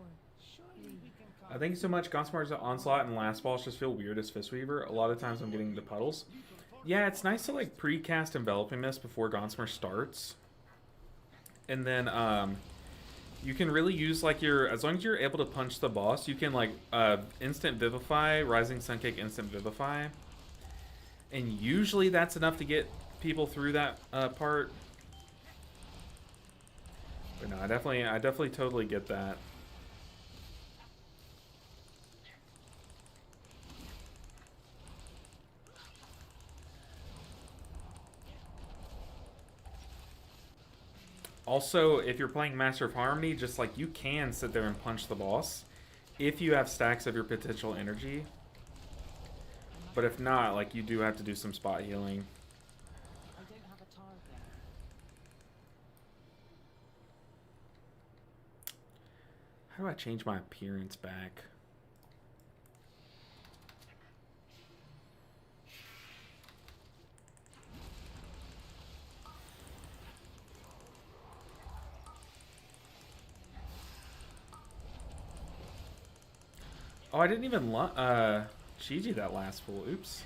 C: 3.
A: Thank you so much. Gauntmar's Onslaught and Last Boss just feel weird as Fistweaver. A lot of times I'm getting the puddles. Yeah, it's nice to, like, pre-cast Enveloping Mist before Gauntmar starts. And then, you can really use, like, as long as you're able to punch the boss, you can, like, instant Vivify, Rising Suncake instant Vivify. And usually that's enough to get people through that, part. But no, I definitely totally get that. Also, if you're playing Master of Harmony, just like you can sit there and punch the boss if you have stacks of your potential energy. But if not, like you do have to do some spot healing.
C: I don't have a target.
A: How do I change my appearance back? Oh, I didn't even Chi-Ji that last pool. Oops.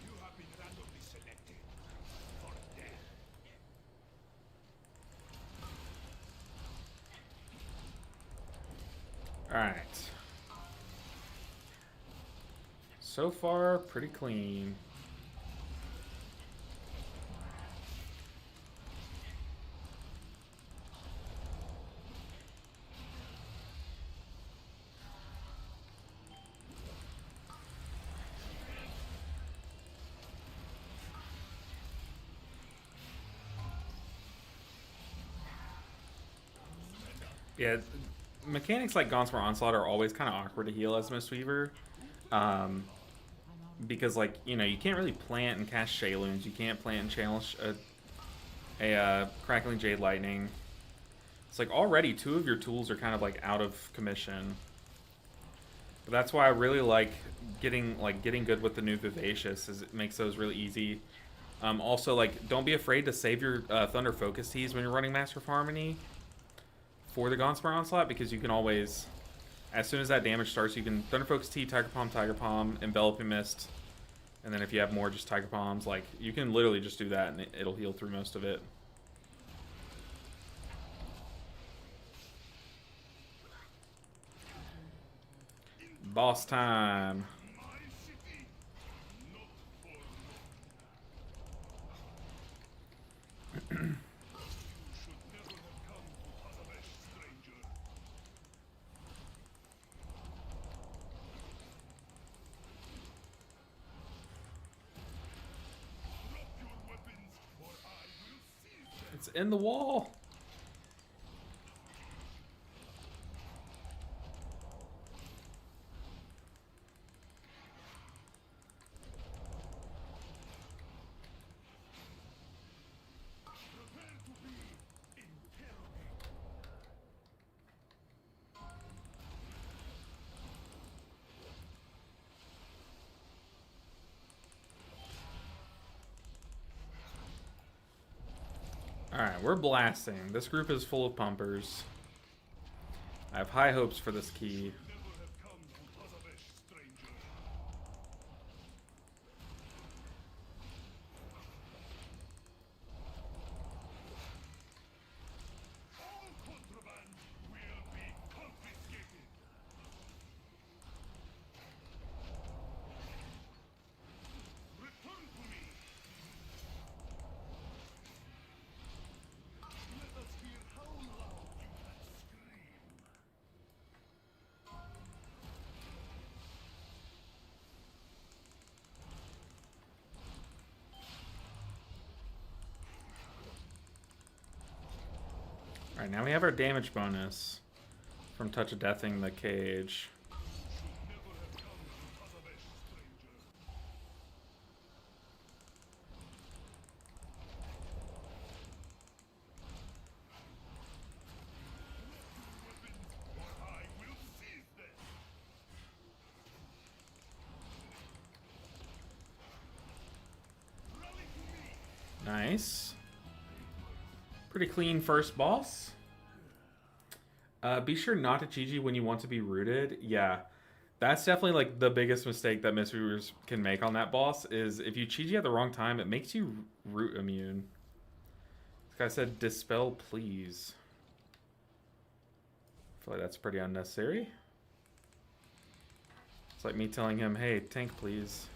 E: You have been randomly selected for death.
A: Alright. So far, pretty clean. Yeah, mechanics like Gaunt's Onslaught are always kind of awkward to heal as Mistweaver. Because, like, you know, you can't really plant and cast Shayloons. You can't plant and challenge a Crackling Jade Lightning. It's like already 2 of your tools are kind of like out of commission. But that's why I really like getting good with the new Vivacious, is it makes those really easy. Also, like, don't be afraid to save your Thunder Focus Teas when you're running Master of Harmony for the Gauntspire Onslaught, because you can always, as soon as that damage starts, you can Thunder Focus Tea, Tiger Palm, Enveloping Mist, and then if you have more, just Tiger Palms. Like, you can literally just do that and it'll heal through most of it. Boss time. It's in the wall. Alright, we're blasting. This group is full of pumpers. I have high hopes for this key. Alright, now we have our damage bonus from Touch of Deathing the cage. Nice. Pretty clean first boss. Be sure not to GG when you want to be rooted. Yeah, that's definitely like the biggest mistake that Mistweavers can make on that boss, is if you GG at the wrong time, it makes you root immune. This guy said, dispel please. I feel like that's pretty unnecessary. It's like me telling him, hey, tank please.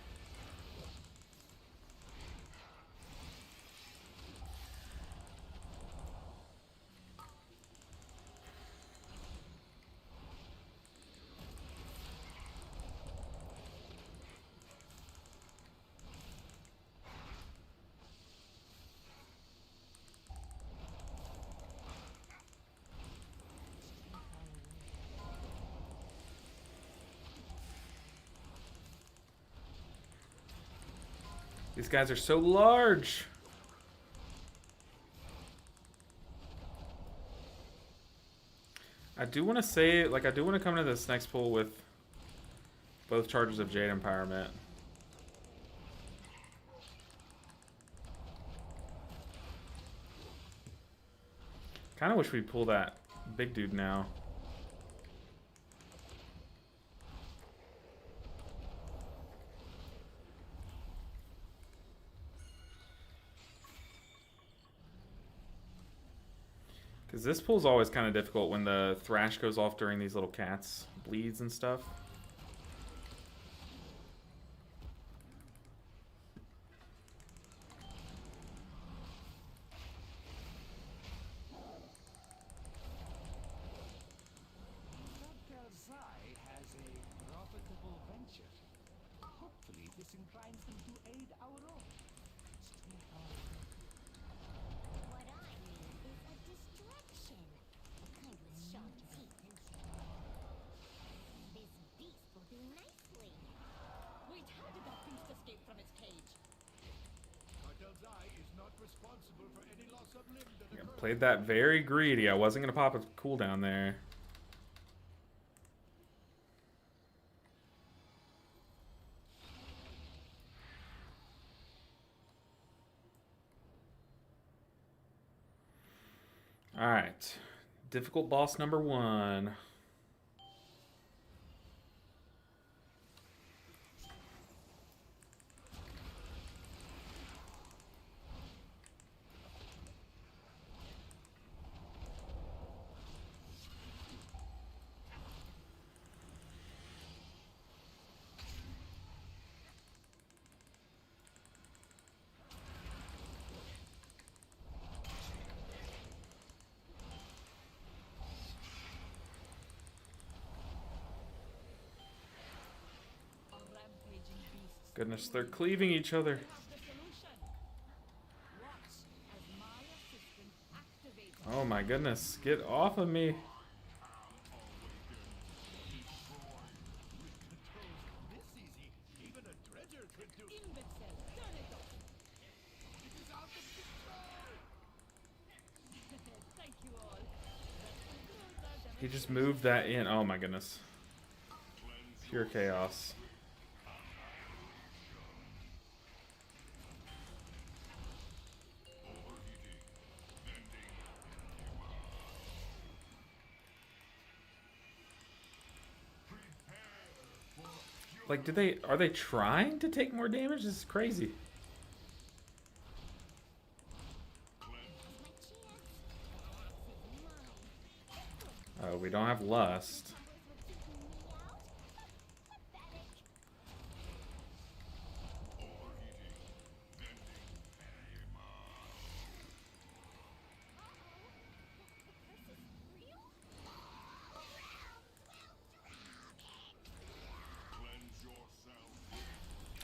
A: These guys are so large. I do want to say, like, I do want to come to this next pull with both charges of Jade Empowerment. Kind of wish we'd pull that big dude now. Because this pull's always kind of difficult when the thrash goes off during these little cats bleeds and stuff.
B: Has a profitable venture. Hopefully this inclines them to aid our own. Stay calm.
F: What I need is a distraction. A kind with sharp teeth. This beast will do nicely.
D: Wait, how did that beast escape from its cage?
E: Cartel's Eye is not responsible for any loss of limb that
A: Yeah,
E: occurs.
A: played that very greedy. I wasn't going to pop a cooldown there. All right. Difficult boss number 1.
C: A rampaging beasts.
A: Goodness, they're cleaving each other.
C: Have the solution. Watch as my assistant activates.
A: Oh my goodness, get off of me.
E: This easy, even a dredger could do.
C: Imbecile, turn it off.
E: It is out of control.
C: Thank you all. That concludes our
A: He just moved that in. Oh my goodness. Pure chaos. Like, are they trying to take more damage? This is crazy. Oh, we don't have lust.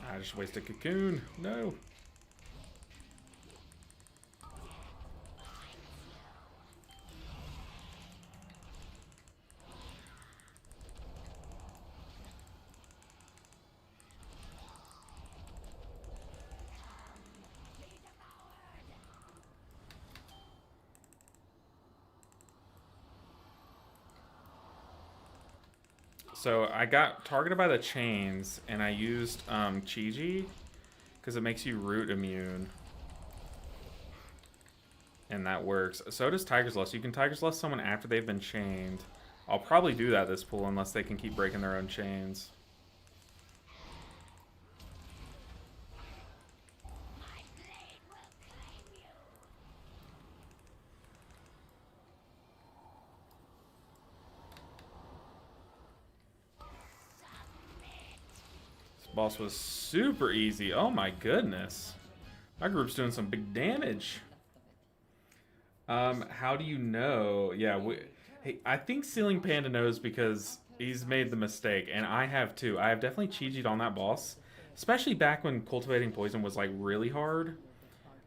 A: I just wasted cocoon. No. So I got targeted by the chains, and I used Chi-Ji, because it makes you root immune. And that works. So does Tiger's Lust. You can Tiger's Lust someone after they've been chained. I'll probably do that this pool, unless they can keep breaking their own chains. Boss was super easy. Oh my goodness. My group's doing some big damage. How do you know? Yeah, hey, I think Ceiling Panda knows because he's made the mistake, and I have too. I have definitely Chi-Ji'd on that boss, especially back when Cultivating Poison was like really hard.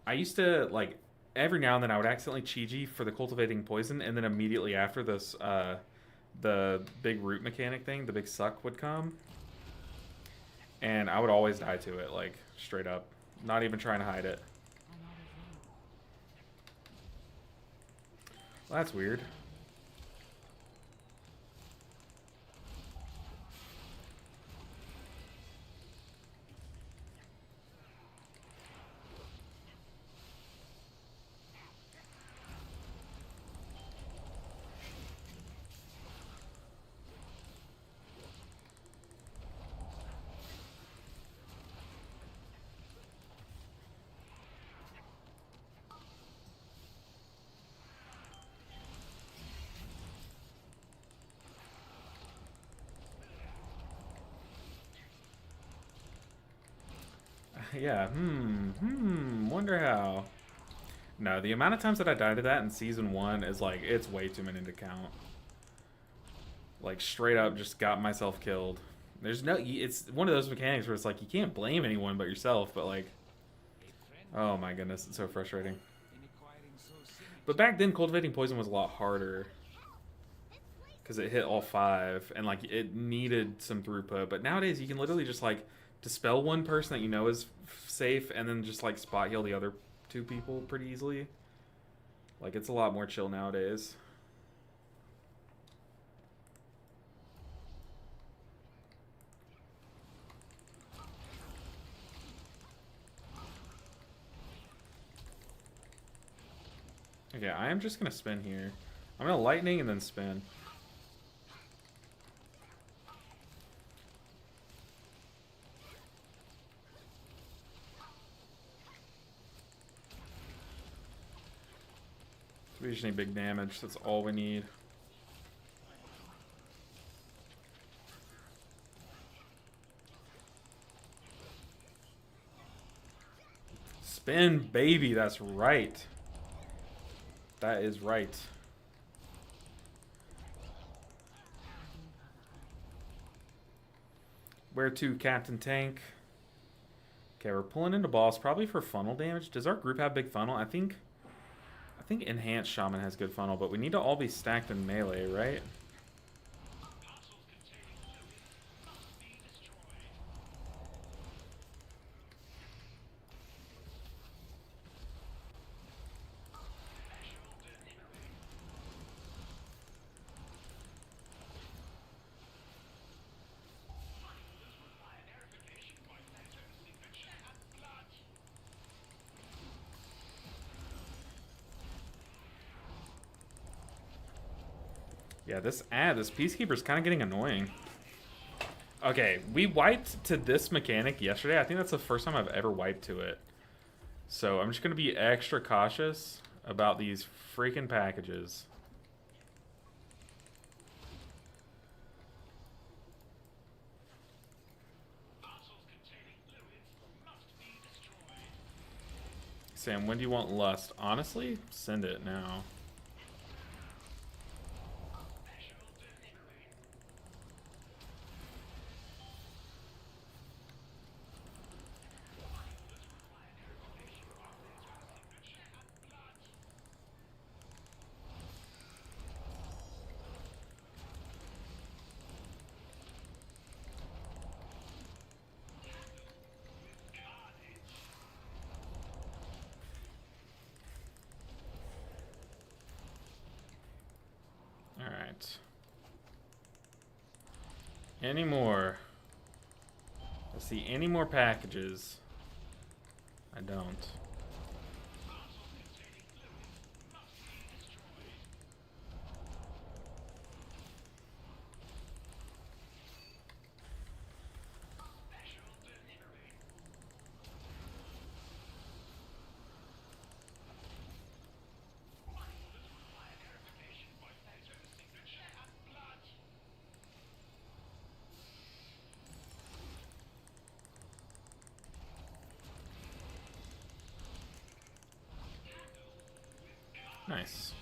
A: I used to like every now and then I would accidentally Chi-Ji for the Cultivating Poison, and then immediately after this, the big root mechanic thing, the big suck would come. And I would always die to it, like, straight up. Not even trying to hide it. Well, that's weird. Yeah, wonder how. No, the amount of times that I died to that in Season 1 is like, it's way too many to count. Like, straight up just got myself killed. There's no, it's one of those mechanics where it's like, you can't blame anyone but yourself, but like, oh my goodness, it's so frustrating. But back then, Cultivating Poison was a lot harder. Because it hit all 5, and like, it needed some throughput. But nowadays, you can literally just like, dispel one person that you know is safe, and then just like spot heal the other 2 people pretty easily. Like, it's a lot more chill nowadays. Okay, I am just gonna spin here. I'm gonna lightning and then spin. We just need big damage. That's all we need. Spin, baby. That's right. That is right. Where to, Captain Tank? Okay, we're pulling into boss, probably for funnel damage. Does our group have big funnel? I think Enhanced Shaman has good funnel, but we need to all be stacked in melee, right? Yeah, this Peacekeeper's kind of getting annoying. Okay, we wiped to this mechanic yesterday. I think that's the first time I've ever wiped to it. So I'm just going to be extra cautious about these freaking packages. Sam, when do you want Lust? Honestly, send it now. Alright. Any more? Let's see, any more packages? I don't. Nice.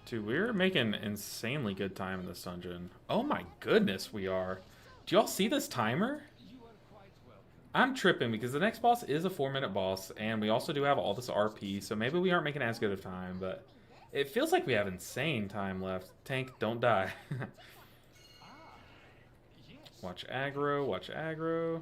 A: Dude, we're making insanely good time in this dungeon. Oh my goodness, we are. Do y'all see this timer? I'm tripping because the next boss is a 4-minute boss, and we also do have all this RP, so maybe we aren't making as good of time, but it feels like we have insane time left. Tank, don't die. Watch aggro, watch aggro.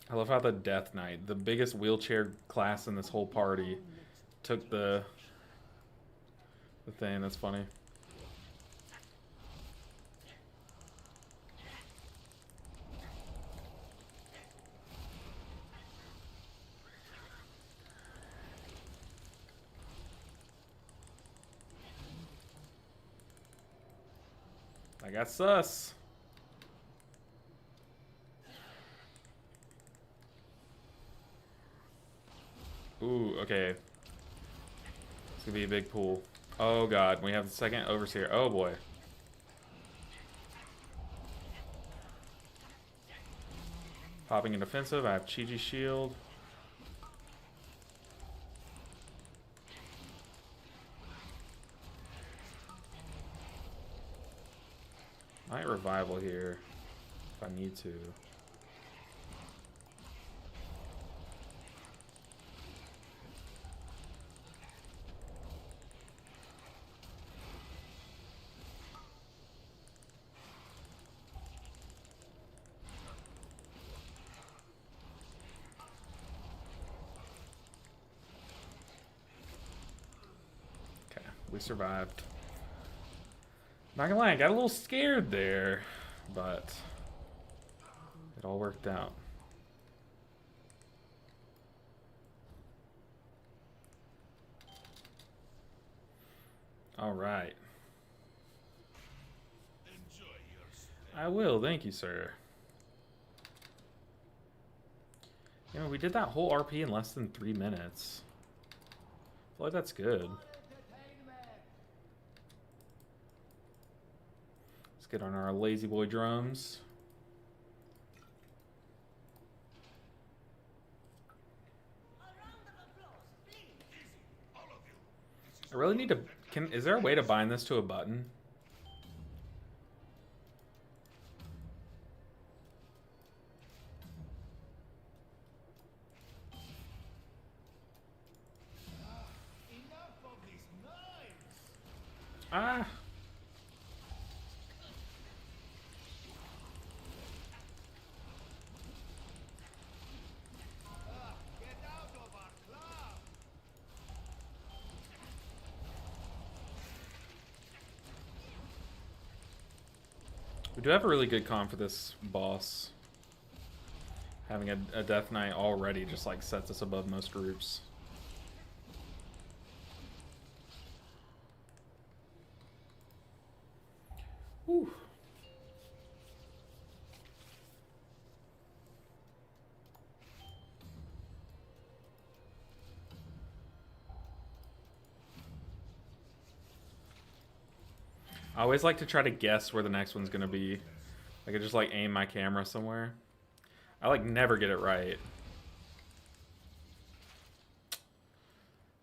A: I love how the Death Knight, the biggest wheelchair class in this whole party, took the thing. That's funny. I got sus. Ooh, okay. It's gonna be a big pool. Oh god, we have the second overseer. Oh boy. Popping in defensive. I have Chi-Chi shield. Might revival here if I need to. We survived. Not gonna lie, I got a little scared there, but it all worked out. All right. I will, thank you, sir. You know, we did that whole RP in less than 3 minutes. I feel like that's good. Let's get on our lazy boy drums. I really need to... Is there a way to bind this to a button? Ah! We do have a really good comp for this boss. Having a Death Knight already just like sets us above most groups. Whew. I always like to try to guess where the next one's gonna be. I could just like aim my camera somewhere. I like never get it right.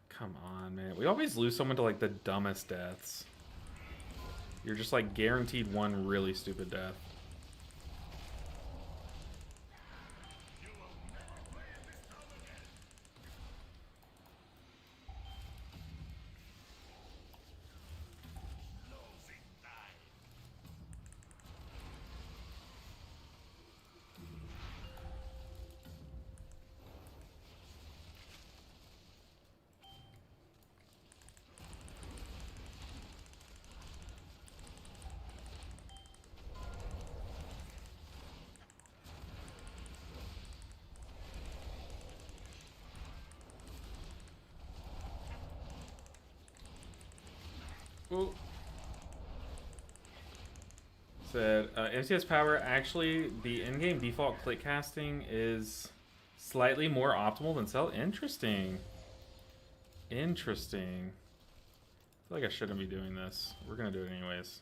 A: Come on, man. We always lose someone to like the dumbest deaths. You're just like guaranteed one really stupid death. Ooh. Said, MCS power, actually, the in-game default click casting is slightly more optimal than cell. Interesting. Interesting. I feel like I shouldn't be doing this. We're gonna do it anyways.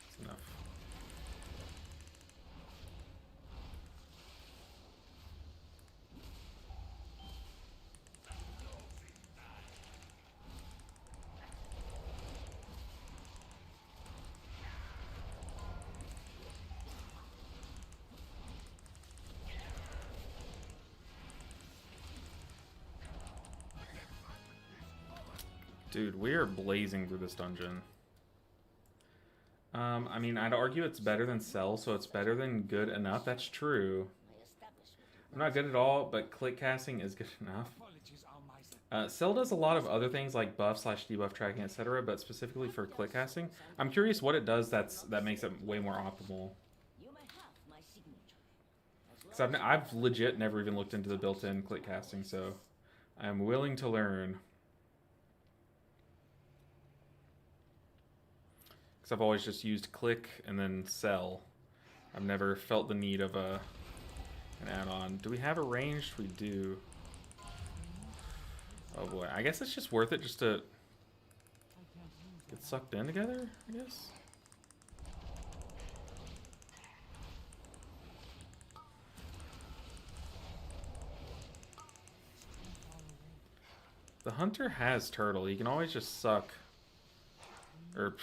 A: That's enough. Dude, we are blazing through this dungeon. I mean, I'd argue it's better than Cell, so it's better than good enough. That's true. I'm not good at all, but click casting is good enough. Cell does a lot of other things like buff/debuff tracking, etc., but specifically for click casting, I'm curious what it does that makes it way more optimal. Because I've legit never even looked into the built-in click casting, so I'm willing to learn. I've always just used click and then cell. I've never felt the need of an add-on. Do we have a ranged? We do. Oh boy, I guess it's just worth it just to get sucked in together, I guess. The hunter has turtle. He can always just suck. Or,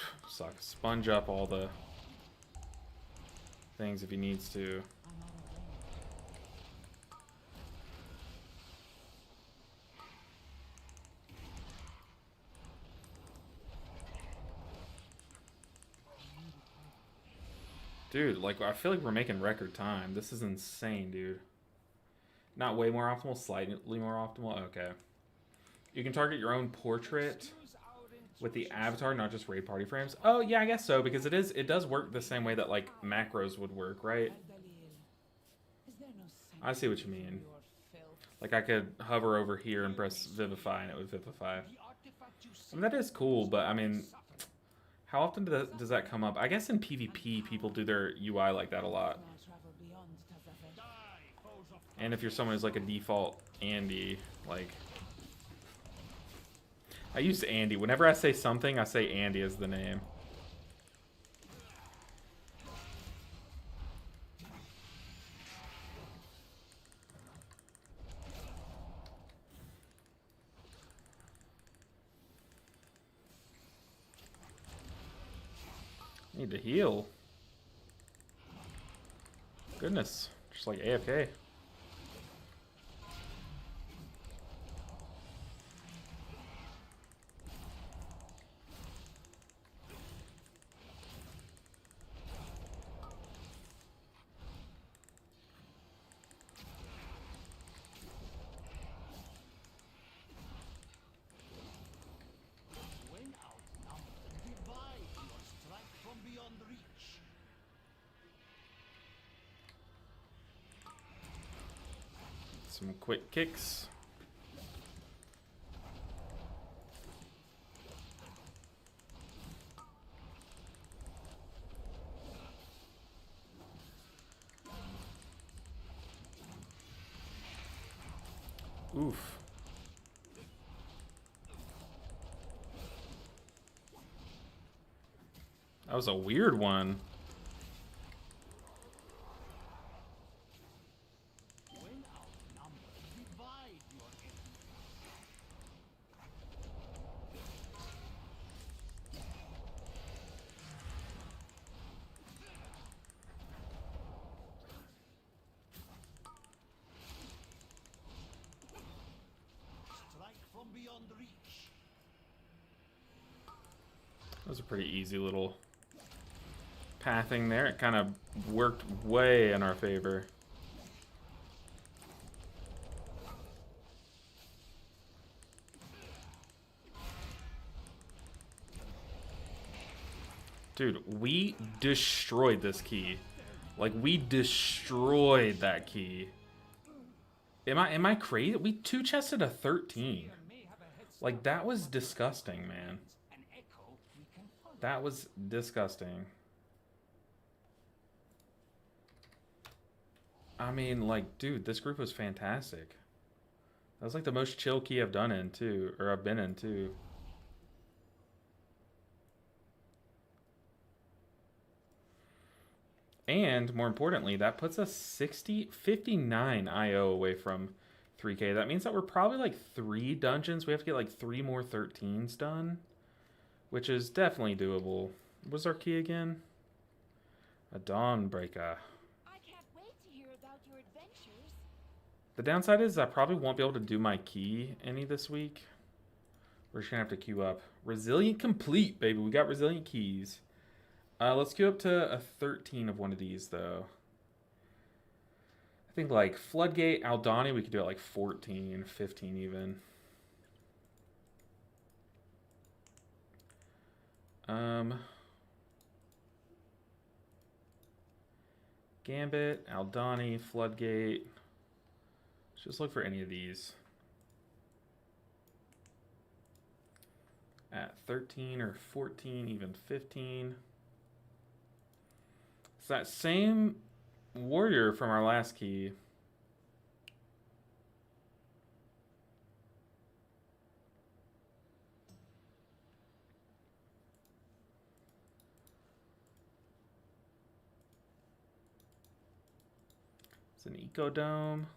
A: sponge up all the things if he needs to. Dude, like, I feel like we're making record time. This is insane, dude. Not way more optimal, slightly more optimal? Okay. You can target your own portrait
B: Use our
A: with the
B: intuition.
A: avatar, not just raid party frames. Oh yeah, I guess so, because it does work the same way that like macros would work, right?
C: Al-Dalil, is there no
A: I see what you
C: sanctity in
A: mean.
C: your filth?
A: Like I could hover over here and press Vivify and it would Vivify.
B: The artifact you
A: I mean, that is cool, but I mean,
B: suffer.
A: how often does that come up? I guess in PvP, people do their UI like that a lot.
C: Now travel beyond Tazavet.
E: Die, foes of
A: And if you're someone who's like a default Andy, like... I use Andy. Whenever I say something, I say Andy as the name. Need to heal. Goodness. Just like AFK.
E: When outnumbered, divide your strike from beyond reach.
A: Some quick kicks. Oof. That was a weird one.
E: When outnumbered, divide your enemy. Strike from beyond reach.
A: That was a pretty easy little pathing there. It kind of worked way in our favor. Dude, we destroyed this key. Like, we destroyed that key. Am I crazy? We two-chested a 13. Like, that was disgusting, man.
B: An echo we can follow.
A: That was disgusting. I mean, like, dude, this group was fantastic. That was like the most chill key I've done in, too. Or I've been in, too. And, more importantly, that puts us 59 IO away from 3K. That means that we're probably like 3 dungeons. We have to get like 3 more 13s done. Which is definitely doable. What was our key again? A Dawnbreaker.
F: I can't wait to hear about your adventures.
A: The downside is I probably won't be able to do my key any this week. We're just gonna have to queue up. Resilient complete, baby. We got resilient keys. Let's queue up to a 13 of one of these, though. I think like Floodgate, Aldani, we could do it like 14, 15 even. Gambit, Aldani, Floodgate. Let's just look for any of these. At 13 or 14, even 15. It's that same warrior from our last key. It's an Eco Dome.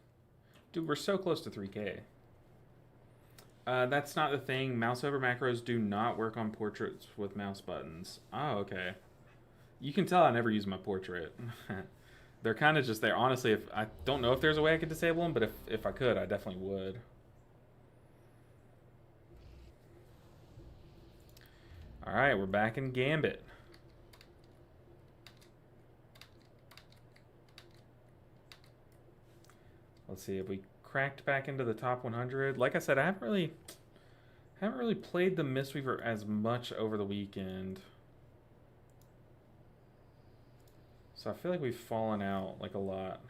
A: Dude, we're so close to 3K. That's not the thing. Mouse over macros do not work on portraits with mouse buttons. Oh, okay. You can tell I never use my portrait. They're kind of just there. Honestly, if I don't know if there's a way I could disable them, but if I could, I definitely would. All right, we're back in Gambit. Let's see if we cracked back into the top 100. Like I said, I haven't really Haven't really played the Mistweaver as much over the weekend. So I feel like we've fallen out like a lot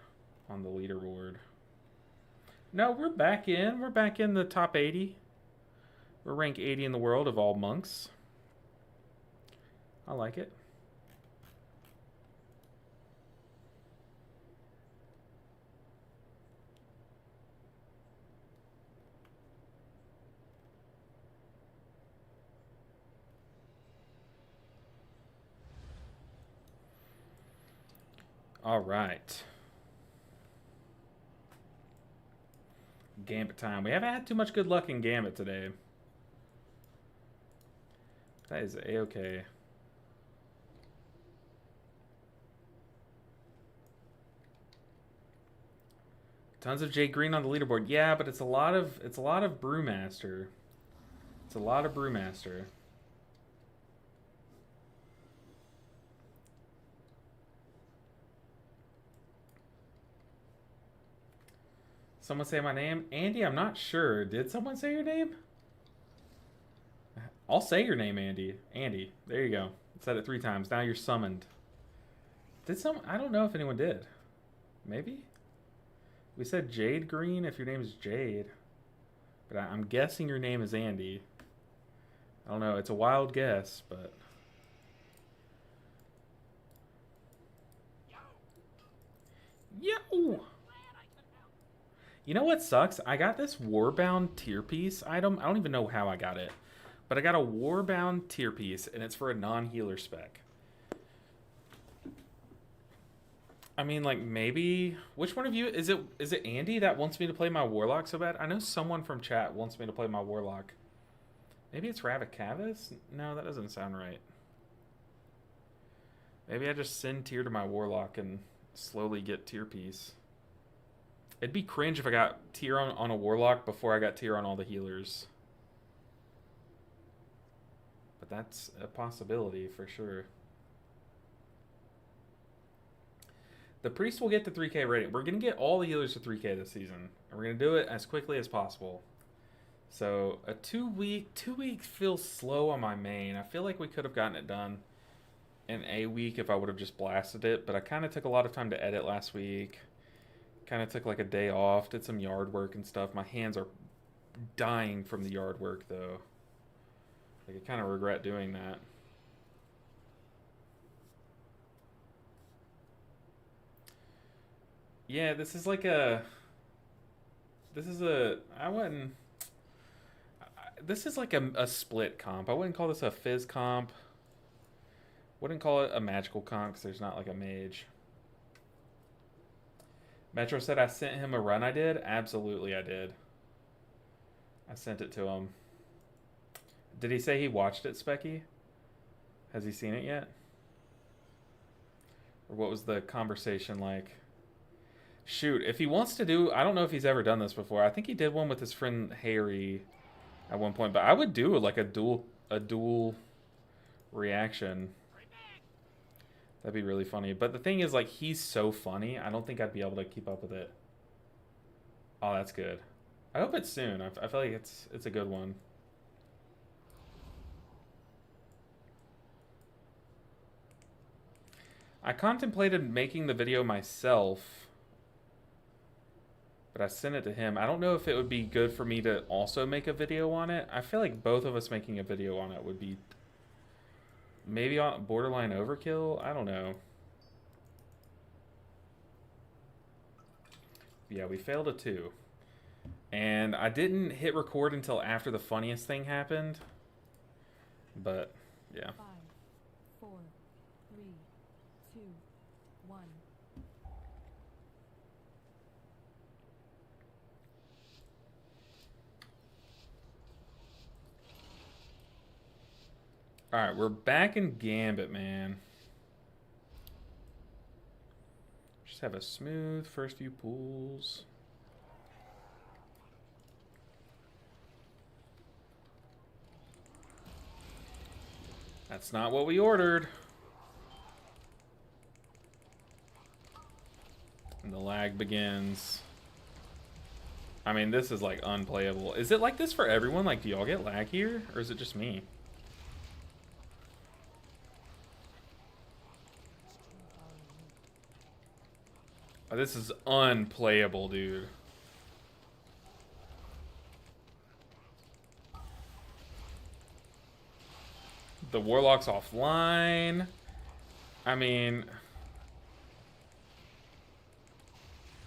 A: on the leaderboard. No, we're back in. We're back in the top 80. We're rank 80 in the world of all monks. I like it. All right. Gambit time. We haven't had too much good luck in Gambit today. That is a-okay. Tons of Jade Green on the leaderboard. Yeah, but it's a lot of Brewmaster. It's a lot of Brewmaster. Someone say my name? Andy, I'm not sure. Did someone say your name? I'll say your name, Andy. Andy. There you go. Said it 3 times. Now you're summoned. Did some... I don't know if anyone did. Maybe? We said Jade Green if your name is Jade. But I'm guessing your name is Andy. I don't know. It's a wild guess, but... Yo! You know what sucks? I got this Warbound tier piece item. I don't even know how I got it. But I got a Warbound tier piece, and it's for a non-healer spec. I mean, like, maybe... Which one of you... Is it Andy that wants me to play my Warlock so bad? I know someone from chat wants me to play my Warlock. Maybe it's Ravikavis? No, that doesn't sound right. Maybe I just send tier to my Warlock and slowly get tier piece. It'd be cringe if I got tier on a Warlock before I got tier on all the healers. But that's a possibility for sure. The Priest will get to 3k rating. We're going to get all the healers to 3k this season. And we're going to do it as quickly as possible. So a 2 week feels slow on my main. I feel like we could have gotten it done in a week if I would have just blasted it. But I kind of took a lot of time to edit last week. Kind of took like a day off, did some yard work and stuff. My hands are dying from the yard work though. Like I kind of regret doing that. Yeah, this is like a... This is a... I wouldn't... This is like a split comp. I wouldn't call this a fizz comp. Wouldn't call it a magical comp because there's not like a mage. Metro said I sent him a run I did. Absolutely I did. I sent it to him. Did he say he watched it, Specky? Has he seen it yet? Or what was the conversation like? Shoot, if he wants to do... I don't know if he's ever done this before. I think he did one with his friend Harry at one point. But I would do like a dual reaction. That'd be really funny. But the thing is, like, he's so funny. I don't think I'd be able to keep up with it. Oh, that's good. I hope it's soon. I feel like it's a good one. I contemplated making the video myself, but I sent it to him. I don't know if it would be good for me to also make a video on it. I feel like both of us making a video on it would be... Maybe on borderline overkill? I don't know. Yeah, we failed a 2. And I didn't hit record until after the funniest thing happened. But, yeah.
C: 5, 4, 3, 2, 1.
A: Alright, we're back in Gambit, man. Just have a smooth first few pulls. That's not what we ordered. And the lag begins. I mean, this is like unplayable. Is it like this for everyone? Like, do y'all get lag here? Or is it just me? Oh, this is unplayable, dude. The Warlock's offline. I mean...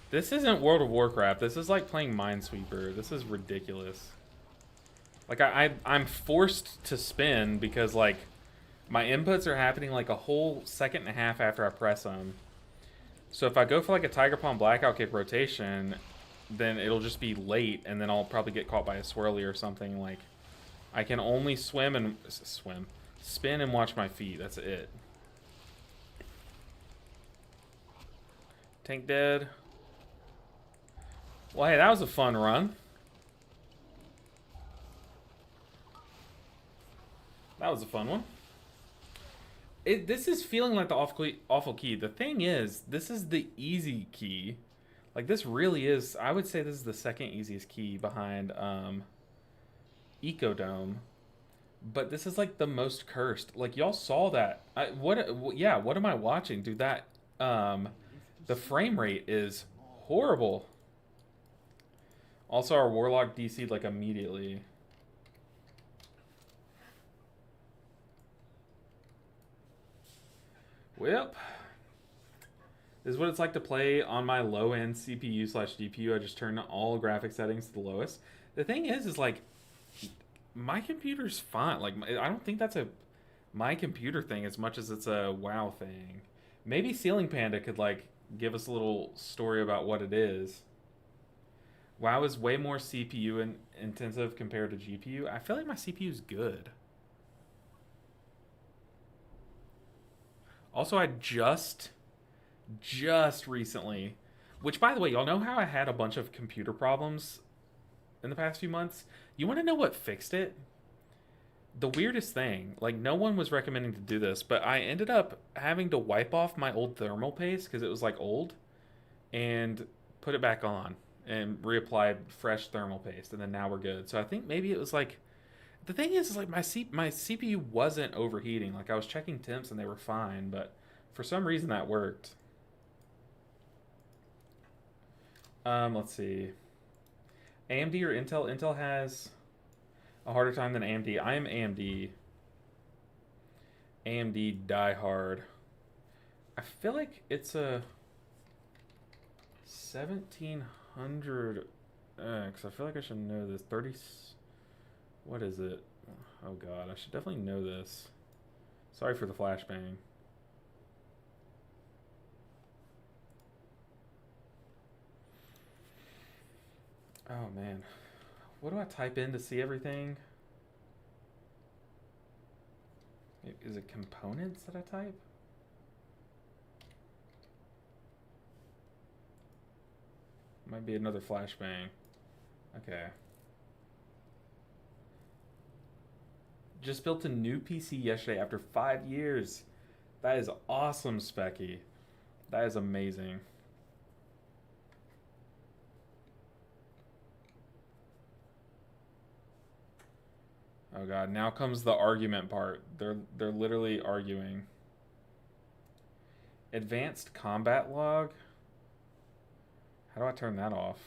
A: This isn't World of Warcraft. This is like playing Minesweeper. This is ridiculous. Like, I'm forced to spin because, like, my inputs are happening like a whole second and a half after I press them. So if I go for like a Tiger Palm Blackout Kick rotation, then it'll just be late, and then I'll probably get caught by a swirly or something. Like, I can only spin and watch my feet. That's it. Tank dead. Well, hey, that was a fun run. That was a fun one. This is feeling like the awful key. The thing is, this is the easy key. Like, this really is... I would say this is the second easiest key behind Ecodome. But this is, like, the most cursed. Like, y'all saw that. What am I watching? Dude, that... the frame rate is horrible. Also, our Warlock DC'd, like, immediately. Well, this is what it's like to play on my low-end CPU/GPU. I just turn all graphic settings to the lowest. The thing is like, my computer's fine. Like, I don't think that's a my computer thing as much as it's a WoW thing. Maybe Ceiling Panda could, like, give us a little story about what it is. WoW is way more CPU intensive compared to GPU. I feel like my CPU is good. Also, I just recently, which, by the way, y'all know how I had a bunch of computer problems in the past few months? You want to know what fixed it? The weirdest thing, like, no one was recommending to do this, but I ended up having to wipe off my old thermal paste because it was, like, old, and put it back on and reapplied fresh thermal paste, and then now we're good. So I think maybe it was like, the thing is like, my CPU wasn't overheating. Like, I was checking temps and they were fine, but for some reason that worked. Let's see. AMD or Intel? Intel has a harder time than AMD. I am AMD. AMD die hard. I feel like it's a 1700X. I feel like I should know this. 30... What is it? Oh god, I should definitely know this. Sorry for the flashbang. Oh man. What do I type in to see everything? Is it components that I type? Might be another flashbang. Okay. Just built a new PC yesterday after 5 years. That is awesome, Specky. That is amazing. Oh god, now comes the argument part. They're literally arguing. Advanced combat log? How do I turn that off?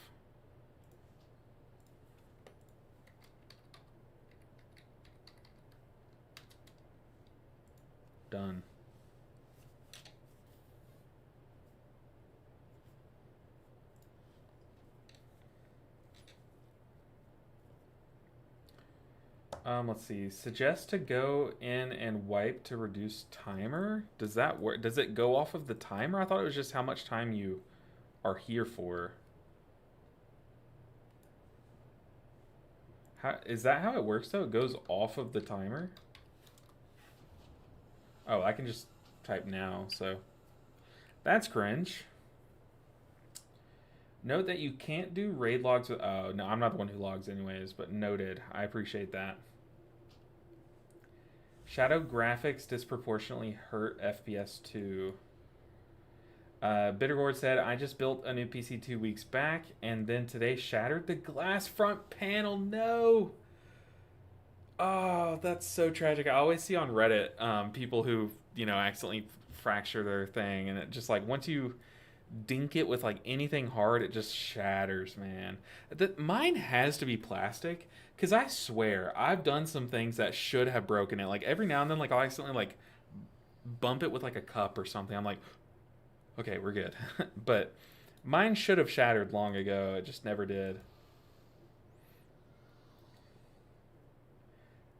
A: Done. Let's see. Suggest to go in and wipe to reduce timer. Does that work? Does it go off of the timer? I thought it was just how much time you are here for. Is that how it works though? It goes off of the timer? Oh, I can just type now, so that's cringe. Note that you can't do raid logs with... Oh, no, I'm not the one who logs anyways, but noted. I appreciate that. Shadow graphics disproportionately hurt FPS 2. Bittergourd said, I just built a new PC 2 weeks back, and then today shattered the glass front panel. No! Oh, that's so tragic. I always see on Reddit people who, accidentally fracture their thing, and it just like once you dink it with like anything hard, it just shatters, man. Mine has to be plastic, because I swear I've done some things that should have broken it. Like every now and then, like I'll accidentally like bump it with like a cup or something. I'm like, okay, we're good. But mine should have shattered long ago. It just never did.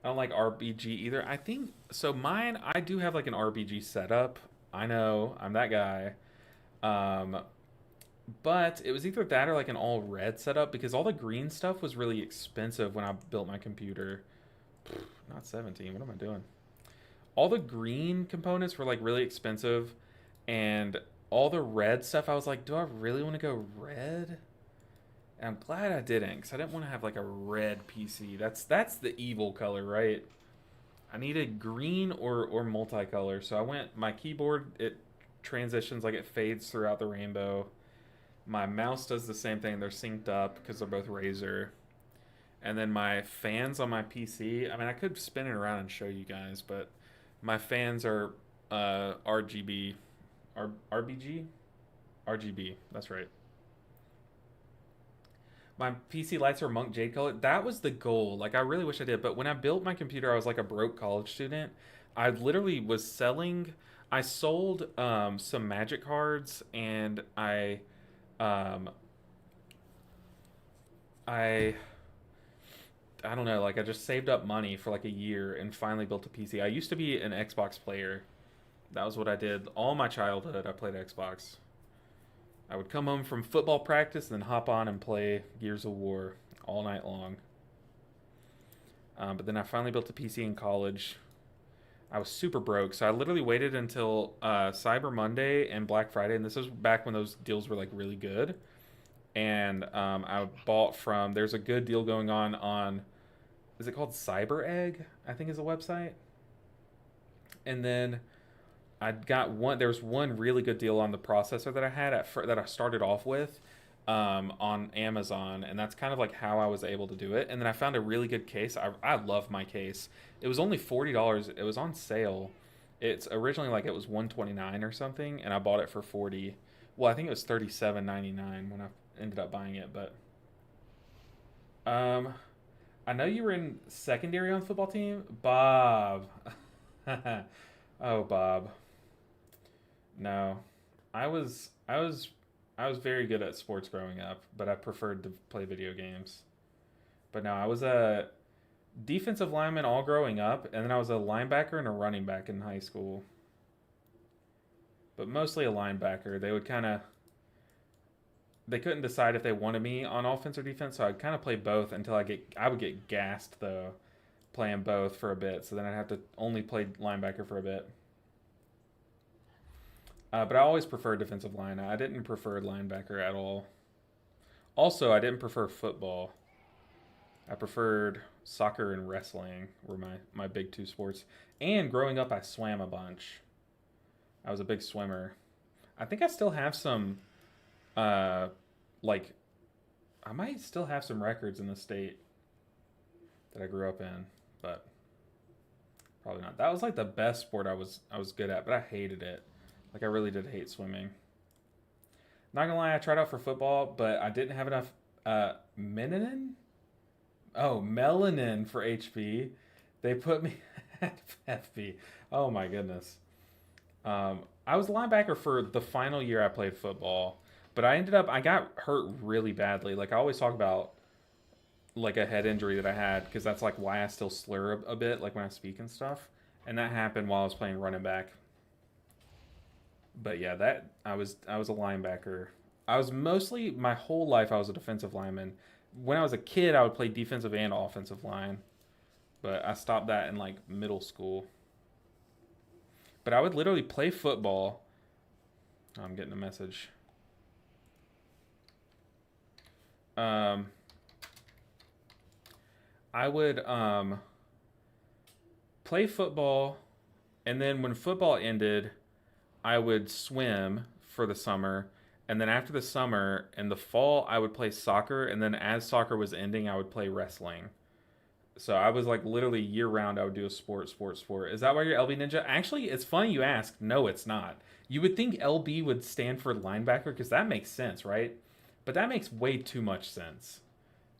A: I don't like RBG either. I think so. Mine, I do have like an RBG setup. I know I'm that guy. Um, but it was either that or like an all red setup because all the green stuff was really expensive when I built my computer. Not 17. What am I doing? All the green components were like really expensive, and all the red stuff I was like, do I really want to go red? And I'm glad I didn't, because I didn't want to have like a red PC. That's the evil color, right? I needed green or multicolor. So I went, my keyboard, it transitions, like it fades throughout the rainbow. My mouse does the same thing. They're synced up because they're both Razer. And then my fans on my PC, I mean, I could spin it around and show you guys, but my fans are RGB, RBG? RGB, that's right. My PC lights are monk jade color. That was the goal. Like I really wish I did, but when I built my computer, I was like a broke college student. I literally was selling. I sold some magic cards, and um, I I don't know. Like I just saved up money for like a year and finally built a PC. I used to be an Xbox player. That was what I did all my childhood. I played Xbox. I would come home from football practice and then hop on and play Gears of War all night long. But then I finally built a PC in college. I was super broke, so I literally waited until Cyber Monday and Black Friday, and this was back when those deals were like really good. And I bought from. There's a good deal going on. Is it called Cyber Egg? I think is a website. And then I got one. There was one really good deal on the processor that I had that I started off with on Amazon, and that's kind of like how I was able to do it. And then I found a really good case. I love my case. It was only $40. It was on sale. It's originally like it was 129 or something, and I bought it for 40. Well, I think it was 37.99 when I ended up buying it. But I know you were in secondary on the football team, Bob. Oh, Bob. No, I was very good at sports growing up, but I preferred to play video games. But no, I was a defensive lineman all growing up, and then I was a linebacker and a running back in high school. But mostly a linebacker. They couldn't decide if they wanted me on offense or defense, so I'd kind of play both until I would get gassed though, playing both for a bit. So then I'd have to only play linebacker for a bit. But I always preferred defensive line. I didn't prefer linebacker at all. Also, I didn't prefer football. I preferred soccer and wrestling were my big two sports. And growing up, I swam a bunch. I was a big swimmer. I think I still have some, like, I might still have some records in the state that I grew up in, but probably not. That was like the best sport I was good at, but I hated it. Like I really did hate swimming. Not gonna lie, I tried out for football, but I didn't have enough melanin. Oh, melanin for HP. They put me at FB. Oh my goodness. I was a linebacker for the final year I played football, but I got hurt really badly. Like I always talk about like a head injury that I had because that's like why I still slur a bit, like when I speak and stuff. And that happened while I was playing running back. But yeah, that I was a linebacker. I was mostly my whole life I was a defensive lineman. When I was a kid, I would play defensive and offensive line, but I stopped that in like middle school. But I would literally play football. Oh, I'm getting a message. I would play football, and then when football ended, I would swim for the summer, and then after the summer, in the fall, I would play soccer, and then as soccer was ending, I would play wrestling. So I was like literally year round. I would do a sport. Is that why you're LB Ninja? Actually, it's funny you ask. No, it's not. You would think LB would stand for linebacker because that makes sense, right? But that makes way too much sense.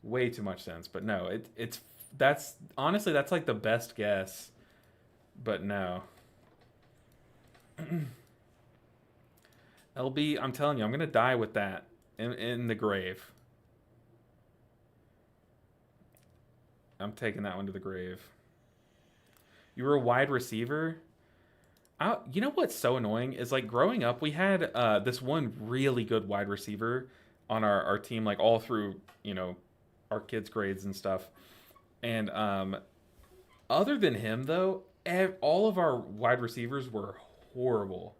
A: Way too much sense. But no, it's that's honestly that's like the best guess. But no. LB, I'm telling you, I'm gonna die with that in the grave. I'm taking that one to the grave. You were a wide receiver. You know what's so annoying is like growing up, we had this one really good wide receiver on our team, like all through our kids' grades and stuff. And other than him, though, all of our wide receivers were horrible.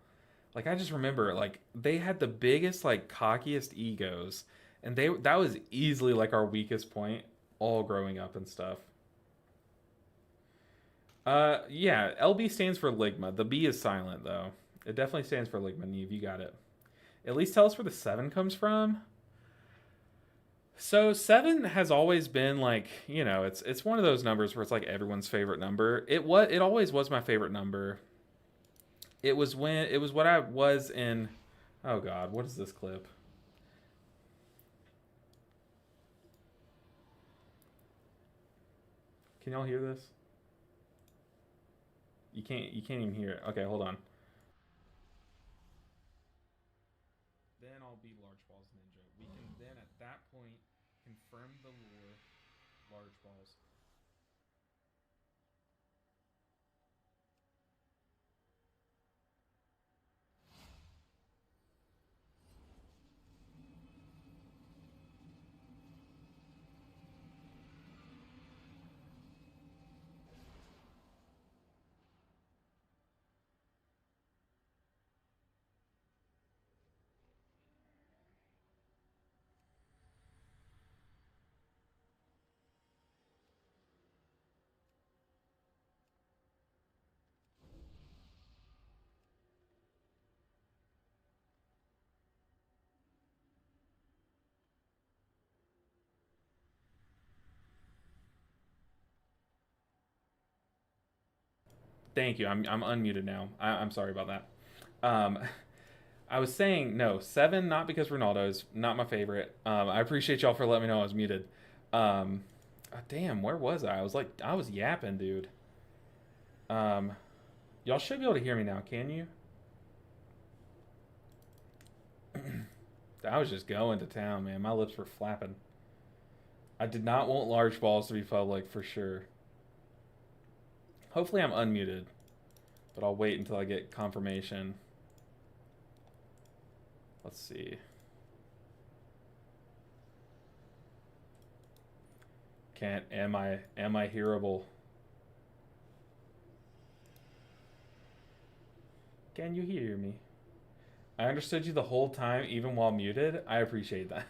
A: Like I just remember, like they had the biggest, like cockiest egos, and that was easily like our weakest point all growing up and stuff. Yeah, LB stands for Ligma. The B is silent though. It definitely stands for Ligma. Neve, you got it. At least tell us where the 7 comes from. So 7 has always been like, it's one of those numbers where it's like everyone's favorite number. It always was my favorite number. It was what I was in. Oh God, what is this clip? Can y'all hear this? You can't even hear it. Okay, hold on. Then I'll be Large Balls Ninja. We can then at that point confirm the lore Large Balls. Thank you. I'm unmuted now. I'm sorry about that. Um, I was saying no 7, not because Ronaldo's not my favorite. I appreciate y'all for letting me know I was muted. Damn, where was I? I was yapping, dude. Y'all should be able to hear me now, can you? I was just going to town, man. My lips were flapping. I did not want large balls to be public for sure. Hopefully I'm unmuted, but I'll wait until I get confirmation. Let's see. Am I hearable? Can you hear me? I understood you the whole time, even while muted. I appreciate that.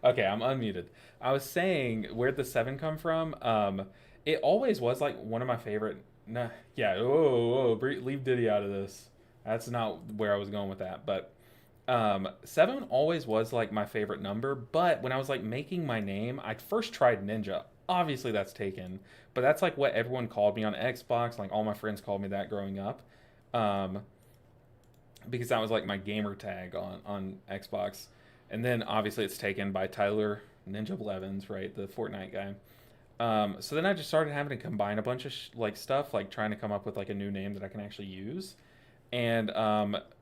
A: Okay, I'm unmuted. I was saying, where'd the 7 come from? It always was like one of my favorite. Nah, yeah. Leave Diddy out of this. That's not where I was going with that. But 7 always was like my favorite number. But when I was like making my name, I first tried Ninja. Obviously, that's taken. But that's like what everyone called me on Xbox. Like all my friends called me that growing up. Because that was like my gamer tag on Xbox. And then obviously it's taken by Tyler Ninja Blevins, right? The Fortnite guy. So then I just started having to combine a bunch of like stuff, like trying to come up with like a new name that I can actually use. And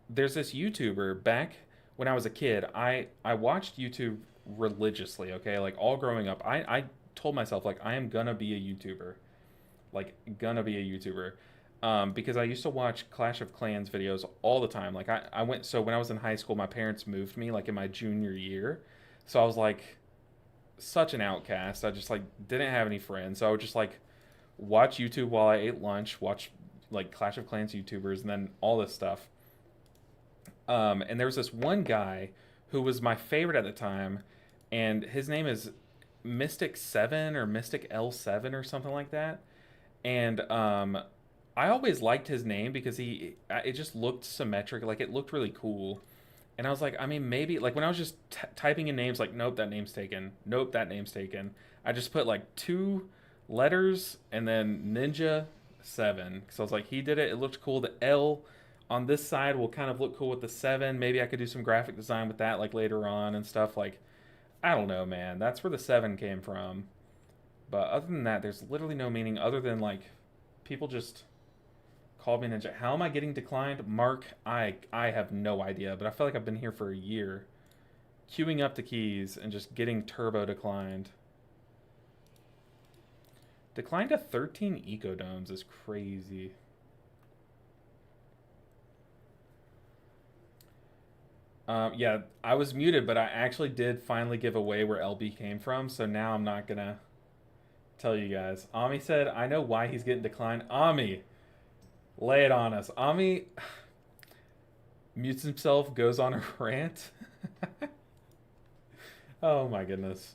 A: there's this YouTuber back when I was a kid. I watched YouTube religiously, okay? Like all growing up, I told myself like I am gonna be a YouTuber. Like gonna be a YouTuber. Because I used to watch Clash of Clans videos all the time. Like so when I was in high school, my parents moved me like in my junior year. So I was like such an outcast. I just like didn't have any friends. So I would just like watch YouTube while I ate lunch, watch like Clash of Clans YouTubers and then all this stuff. And there was this one guy who was my favorite at the time, and his name is Mystic 7 or Mystic L7 or something like that. And I always liked his name because it just looked symmetric, like it looked really cool. And I was like, I mean, maybe like when I was just typing in names, like, nope, that name's taken. Nope, that name's taken. I just put like 2 letters and then Ninja 7. So I was like, he did it. It looked cool. The L on this side will kind of look cool with the 7. Maybe I could do some graphic design with that like later on and stuff. Like, I don't know, man. That's where the 7 came from. But other than that, there's literally no meaning other than like people just called me ninja. How am I getting declined? Mark, I have no idea, but I feel like I've been here for a year. Queuing up the keys and just getting turbo declined. Declined to 13 ecodomes is crazy. Yeah, I was muted, but I actually did finally give away where LB came from, so now I'm not gonna tell you guys. Ami said, I know why he's getting declined. Ami, lay it on us. Ami mutes himself, goes on a rant. Oh my goodness.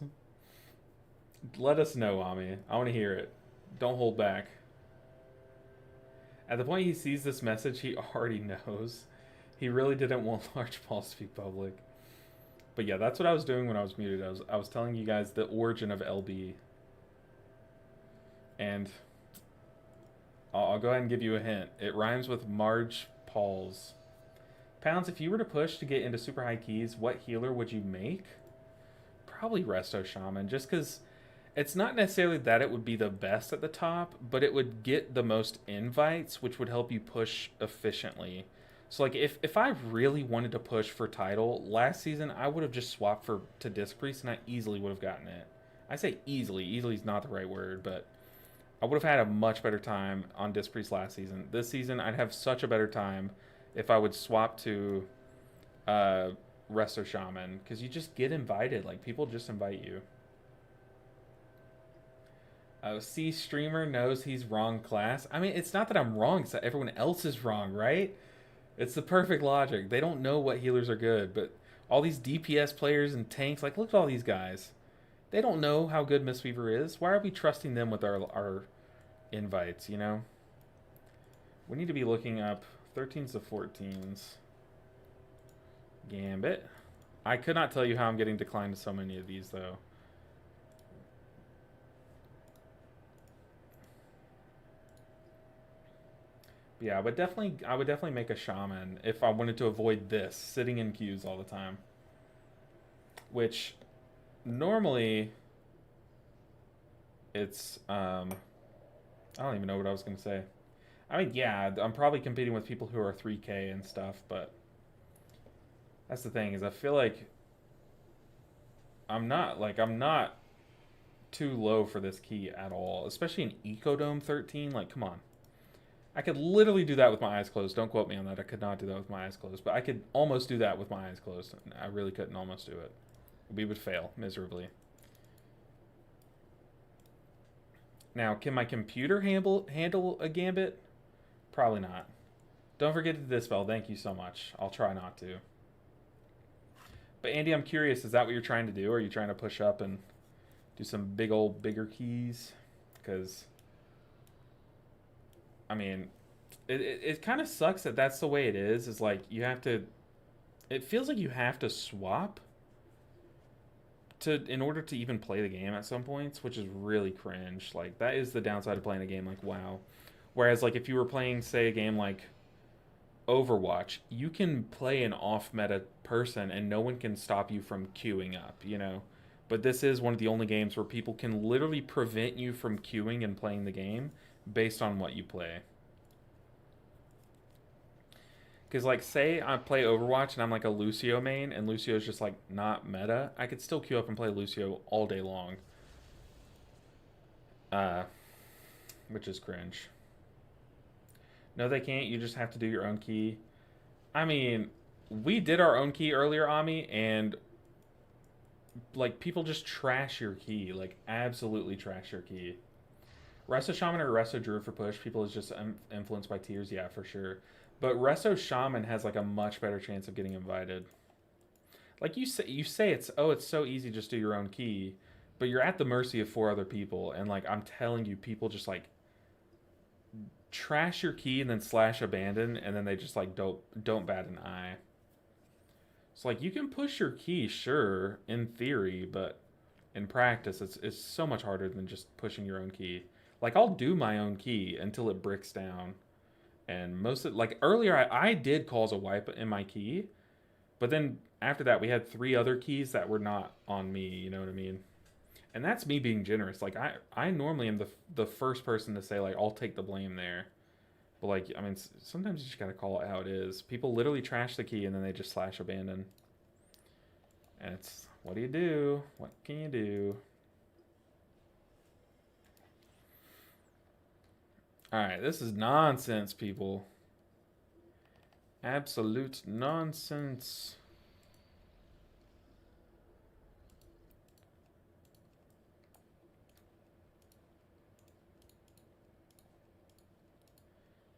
A: Let us know, Ami. I want to hear it. Don't hold back. At the point he sees this message, he already knows. He really didn't want large balls to be public. But yeah, that's what I was doing when I was muted. I was telling you guys the origin of LB. And I'll go ahead and give you a hint. It rhymes with Marge Pauls. Pounds, if you were to push to get into super high keys, what healer would you make? Probably Resto Shaman, just because it's not necessarily that it would be the best at the top, but it would get the most invites, which would help you push efficiently. So like if I really wanted to push for title last season, I would have just swapped to Disc Priest and I easily would have gotten it. I say easily. Easily is not the right word, but I would have had a much better time on Disc Priest last season. This season, I'd have such a better time if I would swap to Resto Shaman, because you just get invited. Like, people just invite you. C streamer knows he's wrong class. I mean, it's not that I'm wrong, it's that everyone else is wrong, right? It's the perfect logic. They don't know what healers are good, but all these DPS players and tanks, like, look at all these guys. They don't know how good Mistweaver is. Why are we trusting them with our invites, you know? We need to be looking up 13s to 14s. Gambit. I could not tell you how I'm getting declined to so many of these, though. But yeah, I would definitely make a shaman if I wanted to avoid this, sitting in queues all the time. Which normally it's I don't even know what I was gonna say. I mean, yeah, I'm probably competing with people who are 3K and stuff, but that's the thing, is I feel like I'm not too low for this key at all, especially in Ecodome 13. Like, come on. I could literally do that with my eyes closed. Don't quote me on that. I could not do that with my eyes closed, but I could almost do that with my eyes closed. I really couldn't almost do it. We would fail miserably. Now, can my computer handle a gambit? Probably not. Don't forget to dispel. Thank you so much. I'll try not to. But Andy, I'm curious, is that what you're trying to do? Are you trying to push up and do some bigger keys? Because, I mean, it kind of sucks that that's the way it is. Is like you have to. It feels like you have to swap in order to even play the game at some points, which is really cringe. Like, that is the downside of playing a game like WoW. Whereas, like, if you were playing, say, a game like Overwatch, you can play an off-meta person and no one can stop you from queuing up, you know? But this is one of the only games where people can literally prevent you from queuing and playing the game based on what you play. Because, like, say I play Overwatch and I'm like a Lucio main and Lucio's just, like, not meta, I could still queue up and play Lucio all day long. Which is cringe. No, they can't. You just have to do your own key. I mean, we did our own key earlier, Ami, and, like, people just trash your key. Like, absolutely trash your key. Resto Shaman or Resto Druid for push. People is just influenced by tiers. Yeah, for sure. But Resto Shaman has, like, a much better chance of getting invited. Like, you say it's so easy, just do your own key. But you're at the mercy of 4 other people. And, like, I'm telling you, people just, like, trash your key and then slash abandon, and then they just like don't bat an eye. It's like you can push your key, sure, in theory, but in practice, it's so much harder than just pushing your own key. Like I'll do my own key until it bricks down, and most of like earlier I did cause a wipe in my key, but then after that we had 3 other keys that were not on me. You know what I mean? And that's me being generous. Like I normally am the first person to say like I'll take the blame there. But like I mean sometimes you just gotta call it how it is. People literally trash the key and then they just slash abandon. And it's what do you do? What can you do? Alright, this is nonsense, people. Absolute nonsense.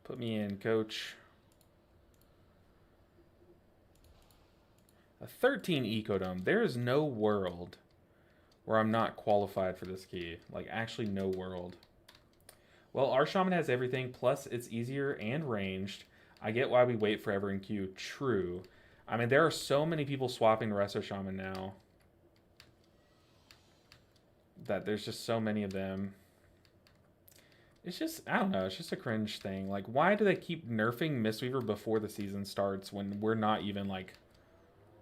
A: Put me in, coach. A 13 Ecodome. There is no world where I'm not qualified for this key. Like, actually no world. Well, our Shaman has everything, plus it's easier and ranged. I get why we wait forever in queue. True. I mean, there are so many people swapping the Resto Shaman now that there's just so many of them. It's just, I don't know, it's just a cringe thing. Like, why do they keep nerfing Mistweaver before the season starts when we're not even, like,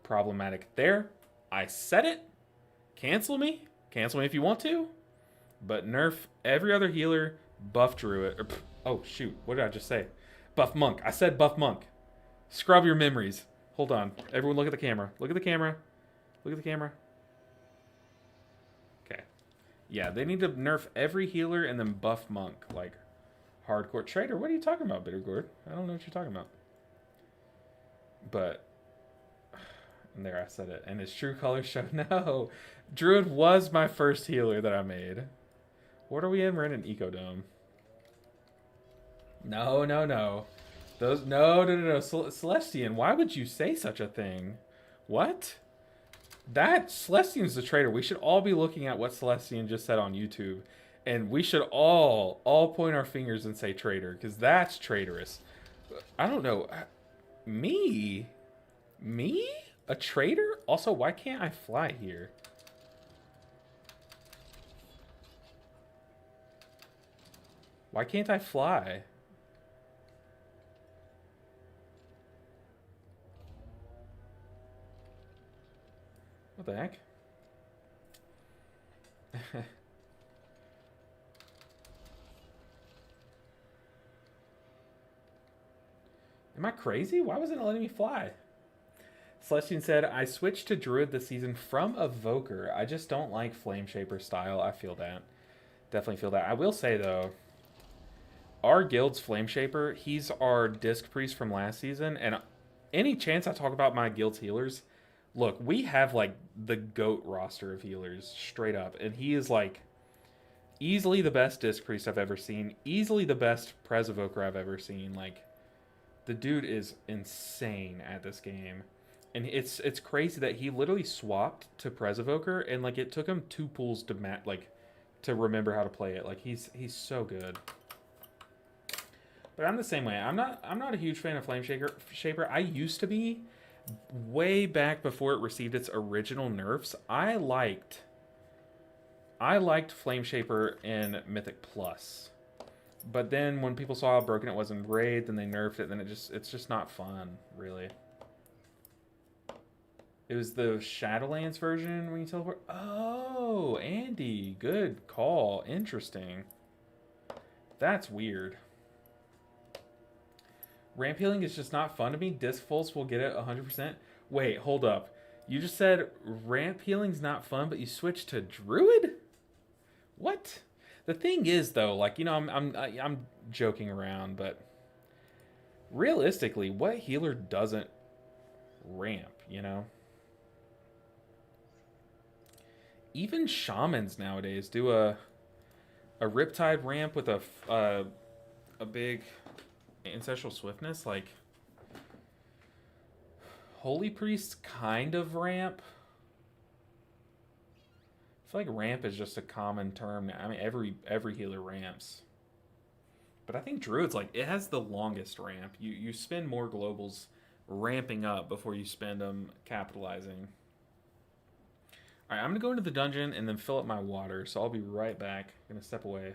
A: problematic? There, I said it. Cancel me. Cancel me if you want to. But nerf every other healer, buff Druid. Or, oh, shoot, what did I just say? Buff Monk. I said buff Monk. Scrub your memories. Hold on. Everyone look at the camera. Look at the camera. Look at the camera. Okay. Yeah, they need to nerf every healer and then buff Monk. Like, hardcore. Trader, what are you talking about, Bittergourd? I don't know what you're talking about. But, and there I said it. And his true colors show. No. Druid was my first healer that I made. What are we in? We're in an Ecodome. No, no, no. Those, no. Celestian, why would you say such a thing? What? That, Celestian's the traitor. We should all be looking at what Celestian just said on YouTube. And we should all point our fingers and say traitor. Because that's traitorous. I don't know. Me? Me? A traitor? Also, why can't I fly here? Why can't I fly? What the heck? Am I crazy? Why wasn't it letting me fly? Celestian said, I switched to Druid this season from Evoker. I just don't like Flame Shaper style. I feel that. Definitely feel that. I will say, though, our guild's Flame Shaper, he's our Disc Priest from last season. And any chance I talk about my guild's healers, look, we have, like, the GOAT roster of healers, straight up. And he is, like, easily the best Disc Priest I've ever seen. Easily the best Pres Evoker I've ever seen. Like, the dude is insane at this game. And it's crazy that he literally swapped to Pres Evoker, and, like, it took him 2 pulls to remember how to play it. Like, he's so good. But I'm the same way. I'm not a huge fan of Flame Shaper. I used to be, way back before it received its original nerfs. I liked Flame Shaper in Mythic Plus. But then when people saw how broken it was in Raid, then they nerfed it, then it's just not fun, really. It was the Shadowlands version when you teleport. Oh, Andy, good call. Interesting. That's weird. Ramp healing is just not fun to me. Disc Pulse will get it 100%. Wait, hold up. You just said ramp healing's not fun, but you switched to Druid? What? The thing is, though, like, you know, I'm joking around, but realistically, what healer doesn't ramp, you know? Even shamans nowadays do a Riptide ramp with a big Ancestral Swiftness. Like, Holy Priest kind of ramp. I feel like ramp is just a common term now. I mean, every healer ramps. But I think Druid's like it has the longest ramp. You spend more globals ramping up before you spend them capitalizing. All right, I'm gonna go into the dungeon and then fill up my water. So I'll be right back. I'm gonna step away.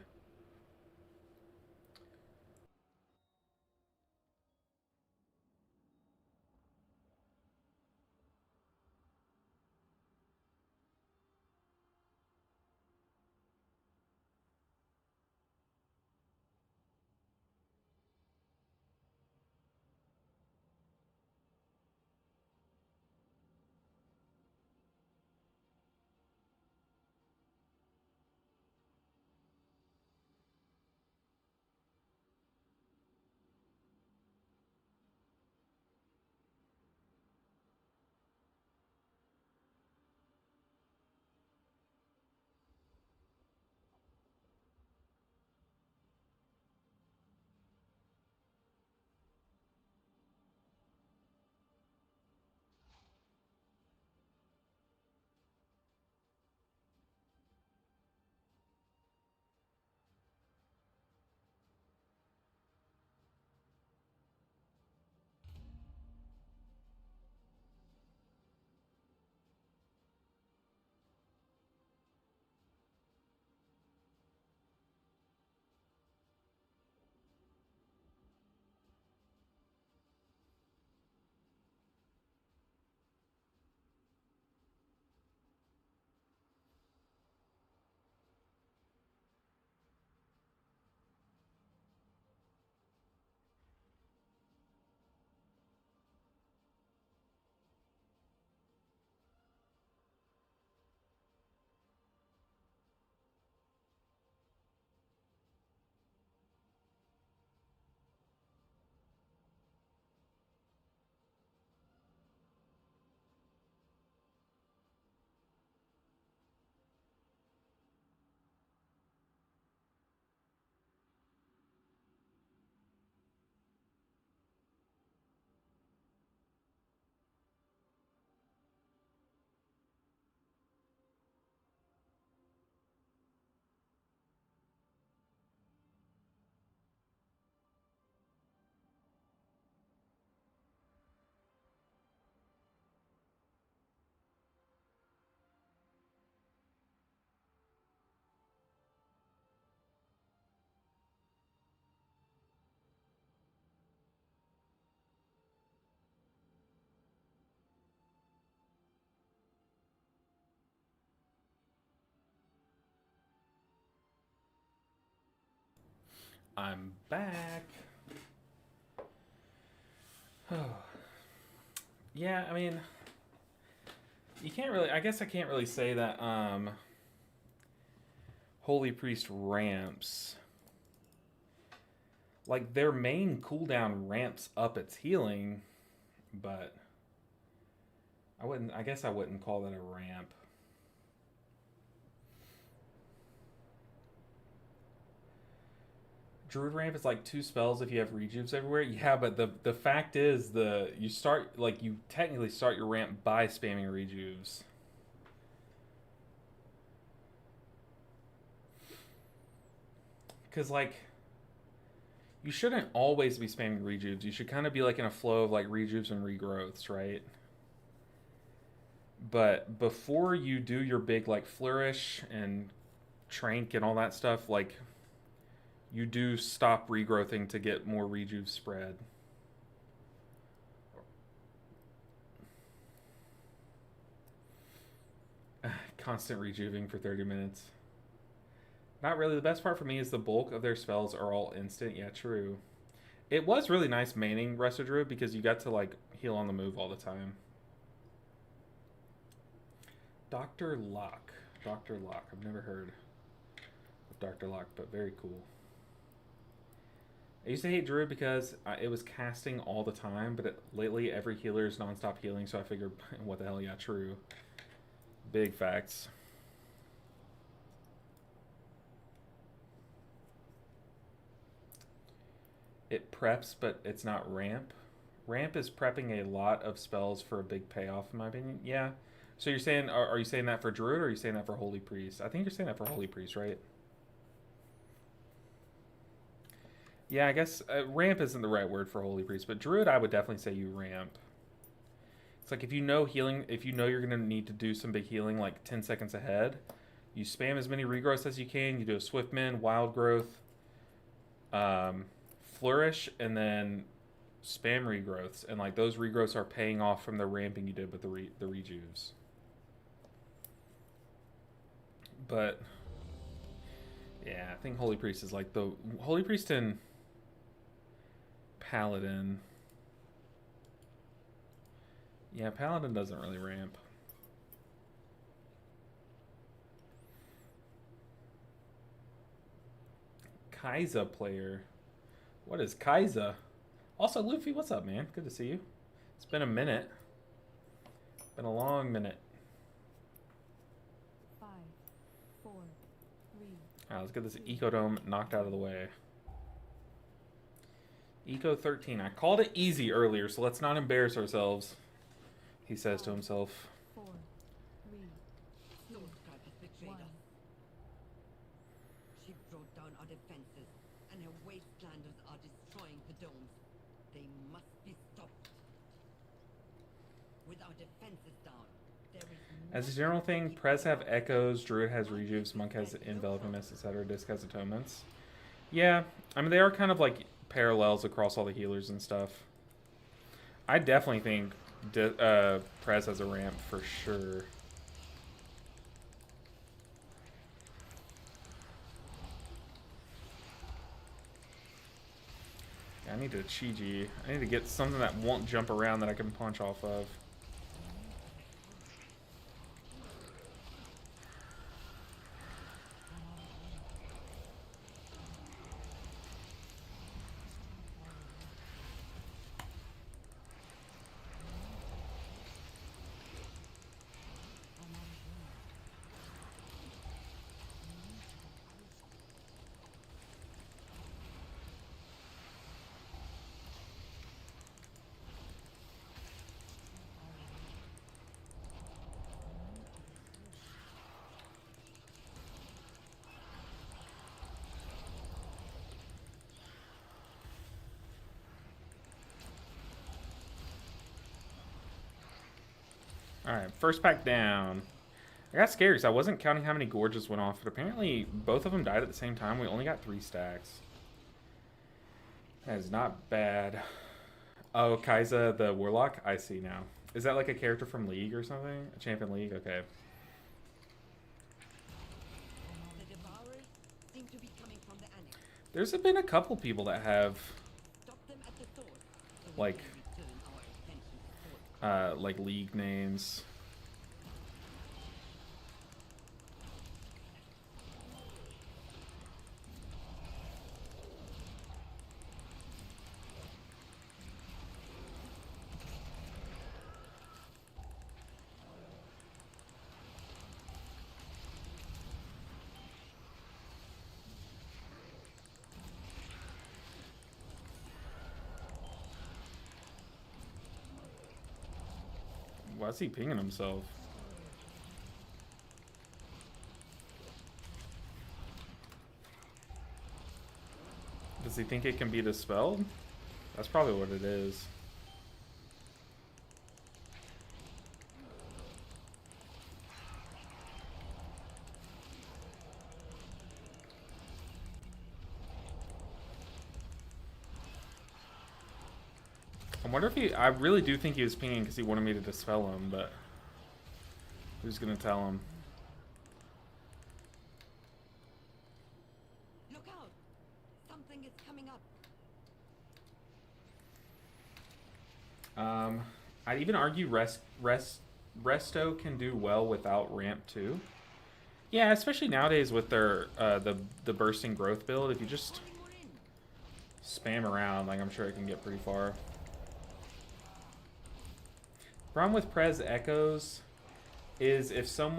A: I'm back. Yeah, I mean, you can't really. I guess I can't really say that. Holy Priest ramps. Like their main cooldown ramps up its healing, but I wouldn't. I guess I wouldn't call that a ramp. Druid ramp is like 2 spells if you have rejuves everywhere. Yeah, but the fact is you start like you technically start your ramp by spamming rejuves. Cause like you shouldn't always be spamming rejuves. You should kind of be like in a flow of like rejuves and regrowths, right? But before you do your big like flourish and trank and all that stuff, like you do stop regrowthing to get more rejuve spread. Constant rejuving for 30 minutes. Not really. The best part for me is the bulk of their spells are all instant. Yeah, true. It was really nice maining Resto Druid because you got to like heal on the move all the time. Dr. Locke. Dr. Locke. I've never heard of Dr. Locke, but very cool. I used to hate Druid because it was casting all the time, but lately every healer is nonstop healing, so I figured, what the hell, yeah, true. Big facts. It preps, but it's not ramp. Ramp is prepping a lot of spells for a big payoff, in my opinion. Yeah. So you're saying, are you saying that for Druid, or are you saying that for Holy Priest? I think you're saying that for Holy Priest, right? Yeah, I guess ramp isn't the right word for Holy Priest, but Druid, I would definitely say you ramp. It's like if you know healing, if you know you're going to need to do some big healing like 10 seconds ahead, you spam as many regrowths as you can. You do a Swift Mend, Wild Growth, Flourish, and then spam regrowths. And like those regrowths are paying off from the ramping you did with the rejuves. But yeah, I think Holy Priest is like the Holy Priest and Paladin. Yeah, Paladin doesn't really ramp. Kaiza player. What is Kaiza? Also, Luffy, what's up, man? Good to see you. It's been a minute. Been a long minute.
C: 5, 4, 3.
A: Alright, let's get this Ecodome knocked out of the way. Eco 13. I called it easy earlier, so let's not embarrass ourselves. He says to himself.
C: 4, 3, 2,
G: Swordcraft has betrayed
C: 1.
G: us. She brought down our defenses, and her wastelanders are destroying the domes. They must be stopped. With our defenses down, there is
A: As a general thing, Prez have echoes, Druid has rejuves, Monk has enveloping mist, etc. Disc has atonements. Yeah, I mean they are kind of like parallels across all the healers and stuff. I definitely think Prez has a ramp for sure. I need to Chi-Ji. I need to get something that won't jump around that I can punch off of. Alright, first pack down. I got scared because I wasn't counting how many gorges went off, but apparently both of them died at the same time. We only got 3 stacks. That is not bad. Oh, Kaiza the Warlock? I see now. Is that like a character from League or something? A Champion League? Okay.
G: the devourers seem to be coming from the annex.
A: There's been a couple people that have
G: Stop them at the source. So
A: Like-
G: we can return our attention to Swordcraft.
A: like League names. Why is he pinging himself? Does he think it can be dispelled? That's probably what it is. I wonder if he... I really do think he was pinging because he wanted me to dispel him, but... Who's gonna tell him?
G: Look out! Something is coming up.
A: I'd even argue Resto can do well without ramp too. Yeah, especially nowadays with their the bursting growth build. If you just
G: We're in.
A: spam around, like I'm sure it can get pretty far. Problem with Prez Echoes is if some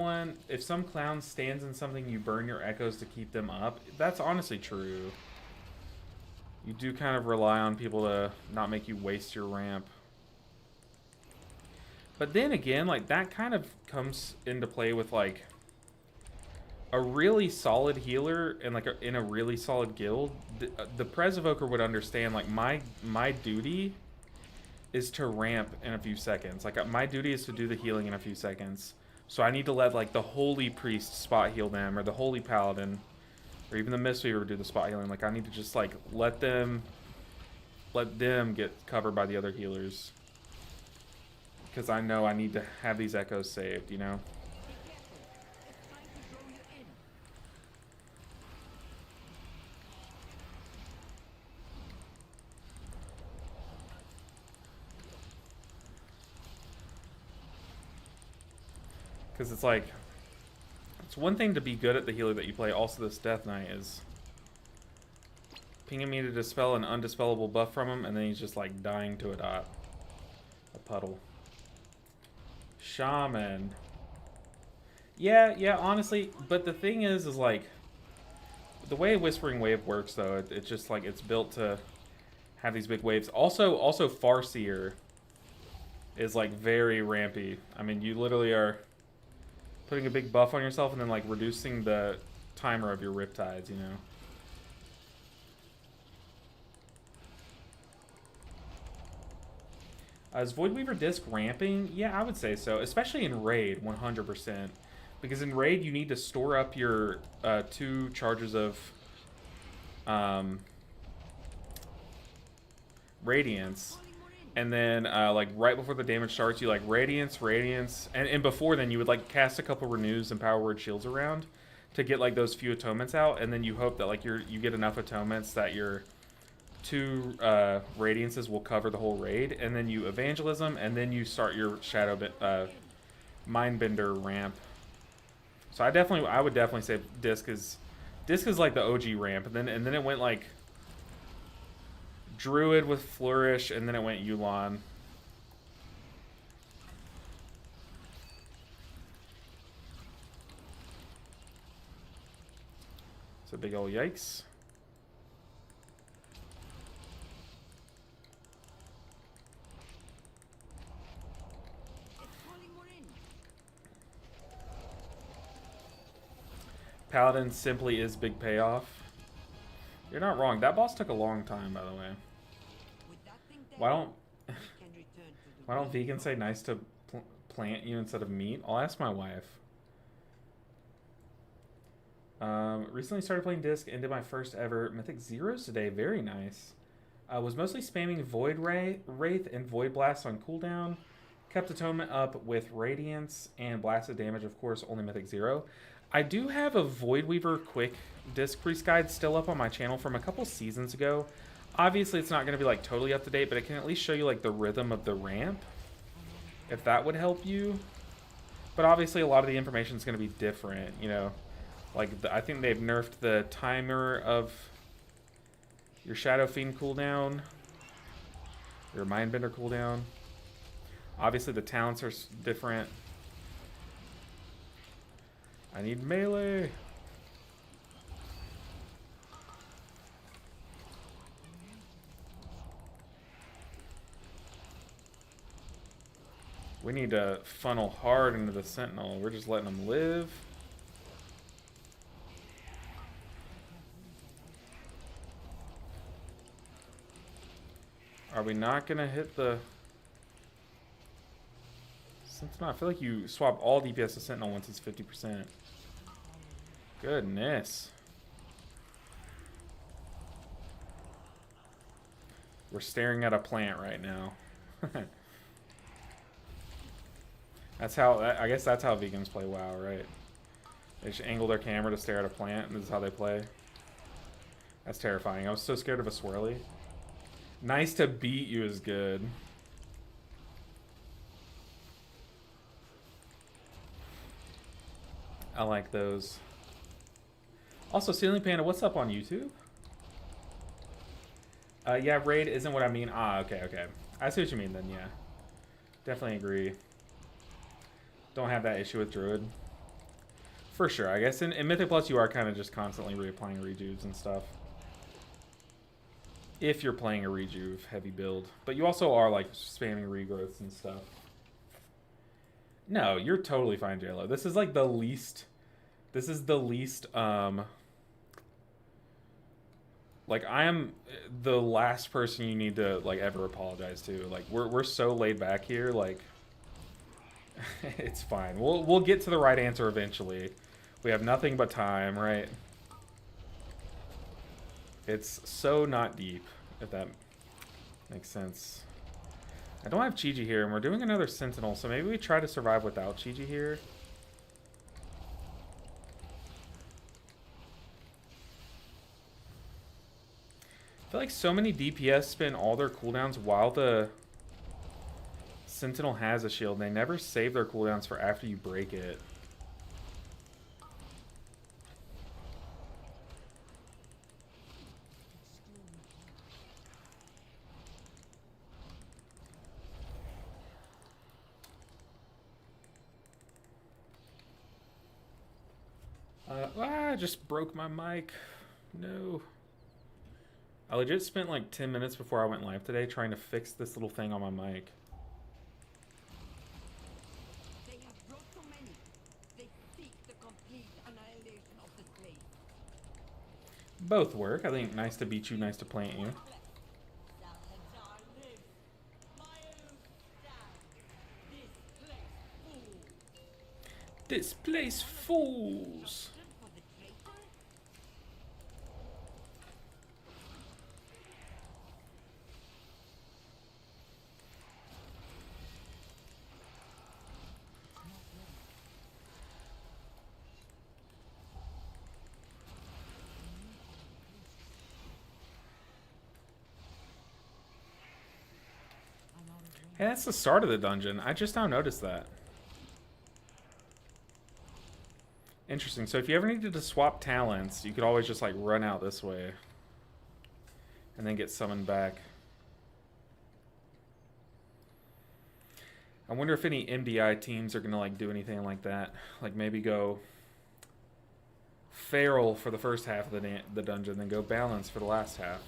A: clown stands in something, you burn your echoes to keep them up. That's honestly true. You do kind of rely on people to not make you waste your ramp. But then again, like that kind of comes into play with like a really solid healer and like in a really solid guild, the Prez Evoker would understand like my duty is to ramp in a few seconds. Like my duty is to do the healing in a few seconds. So I need to let like the Holy Priest spot heal them, or the Holy Paladin, or even the Mistweaver do the spot healing. Like I need to just like let them get covered by the other healers. Because I know I need to have these echoes saved, you know? Because it's like, it's one thing to be good at the healer that you play. Also, this Death Knight is pinging me to dispel an undispellable buff from him, and then he's just like dying to a puddle. Shaman. Yeah, honestly, but the thing is like, the way Whispering Wave works though, it's just like, it's built to have these big waves. Also Farseer is like very rampy. I mean, you literally are putting a big buff on yourself and then like reducing the timer of your Riptides, you know? Is Voidweaver Disc ramping? Yeah, I would say so. Especially in Raid, 100%. Because in Raid, you need to store up your 2 charges of Radiance. And then, like, right before the damage starts, you, like, Radiance. And before then, you would, like, cast a couple Renews and Power Word Shields around to get, like, those few atonements out. And then you hope that, like, you get enough atonements that your 2 Radiances will cover the whole raid. And then you Evangelism, and then you start your Mindbender ramp. So I would definitely say Disc is like the OG ramp. And then it went, like, Druid with Flourish, and then it went Yulon. It's a big ol' yikes. Paladin simply is big payoff. You're not wrong. That boss took a long time, by the way. Why don't vegans say nice to plant you instead of meat? I'll ask my wife. Recently started playing Disc and did my first ever Mythic Zeros today. Very nice. Was mostly spamming Void Wraith and Void Blast on cooldown. Kept Atonement up with Radiance and Blasted Damage, of course, only Mythic Zero. I do have a Voidweaver Quick Disc Priest Guide still up on my channel from a couple seasons ago. Obviously, it's not going to be, like, totally up to date, but it can at least show you, like, the rhythm of the ramp, if that would help you. But obviously, a lot of the information is going to be different, you know. Like, I think they've nerfed the timer of your Shadow Fiend cooldown, your Mindbender cooldown. Obviously, the talents are different. I need melee. We need to funnel hard into the Sentinel. We're just letting them live. Are we not going to hit the Sentinel? I feel like you swap all DPS to Sentinel once it's 50%. Goodness. We're staring at a plant right now. I guess that's how vegans play WoW, right? They just angle their camera to stare at a plant, and this is how they play. That's terrifying. I was so scared of a swirly. Nice to beat you is good. I like those. Also, Ceiling Panda, what's up on YouTube? Yeah, raid isn't what I mean. Ah, okay. I see what you mean then, yeah. Definitely agree. Don't have that issue with Druid. For sure. I guess in Mythic Plus you are kind of just constantly reapplying rejuves and stuff. If you're playing a rejuve heavy build. But you also are like spamming regrowths and stuff. No, you're totally fine, JLo. This is like the least This is the least, like, I am the last person you need to, like, ever apologize to. Like, we're so laid back here, like, it's fine. We'll get to the right answer eventually. We have nothing but time, right? It's so not deep, if that makes sense. I don't have Chi-Ji here, and we're doing another Sentinel, so maybe we try to survive without Chi-Ji here. I feel like so many DPS spend all their cooldowns while the Sentinel has a shield. They never save their cooldowns for after you break it. I just broke my mic. No. I legit spent like 10 minutes before I went live today trying to fix this little thing on my mic.
G: They have brought so many. They seek the complete annihilation of this place.
A: Both work. I think nice to beat you, nice to plant you. This place fools.
G: For the traitor?
A: Hey, that's the start of the dungeon. I just now noticed that. Interesting. So if you ever needed to swap talents, you could always just like run out this way and then get summoned back. I wonder if any MDI teams are gonna like do anything like that. Like maybe go feral for the first half of the dungeon, then go balance for the last half.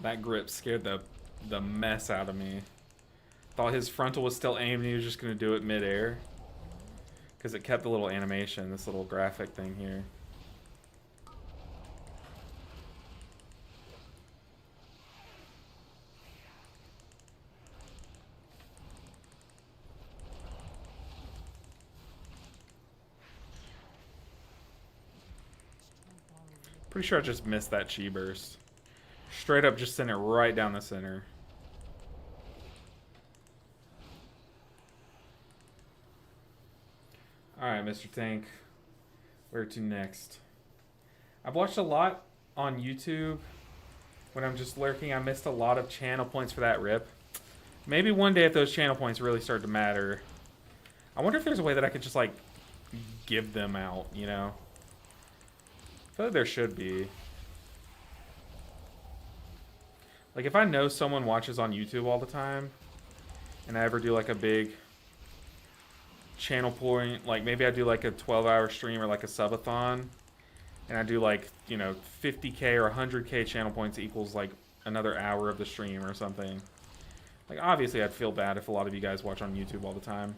A: That grip scared the mess out of me. Thought his frontal was still aimed and he was just going to do it mid-air. Because it kept the little animation, this little graphic thing here. Pretty sure I just missed that chi burst. Straight up just sent it right down the center. Alright, Mr. Tank. Where to next? I've watched a lot on YouTube. When I'm just lurking, I missed a lot of channel points for that rip. Maybe one day if those channel points really start to matter. I wonder if there's a way that I could just, like, give them out, you know? I feel like there should be. Like, if I know someone watches on YouTube all the time, and I ever do, like, a big channel point, like, maybe I do, like, a 12-hour stream or, like, a subathon, and I do, like, you know, 50K or 100K channel points equals, like, another hour of the stream or something. Like, obviously, I'd feel bad if a lot of you guys watch on YouTube all the time.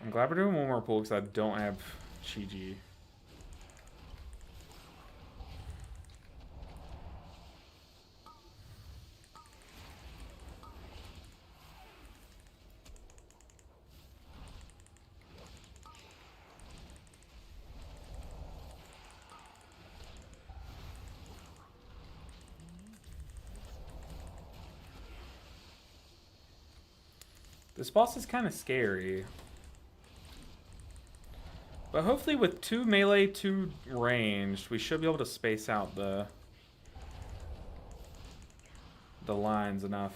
A: I'm glad we're doing one more pull because I don't have Chi-Ji. This boss is kind of scary. But hopefully with 2 melee, 2 ranged, we should be able to space out the lines enough.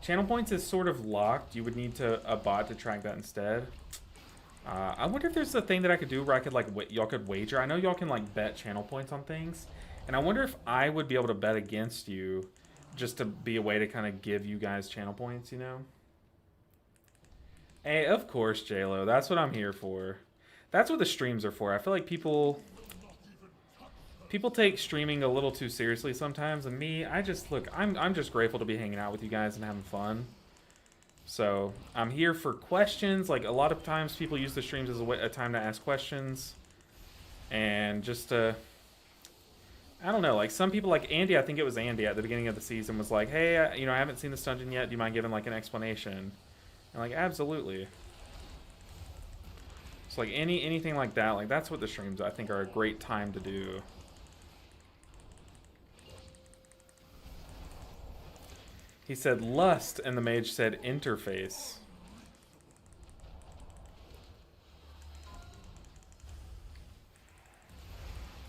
A: Channel points is sort of locked. You would need a bot to track that instead. I wonder if there's a thing that I could do where I could like y'all could wager. I know y'all can like bet channel points on things, and I wonder if I would be able to bet against you, just to be a way to kind of give you guys channel points, you know? Hey, of course, JLo. That's what I'm here for. That's what the streams are for. I feel like people take streaming a little too seriously sometimes, and me, I just look. I'm just grateful to be hanging out with you guys and having fun. So I'm here for questions. Like a lot of times, people use the streams as a time to ask questions, and just to, I don't know. Like some people, like Andy, I think it was Andy at the beginning of the season, was like, "Hey, you know, I haven't seen this dungeon yet. Do you mind giving like an explanation?" And like, absolutely. So like anything like that, like that's what the streams I think are a great time to do. He said lust, and the mage said interface.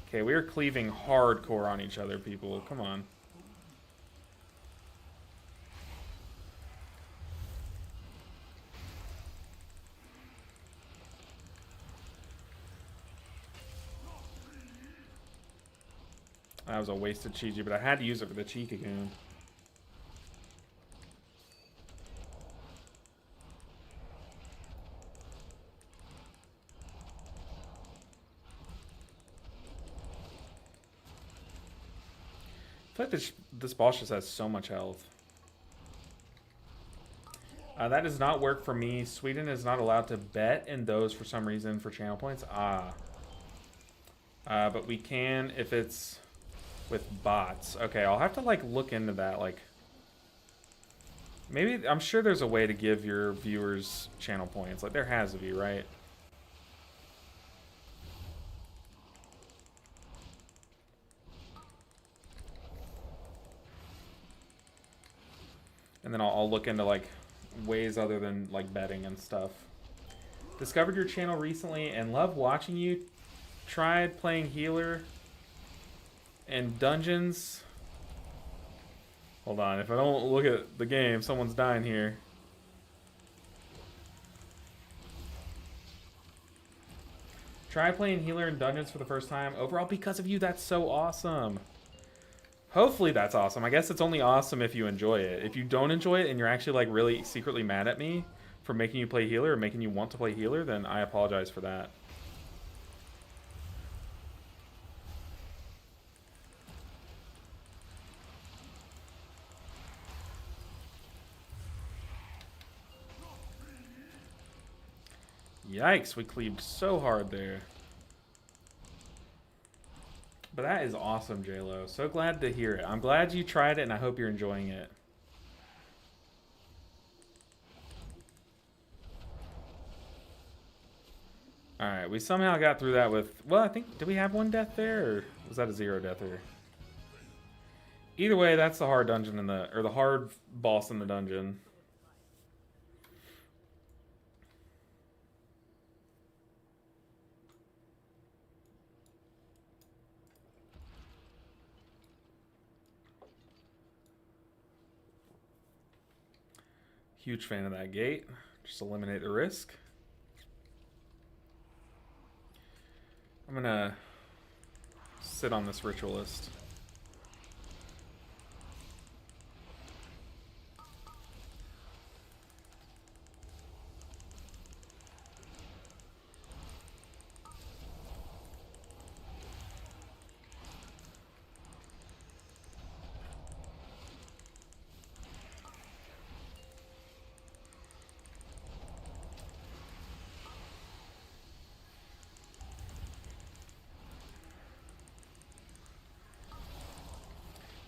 A: Okay, we are cleaving hardcore on each other, people. Come on. That was a wasted Chi-Ji, but I had to use it for the Chi-Cocoon. I feel like this boss just has so much health. That does not work for me. Sweden is not allowed to bet in those for some reason for channel points. But we can if it's with bots. Okay, I'll have to like look into that. Like, maybe I'm sure there's a way to give your viewers channel points. Like there has to be, right? And then I'll look into like ways other than like betting and stuff. Discovered your channel recently and love watching you. Tried playing healer and dungeons. Hold on, if I don't look at the game, someone's dying here. Try playing healer and dungeons for the first time. Overall, because of you, that's so awesome. Hopefully that's awesome. I guess it's only awesome if you enjoy it. If you don't enjoy it and you're actually like really secretly mad at me for making you play healer or making you want to play healer, then I apologize for that. Yikes, we cleaved so hard there. But that is awesome, JLo. So glad to hear it. I'm glad you tried it, and I hope you're enjoying it. Alright, we somehow got through that with... Well, I think... Did we have 1 death there, or was that a 0 death there? Either way, that's the hard dungeon in the... Or the hard boss in the dungeon. Huge fan of that gate. Just eliminate the risk. I'm gonna sit on this ritualist.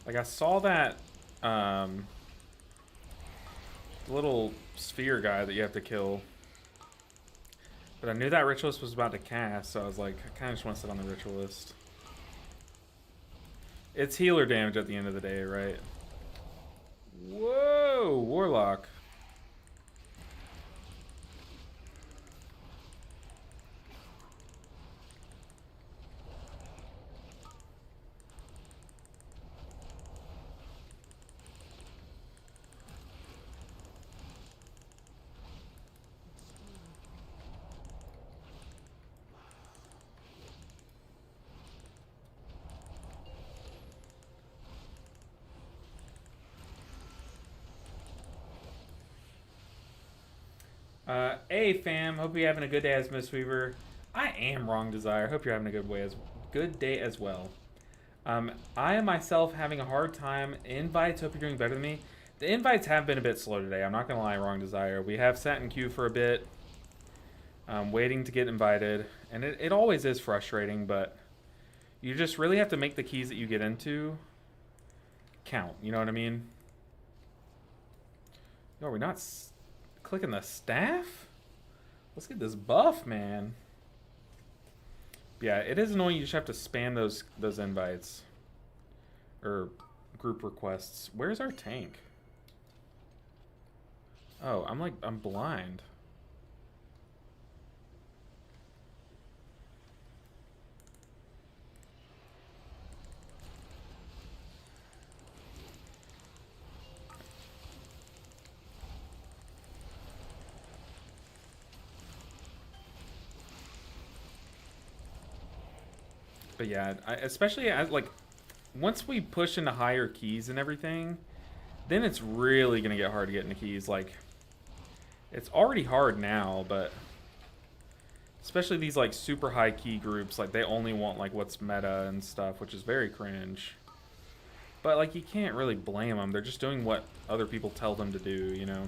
A: Like, I saw that little sphere guy that you have to kill. But I knew that ritualist was about to cast, so I was like, I kind of just want to sit on the ritualist. It's healer damage at the end of the day, right? Whoa, Warlock. Hey fam, hope you're having a good day as Mistweaver. I am Wrong Desire. Hope you're having a good day as well. I am myself having a hard time. Invites, hope you're doing better than me. The invites have been a bit slow today. I'm not gonna lie, Wrong Desire. We have sat in queue for a bit, waiting to get invited, and it always is frustrating. But you just really have to make the keys that you get into count. You know what I mean? No, are we not clicking the staff? Let's get this buff, man. Yeah, it is annoying. You just have to spam those invites or group requests. Where's our tank? Oh, I'm blind. But yeah, especially as like once we push into higher keys and everything, then it's really gonna get hard to get into keys. Like it's already hard now, but especially these like super high key groups, like they only want like what's meta and stuff, which is very cringe. But like you can't really blame them. They're just doing what other people tell them to do, you know.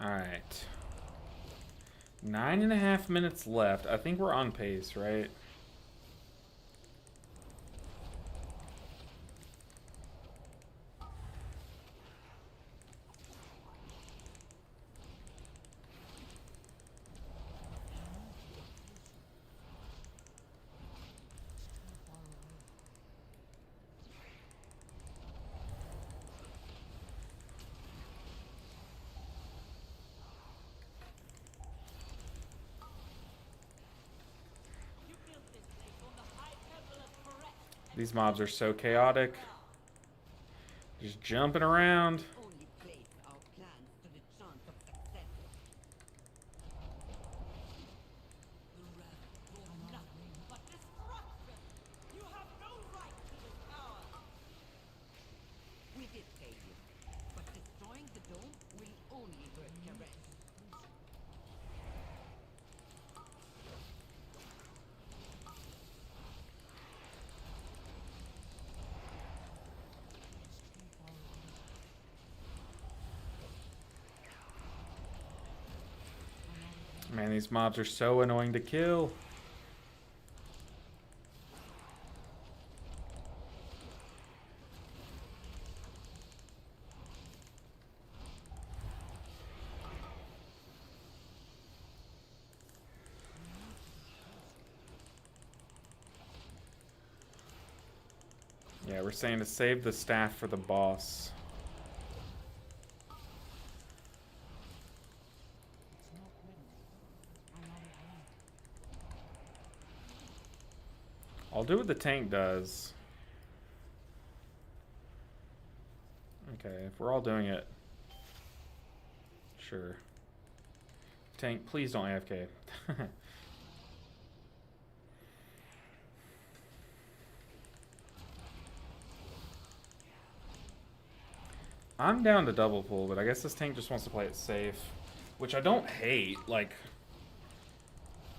A: Alright. 9.5 minutes left. I think we're on pace, right? These mobs are so chaotic. Just jumping around.
G: Only place our plans to the chance of success. The wrath brought nothing but destruction. You have no right to this power. We did pay you, but destroying the dome will only hurt Karen.
A: Man, these mobs are so annoying to kill. Yeah, we're saying to save the staff for the boss. I'll do what the tank does. Okay, if we're all doing it. Sure. Tank, please don't AFK. I'm down to double pull, but I guess this tank just wants to play it safe. Which I don't hate. Like,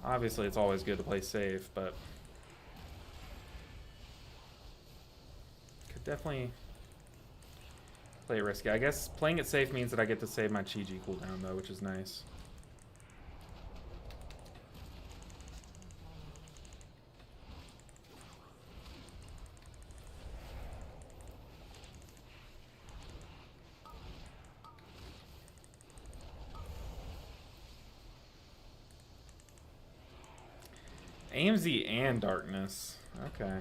A: obviously it's always good to play safe, but could definitely play it risky. I guess playing it safe means that I get to save my Chi-Ji cooldown though, which is nice. AMZ and darkness. Okay.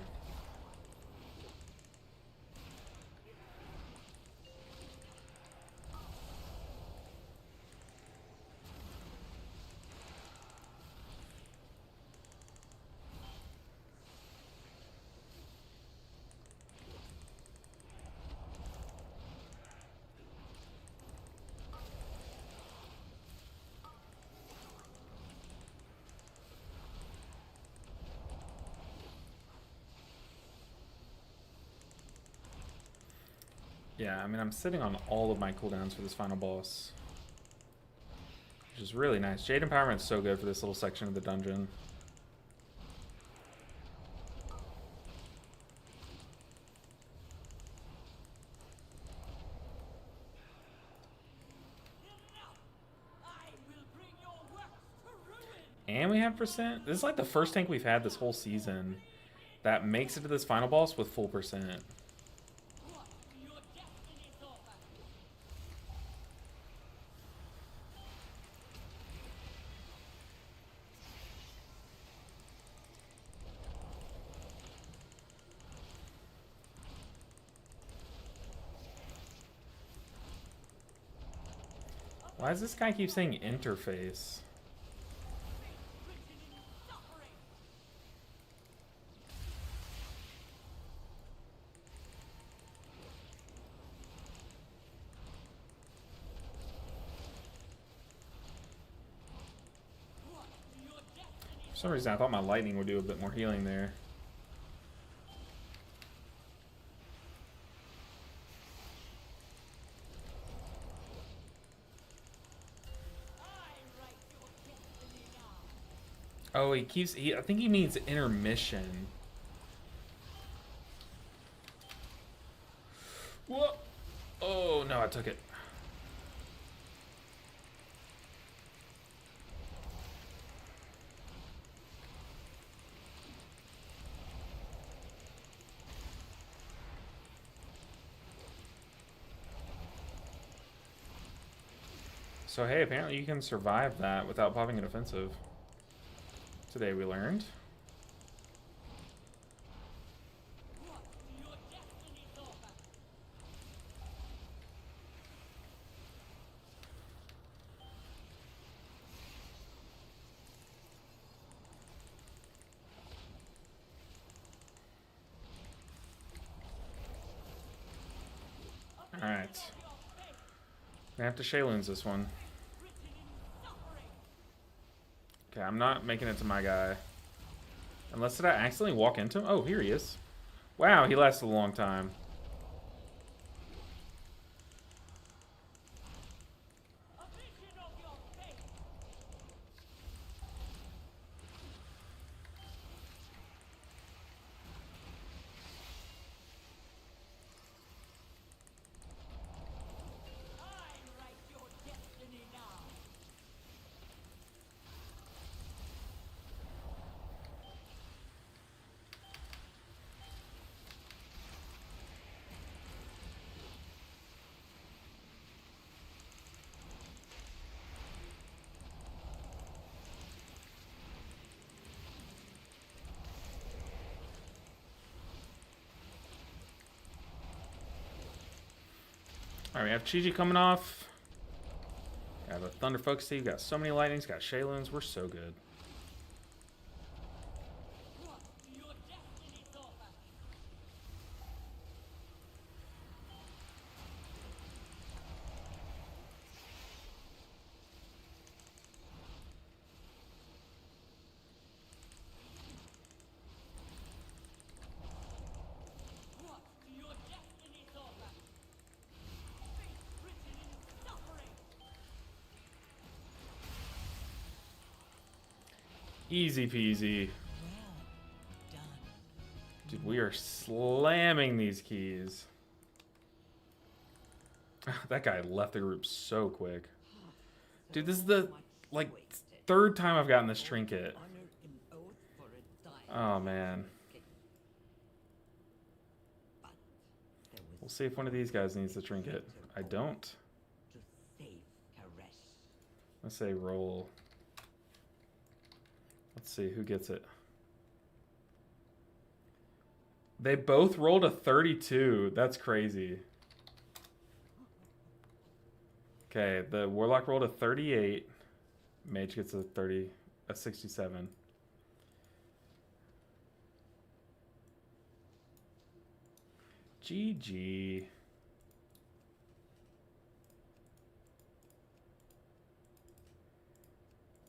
A: Yeah, I mean, I'm sitting on all of my cooldowns for this final boss, which is really nice. Jade Empowerment's so good for this little section of the dungeon. And we have percent. This is like the first tank we've had this whole season that makes it to this final boss with full percent. Why does this guy keep saying interface? For some reason, I thought my lightning would do a bit more healing there. Oh, he keeps... I think he means intermission. Whoa! Oh, no, I took it. So, hey, apparently you can survive that without popping an offensive. Today we learned. Alright. Gonna have to Shayloons this one. Okay, I'm not making it to my guy. Unless did I accidentally walk into him? Oh, here he is. Wow, he lasted a long time. Alright, we have Chi-Chi coming off. We have a Thunder Focus Tea. We've got so many lightnings. Got Shayloons. We're so good. Easy peasy. Dude, we are slamming these keys. That guy left the group so quick. Dude, this is the, like, third time I've gotten this trinket. Oh, man. We'll see if one of these guys needs the trinket. I don't. Let's say roll. Let's see who gets it. They both rolled a 32. That's crazy. Okay, the Warlock rolled a 38. Mage gets a 67. GG.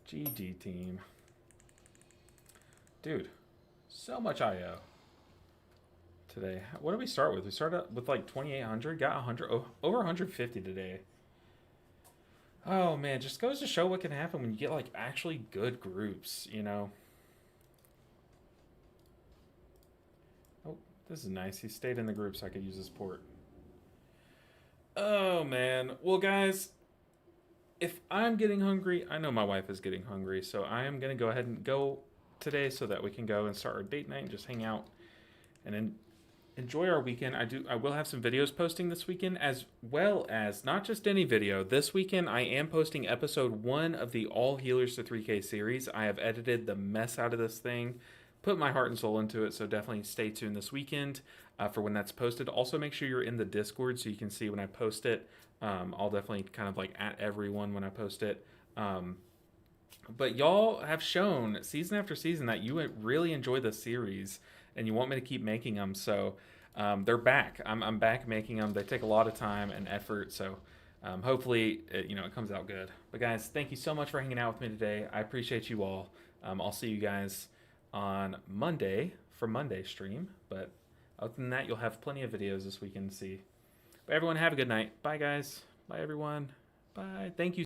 A: GG team. Dude, so much IO. today. What did we start with? We started with like 2,800, got 100, over 150 today. Oh man, just goes to show what can happen when you get like actually good groups, you know. Oh, this is nice. He stayed in the group so I could use his port. Oh man. Well, guys, if I'm getting hungry, I know my wife is getting hungry, so I am gonna go ahead and go today so that we can go and start our date night and just hang out and then enjoy our weekend. I will have some videos posting this weekend, as well as not just any video. This weekend I am posting episode 1 of the All Healers to 3K series. I have edited the mess out of this thing, put my heart and soul into it, so definitely stay tuned this weekend for when that's posted. Also make sure you're in the Discord so you can see when I post it. I'll definitely kind of like at everyone when I post it. But y'all have shown season after season that you really enjoy the series and you want me to keep making them. So they're back. I'm back making them. They take a lot of time and effort. So hopefully, it comes out good. But guys, thank you so much for hanging out with me today. I appreciate you all. I'll see you guys on Monday for Monday stream. But other than that, you'll have plenty of videos this weekend to see. But everyone, have a good night. Bye, guys. Bye, everyone. Bye. Thank you.